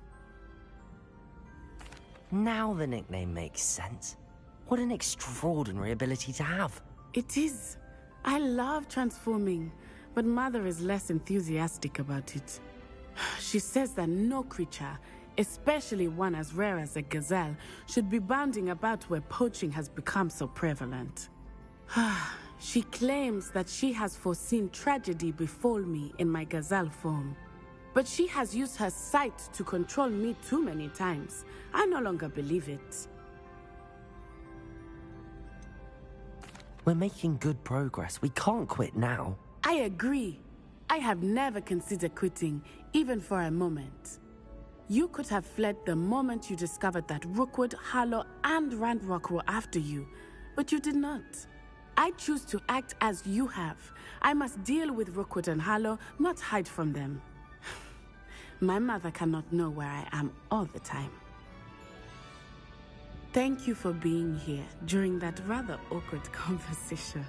Now the nickname makes sense. What an extraordinary ability to have. It is. I love transforming, but Mother is less enthusiastic about it. She says that no creature, especially one as rare as a gazelle, should be bounding about where poaching has become so prevalent. She claims that she has foreseen tragedy befall me in my gazelle form. But she has used her sight to control me too many times. I no longer believe it. We're making good progress. We can't quit now. I agree. I have never considered quitting, even for a moment. You could have fled the moment you discovered that Rookwood, Harlow, and Ranrock were after you, but you did not. I choose to act as you have. I must deal with Rookwood and Harlow, not hide from them. My mother cannot know where I am all the time. Thank you for being here during that rather awkward conversation.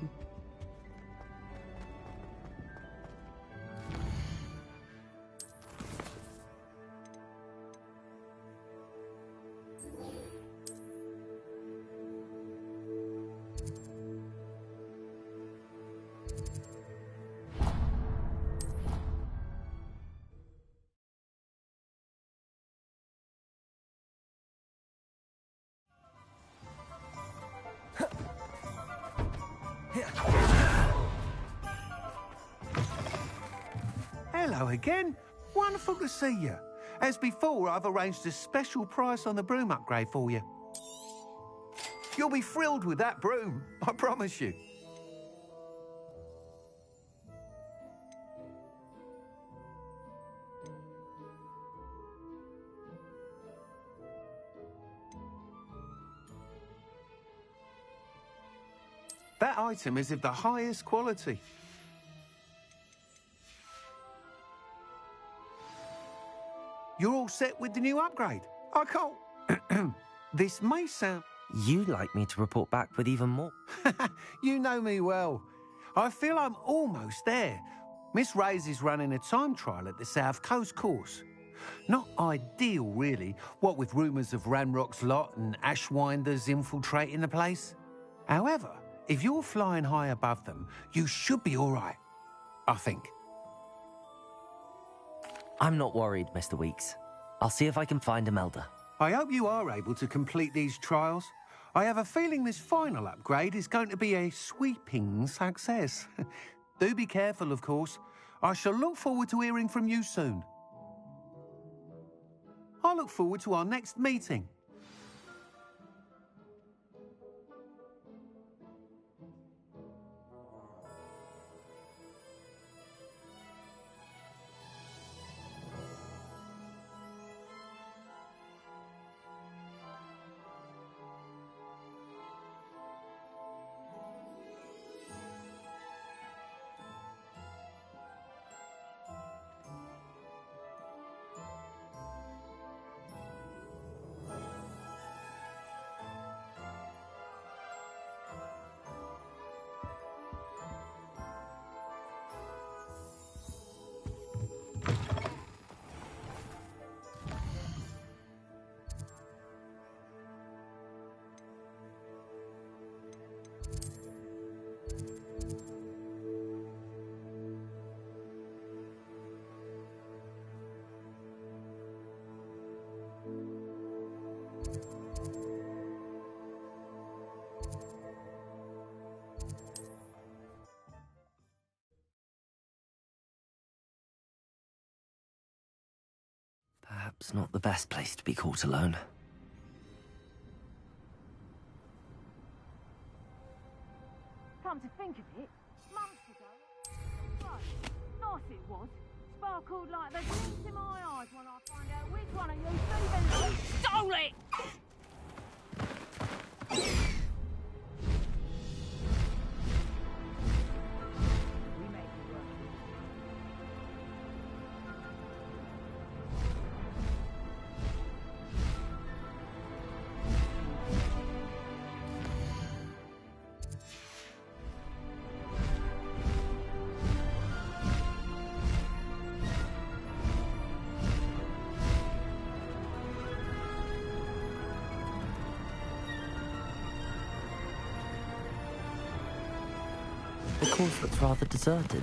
Hello again. Wonderful to see you. As before, I've arranged a special price on the broom upgrade for you. You'll be thrilled with that broom, I promise you. That item is of the highest quality. You're all set with the new upgrade. I can't... This may sound... You'd like me to report back with even more. You know me well. I feel I'm almost there. Miss Ray's is running a time trial at the South Coast course. Not ideal, really, what with rumours of Ranrock's lot and Ashwinders infiltrating the place. However, if you're flying high above them, you should be all right, I think. I'm not worried, Mr. Weeks. I'll see if I can find Imelda. I hope you are able to complete these trials. I have a feeling this final upgrade is going to be a sweeping success. Do be careful, of course. I shall look forward to hearing from you soon. I look forward to our next meeting. Perhaps not the best place to be caught alone. Come to think of it, months ago, nice it was. Sparkled like the glints in my eyes when I find out which one of you thieving stole it! course looks rather deserted.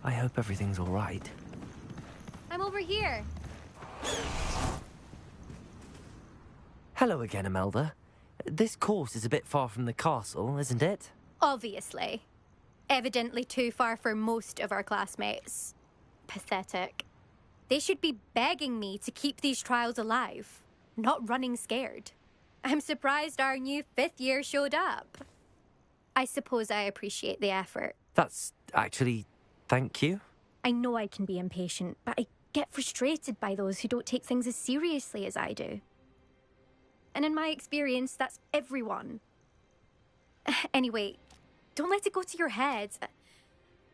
I hope everything's all right. I'm over here. Hello again, Imelda. This course is a bit far from the castle, isn't it? Obviously. Evidently too far for most of our classmates. Pathetic. They should be begging me to keep these trials alive, not running scared. I'm surprised our new 5th year showed up. I suppose I appreciate the effort. That's actually... thank you. I know I can be impatient, but I get frustrated by those who don't take things as seriously as I do. And in my experience, that's everyone. Anyway, don't let it go to your head.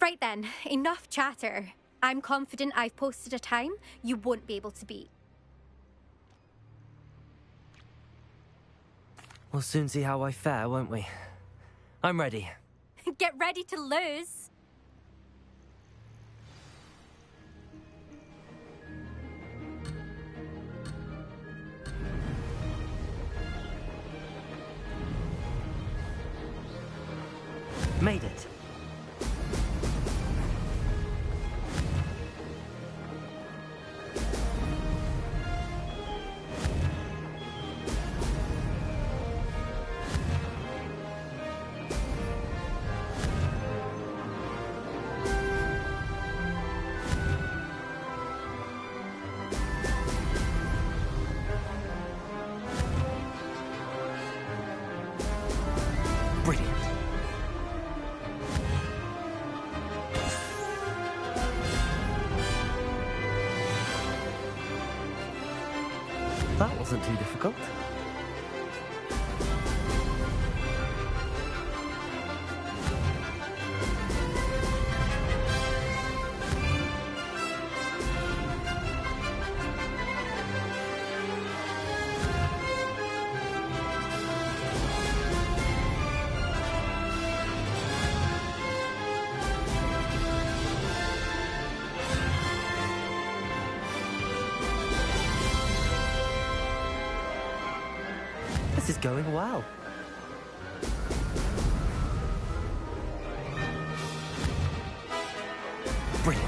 Right then, enough chatter. I'm confident I've posted a time you won't be able to beat. We'll soon see how I fare, won't we? I'm ready. Get ready to lose. Made it. Brilliant. That wasn't too difficult. This is going well. Brilliant.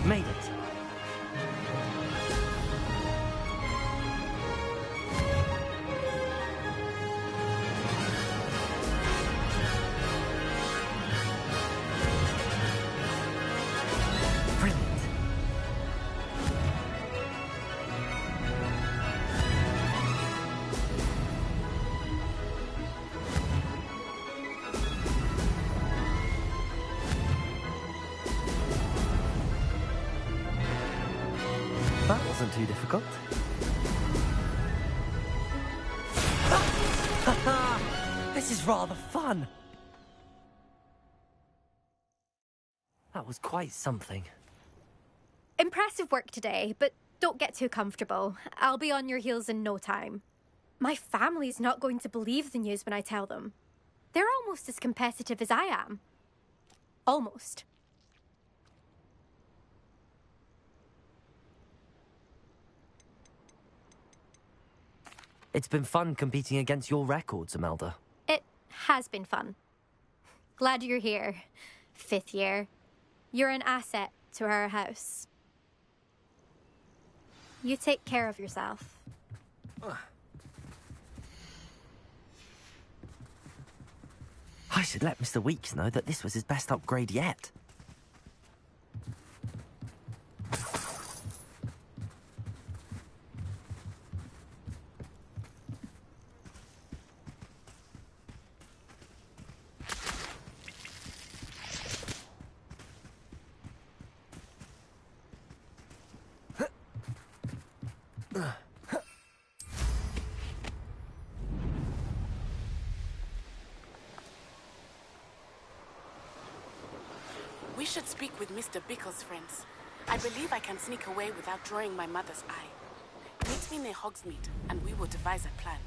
Made it. Brilliant. That wasn't too difficult. This is rather fun. That was quite something. Impressive work today, but don't get too comfortable. I'll be on your heels in no time. My family's not going to believe the news when I tell them. They're almost as competitive as I am. Almost. It's been fun competing against your records, Imelda. It has been fun. Glad you're here. 5th year. You're an asset to our house. You take care of yourself. I should let Mr. Weeks know that this was his best upgrade yet. We should speak with Mr. Bickle's friends. I believe I can sneak away without drawing my mother's eye. Meet me near Hogsmeade, and we will devise a plan.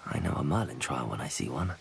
I know a Merlin trial when I see one.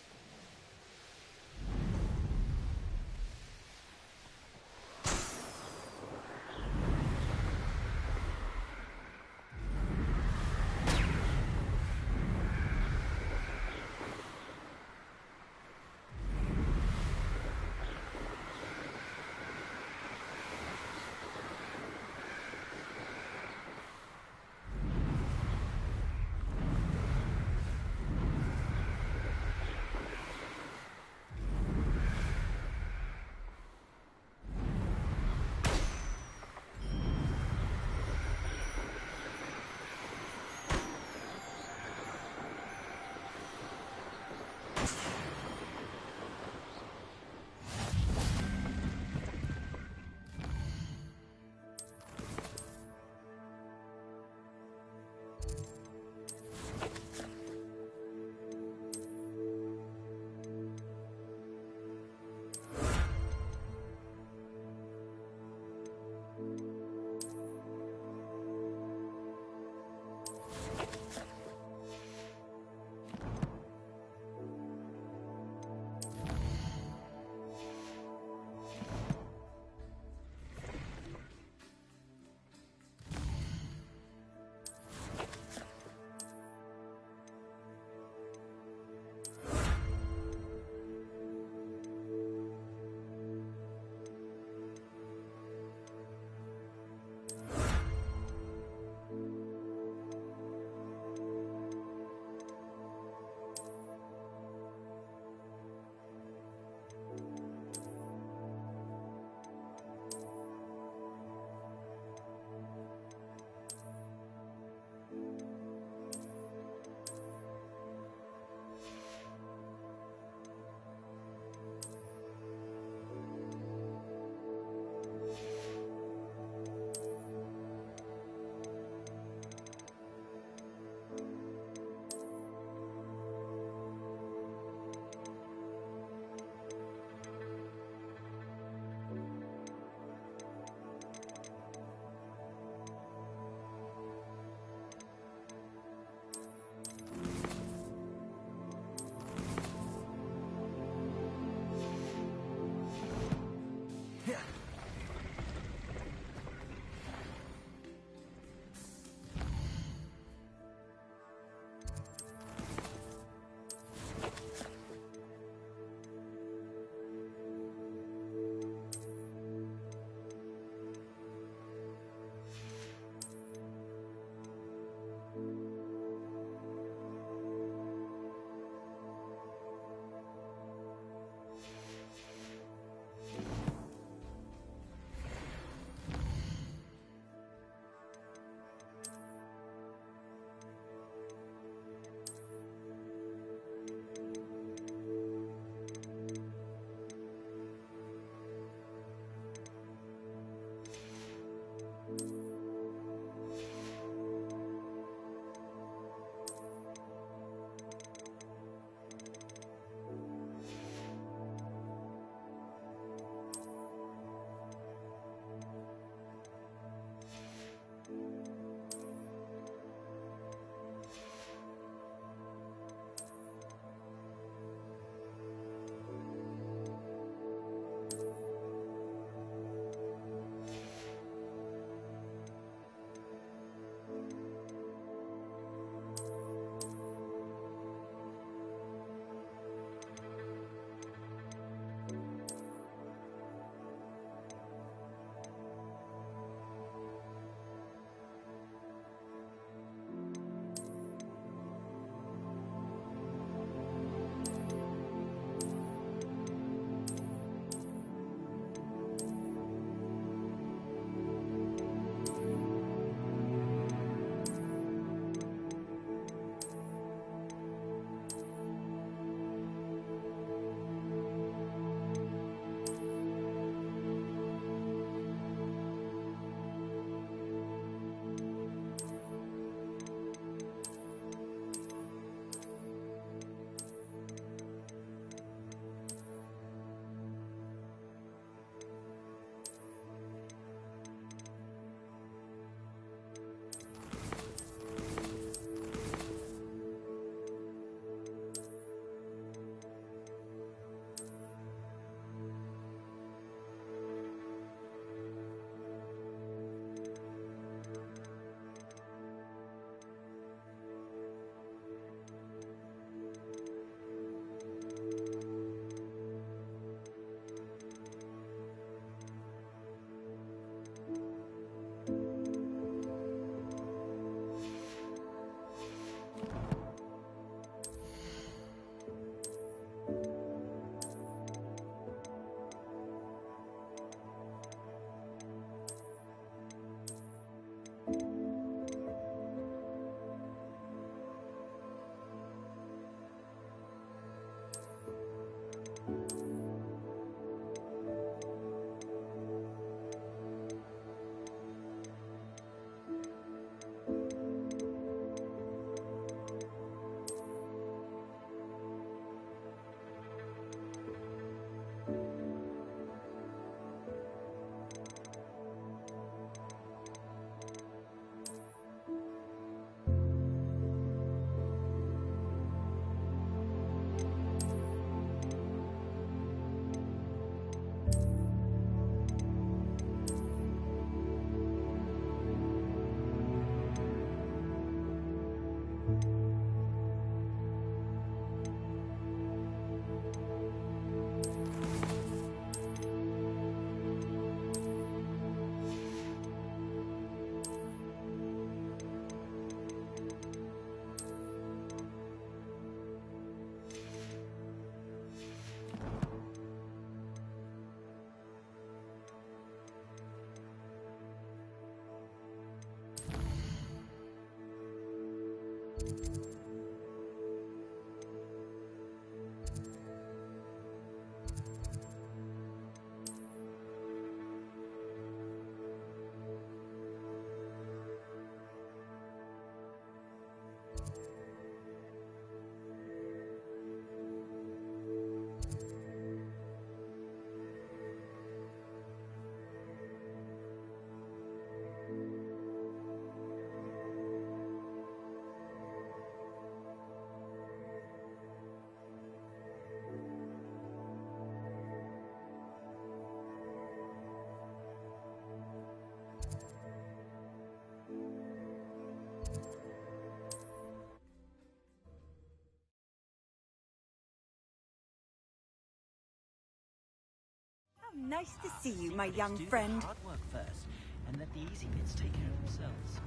Nice to see you, my young friend. Hard work first, and let the easy bits take care of themselves.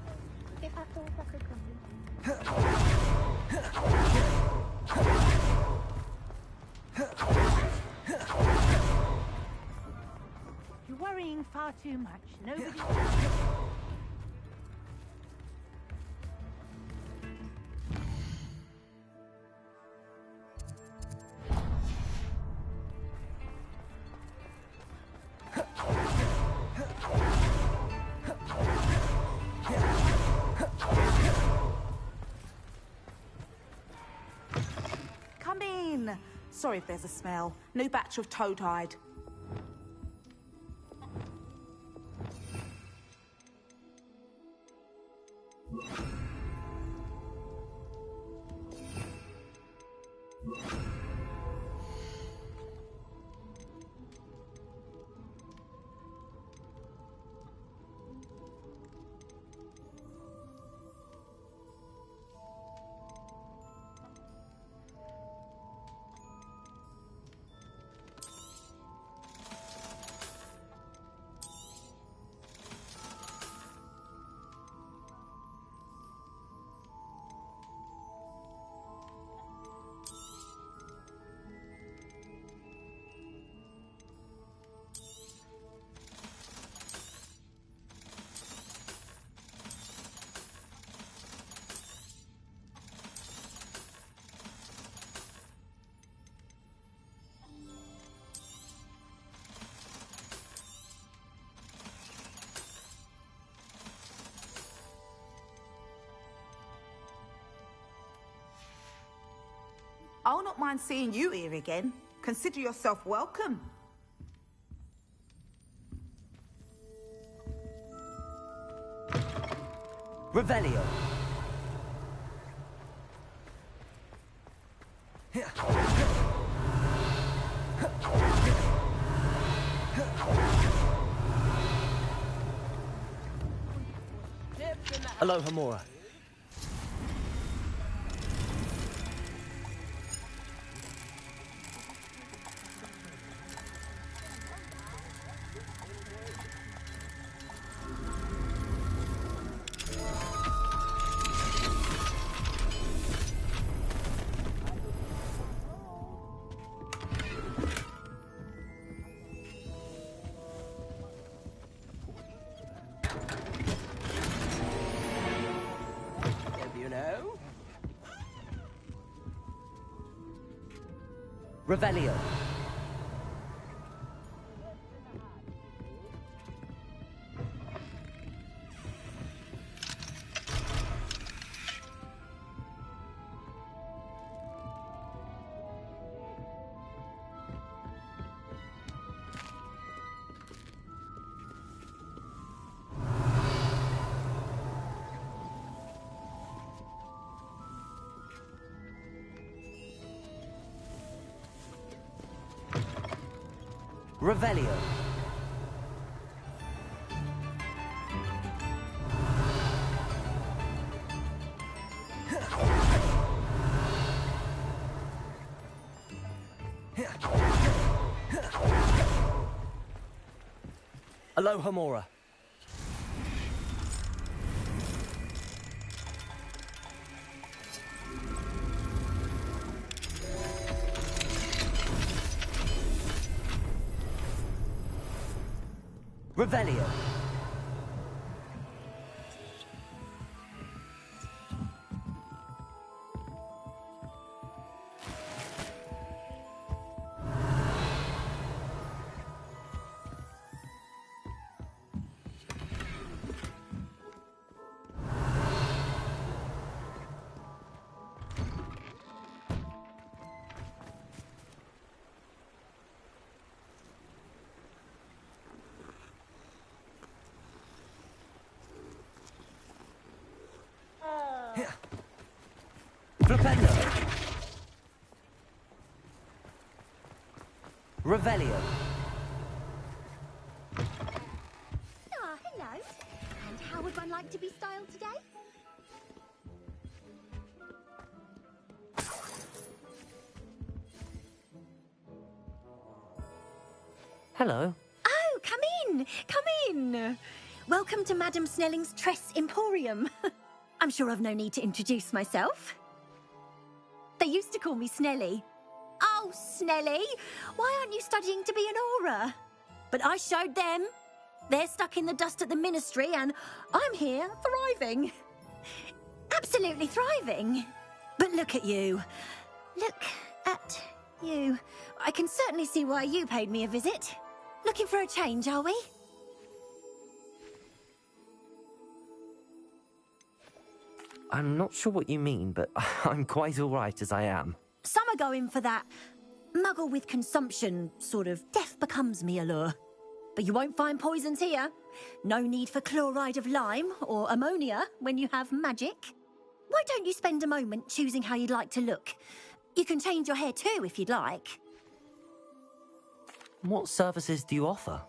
You're worrying far too much. Nobody... Come in. Sorry if there's a smell. New batch of toad-hide. I'll not mind seeing you here again. Consider yourself welcome. Revelio. Hello, Hamura. Revelio. Revelio. Aloha Mora. Revelio. Flipendo. Revelio. Ah, hello. And how would one like to be styled today? Hello. Oh, come in. Come in. Welcome to Madame Snelling's Tress Emporium. I'm sure I've no need to introduce myself. They used to call me Snelly. Oh, Snelly, why aren't you studying to be an aura? But I showed them. They're stuck in the dust at the ministry, and I'm here thriving. Absolutely thriving. But look at you. Look at you. I can certainly see why you paid me a visit. Looking for a change, are we? I'm not sure what you mean, but I'm quite all right as I am. Some are going for that muggle with consumption, sort of death becomes me allure. But you won't find poisons here. No need for chloride of lime or ammonia when you have magic. Why don't you spend a moment choosing how you'd like to look? You can change your hair too if you'd like. What services do you offer?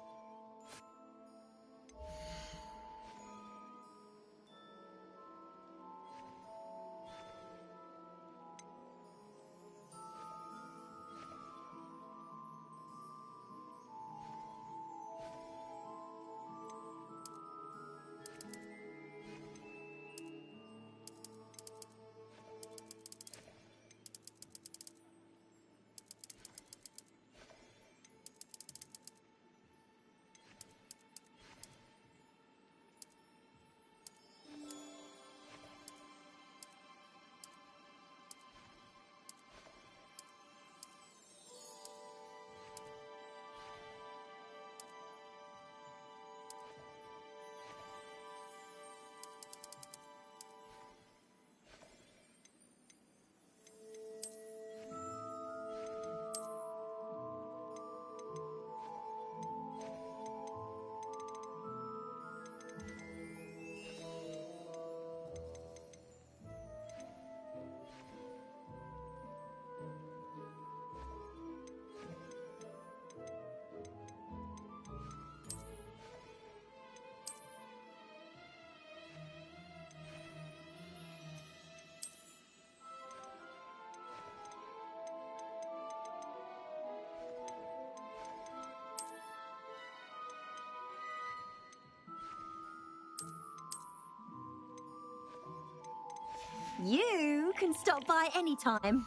You can stop by any time.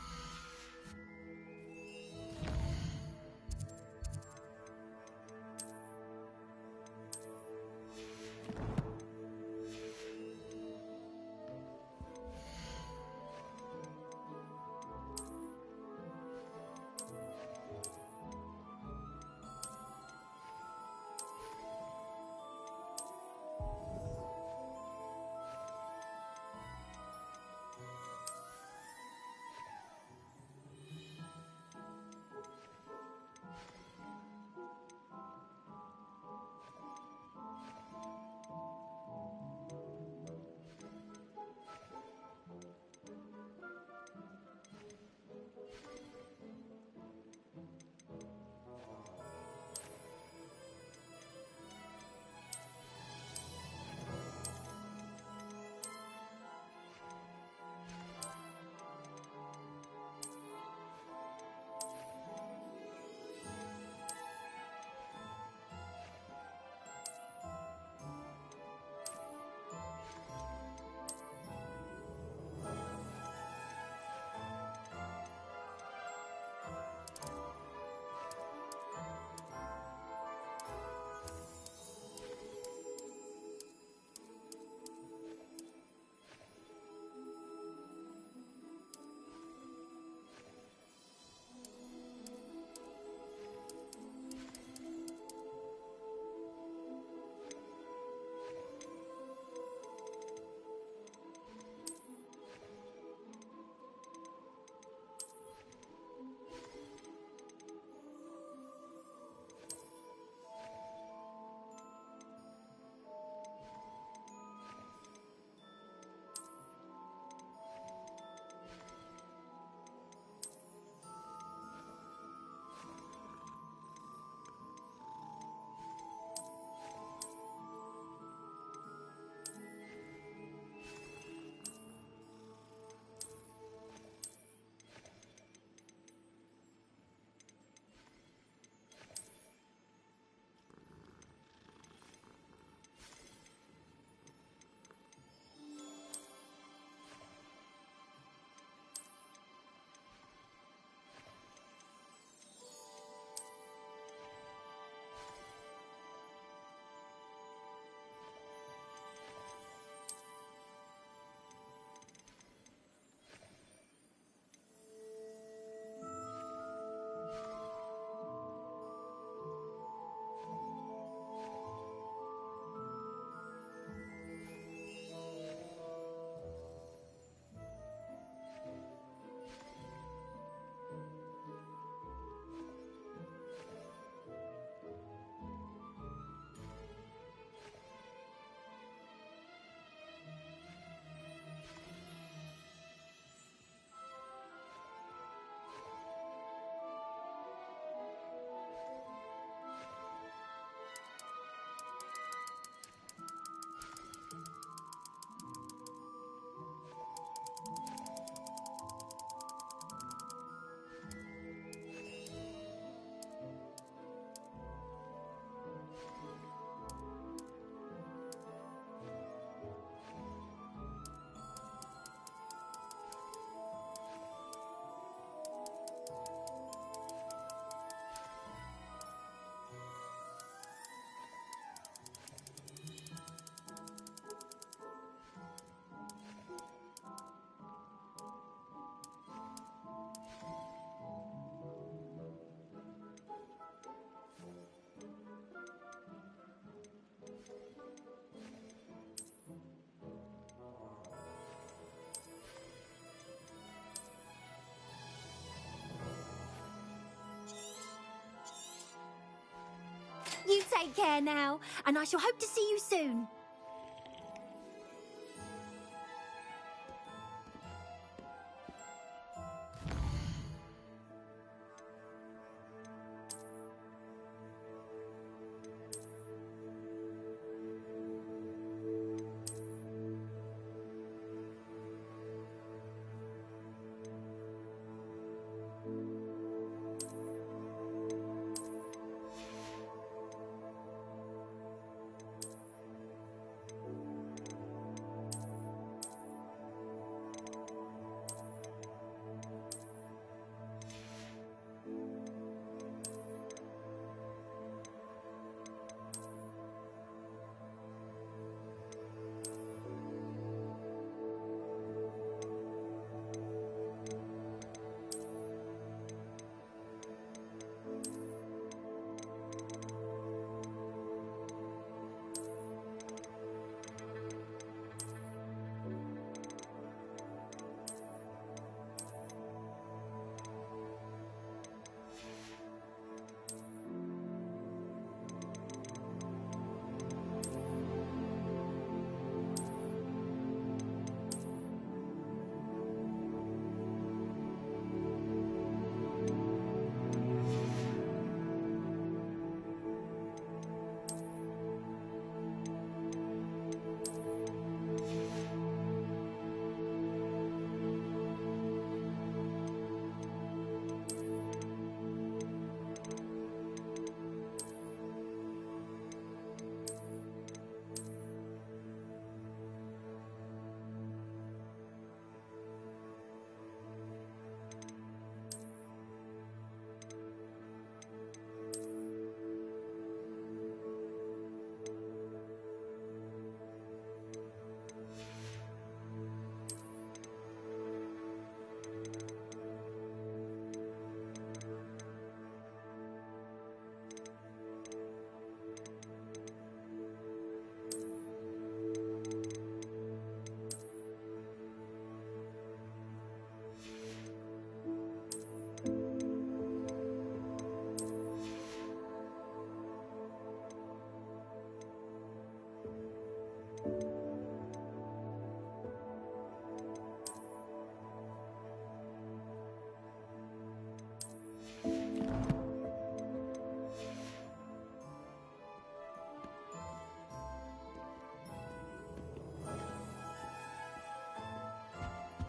Take care now, and I shall hope to see you soon.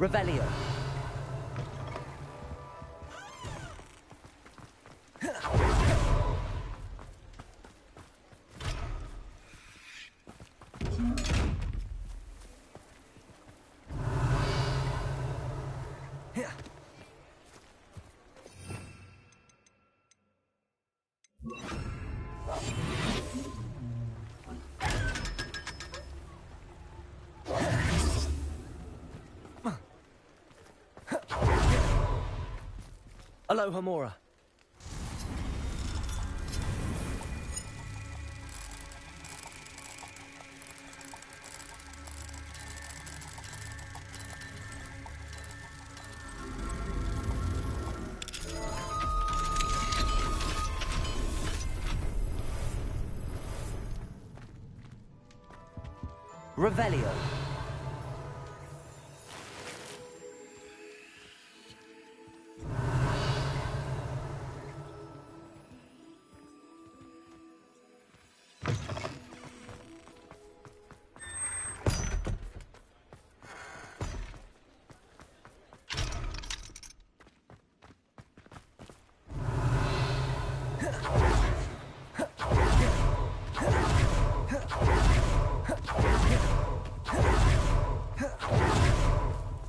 Revelio. Aloha Mora. Revelio.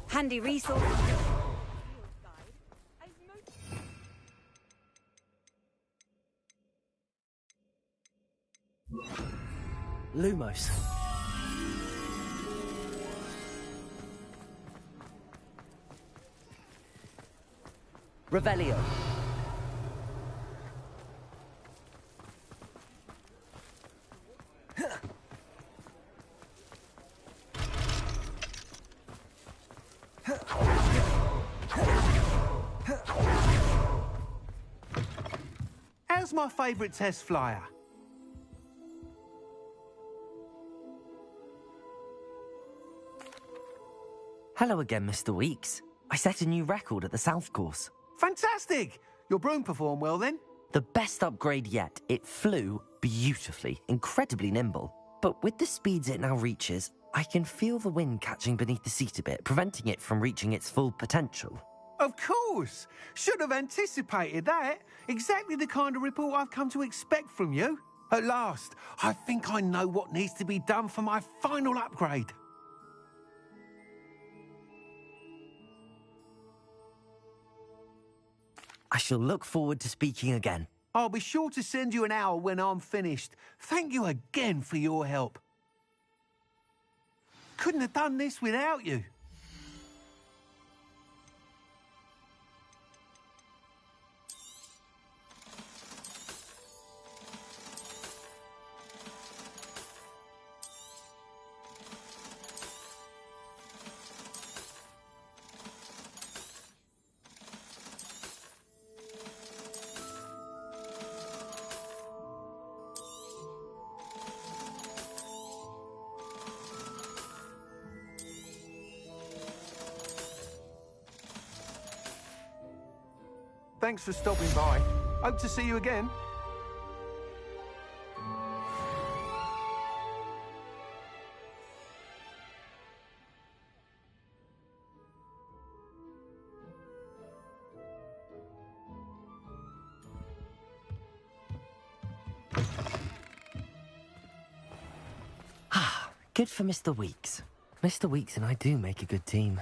Handy resource. Lumos. Revelio. How's my favourite test flyer? Hello again, Mr. Weeks. I set a new record at the South Course. Fantastic! Your broom performed well then? The best upgrade yet. It flew beautifully, incredibly nimble. But with the speeds it now reaches, I can feel the wind catching beneath the seat a bit, preventing it from reaching its full potential. Of course! Should have anticipated that. Exactly the kind of report I've come to expect from you. At last, I think I know what needs to be done for my final upgrade. I shall look forward to speaking again. I'll be sure to send you an hour when I'm finished. Thank you again for your help. Couldn't have done this without you. Thanks for stopping by. Hope to see you again. Good for Mr. Weeks. Mr. Weeks and I do make a good team.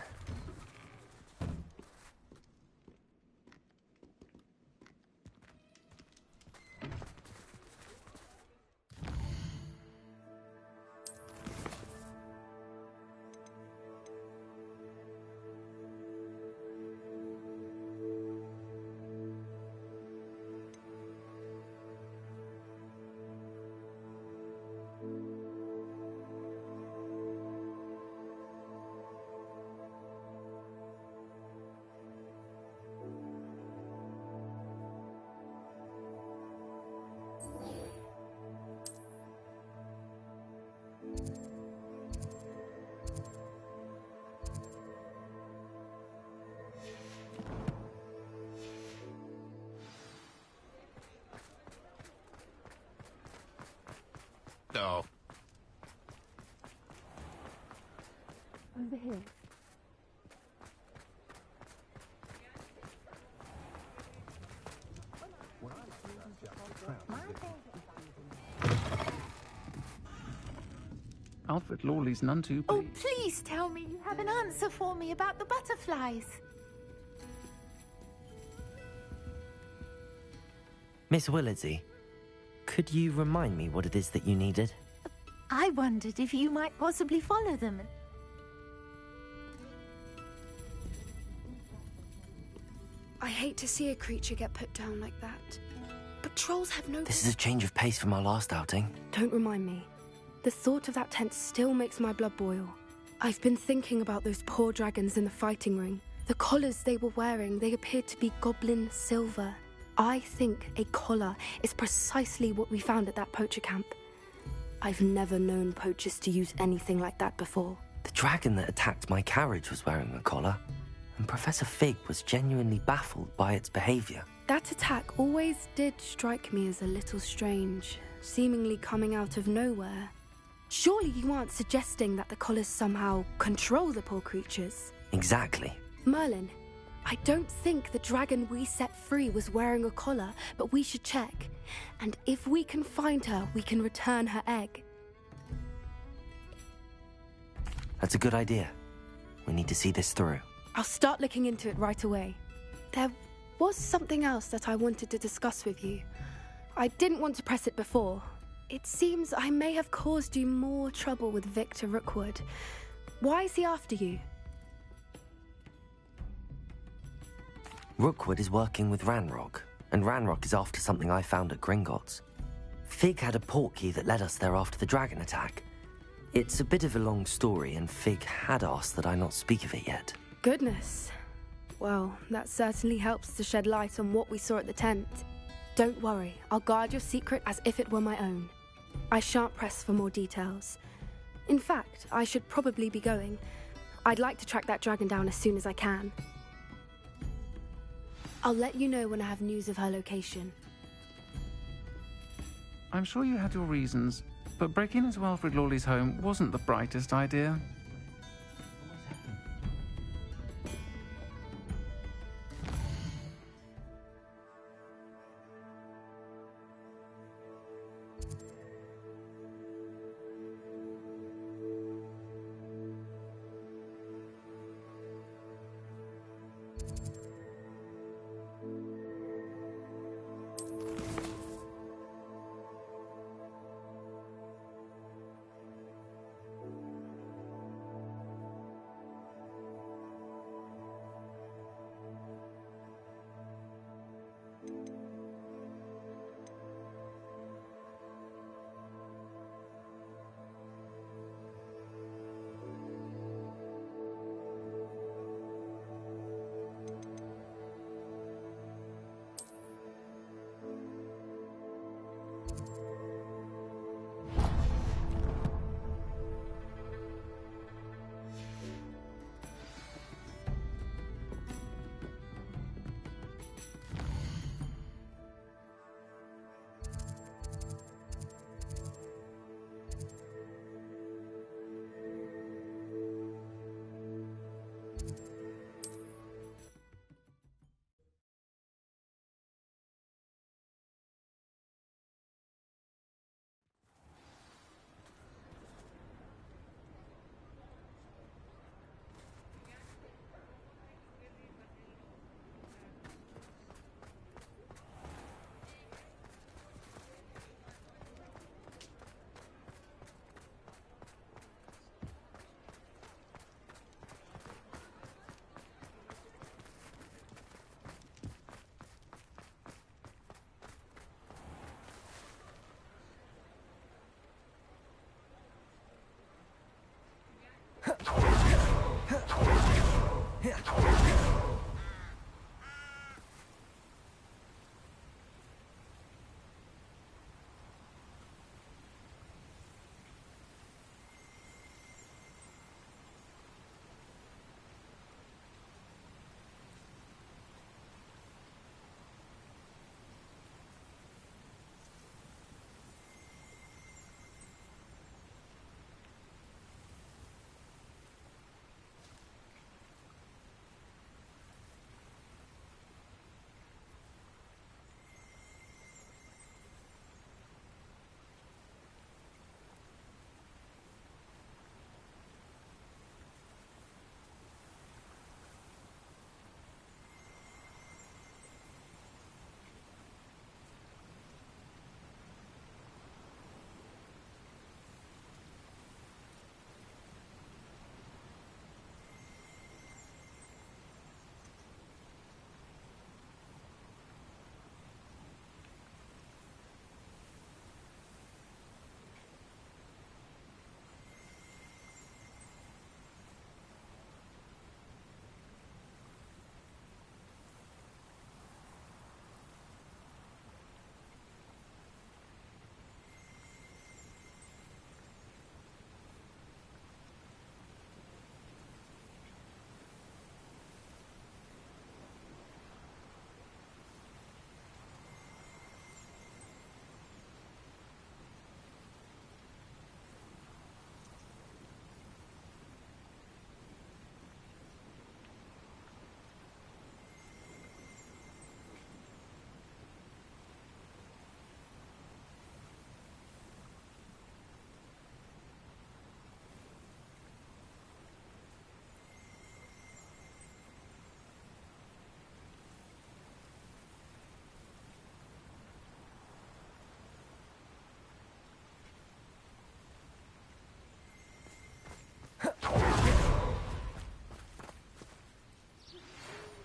No. Over here. Alfred Lawley's none too pleased. Oh, please tell me you have an answer for me about the butterflies. Miss Willardsey, could you remind me what it is that you needed? I wondered if you might possibly follow them. I hate to see a creature get put down like that. But trolls have no... This is a change of pace from our last outing. Don't remind me. The thought of that tent still makes my blood boil. I've been thinking about those poor dragons in the fighting ring. The collars they were wearing, they appeared to be goblin silver. I think a collar is precisely what we found at that poacher camp. I've never known poachers to use anything like that before. The dragon that attacked my carriage was wearing a collar, and Professor Fig was genuinely baffled by its behavior. That attack always did strike me as a little strange, seemingly coming out of nowhere. Surely you aren't suggesting that the collars somehow control the poor creatures? Exactly. Merlin, I don't think the dragon we set free was wearing a collar, but we should check. And if we can find her, we can return her egg. That's a good idea. We need to see this through. I'll start looking into it right away. There was something else that I wanted to discuss with you. I didn't want to press it before. It seems I may have caused you more trouble with Victor Rookwood. Why is he after you? Rookwood is working with Ranrock, and Ranrock is after something I found at Gringotts. Fig had a portkey that led us there after the dragon attack. It's a bit of a long story, and Fig had asked that I not speak of it yet. Goodness. Well, that certainly helps to shed light on what we saw at the tent. Don't worry, I'll guard your secret as if it were my own. I shan't press for more details. In fact, I should probably be going. I'd like to track that dragon down as soon as I can. I'll let you know when I have news of her location. I'm sure you had your reasons, but breaking into Alfred Lawley's home wasn't the brightest idea.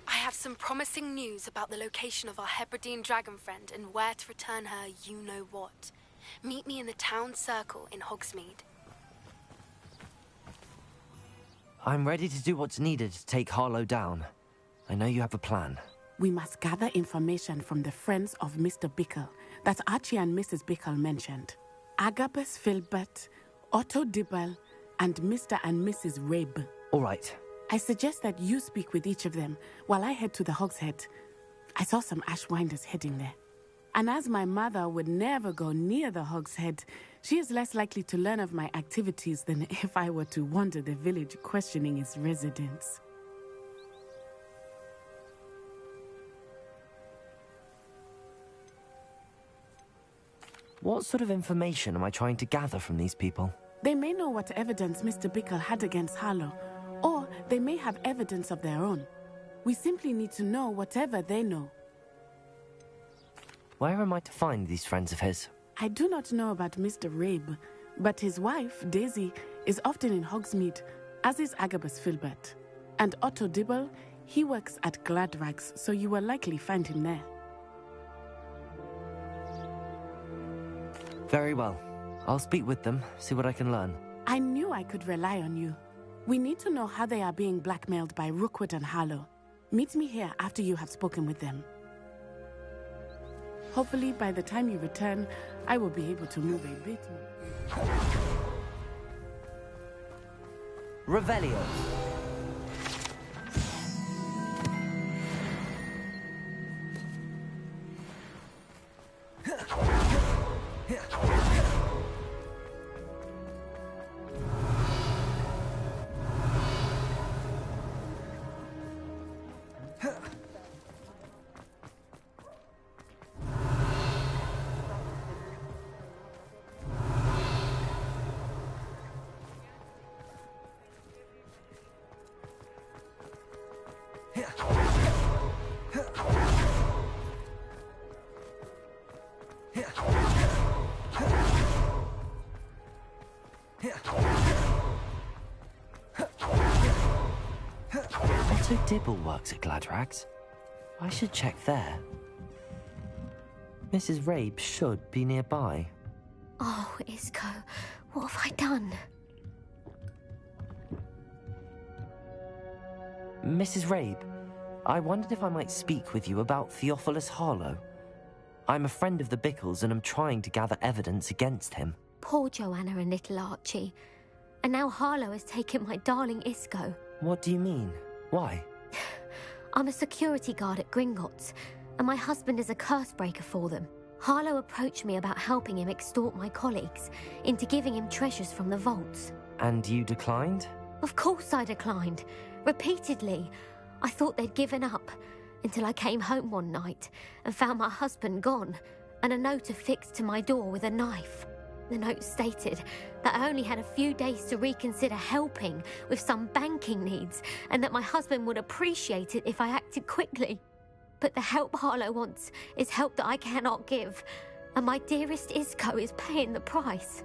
I have some promising news about the location of our Hebridean dragon friend and where to return her you-know-what. Meet me in the town circle in Hogsmeade. I'm ready to do what's needed to take Harlow down. I know you have a plan. We must gather information from the friends of Mr. Bickle that Archie and Mrs. Bickle mentioned. Agabus Filbert, Otto Dibble, and Mr. and Mrs. Rabe. All right. I suggest that you speak with each of them while I head to the Hogshead. I saw some Ashwinders heading there. And as my mother would never go near the Hogshead, she is less likely to learn of my activities than if I were to wander the village questioning its residents. What sort of information am I trying to gather from these people? They may know what evidence Mr. Bickle had against Harlow, or they may have evidence of their own. We simply need to know whatever they know. Where am I to find these friends of his? I do not know about Mr. Rabe, but his wife, Daisy, is often in Hogsmeade, as is Agabus Filbert. And Otto Dibble, he works at Gladrags, so you will likely find him there. Very well. I'll speak with them, see what I can learn. I knew I could rely on you. We need to know how they are being blackmailed by Rookwood and Harlow. Meet me here after you have spoken with them. Hopefully, by the time you return, I will be able to move a bit more. Revelio. Otto Dibble works at Gladrags. I should check there. Mrs. Rabe should be nearby. Oh, Isco, what have I done? Mrs. Rabe, I wondered if I might speak with you about Theophilus Harlow. I'm a friend of the Bickles and am trying to gather evidence against him. Poor Joanna and little Archie. And now Harlow has taken my darling Isco. What do you mean? Why? I'm a security guard at Gringotts, and my husband is a curse breaker for them. Harlow approached me about helping him extort my colleagues into giving him treasures from the vaults. And you declined? Of course I declined. Repeatedly. I thought they'd given up, until I came home one night and found my husband gone, and a note affixed to my door with a knife. The note stated that I only had a few days to reconsider helping with some banking needs, and that my husband would appreciate it if I acted quickly. But the help Harlow wants is help that I cannot give, and my dearest Isco is paying the price.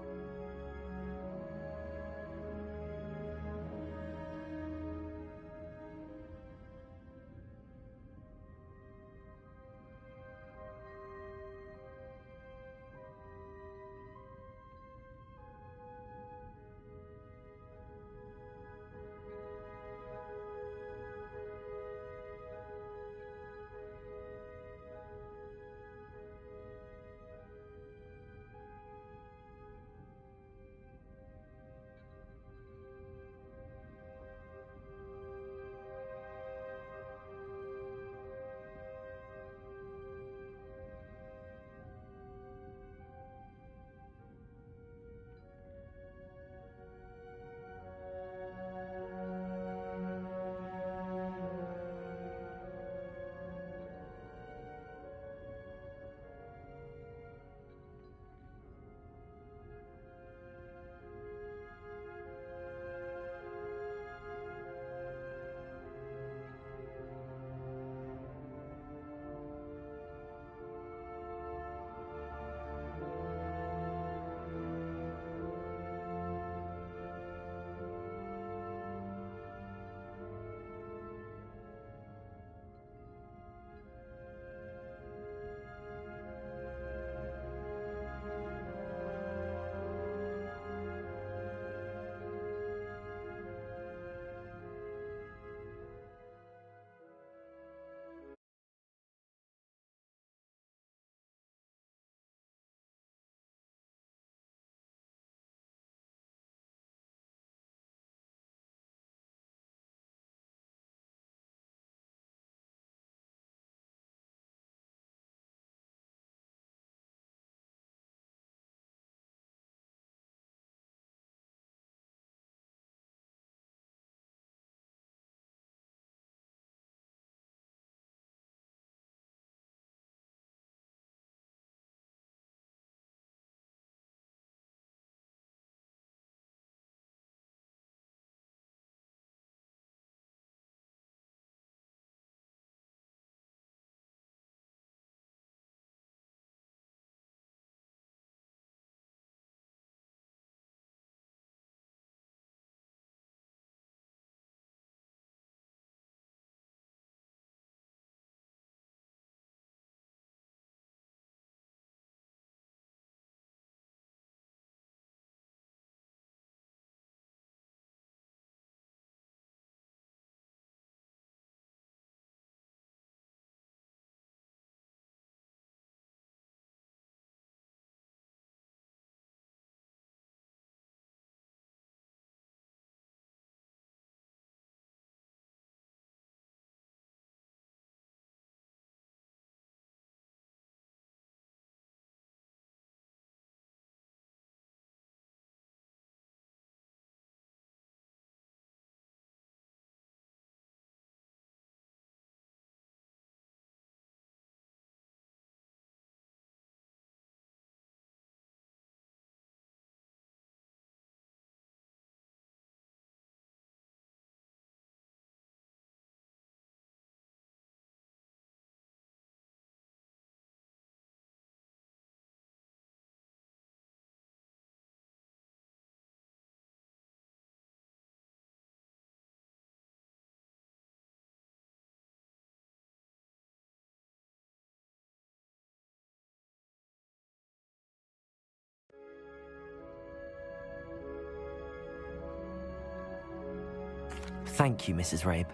Thank you, Mrs. Rabe.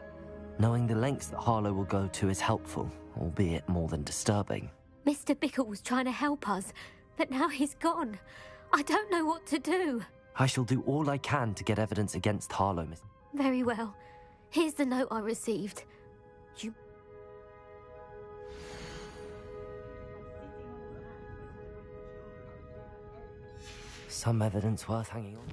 Knowing the lengths that Harlow will go to is helpful, albeit more than disturbing. Mr. Bickle was trying to help us, but now he's gone. I don't know what to do. I shall do all I can to get evidence against Harlow, Miss... Very well. Here's the note I received. You... Some evidence worth hanging on.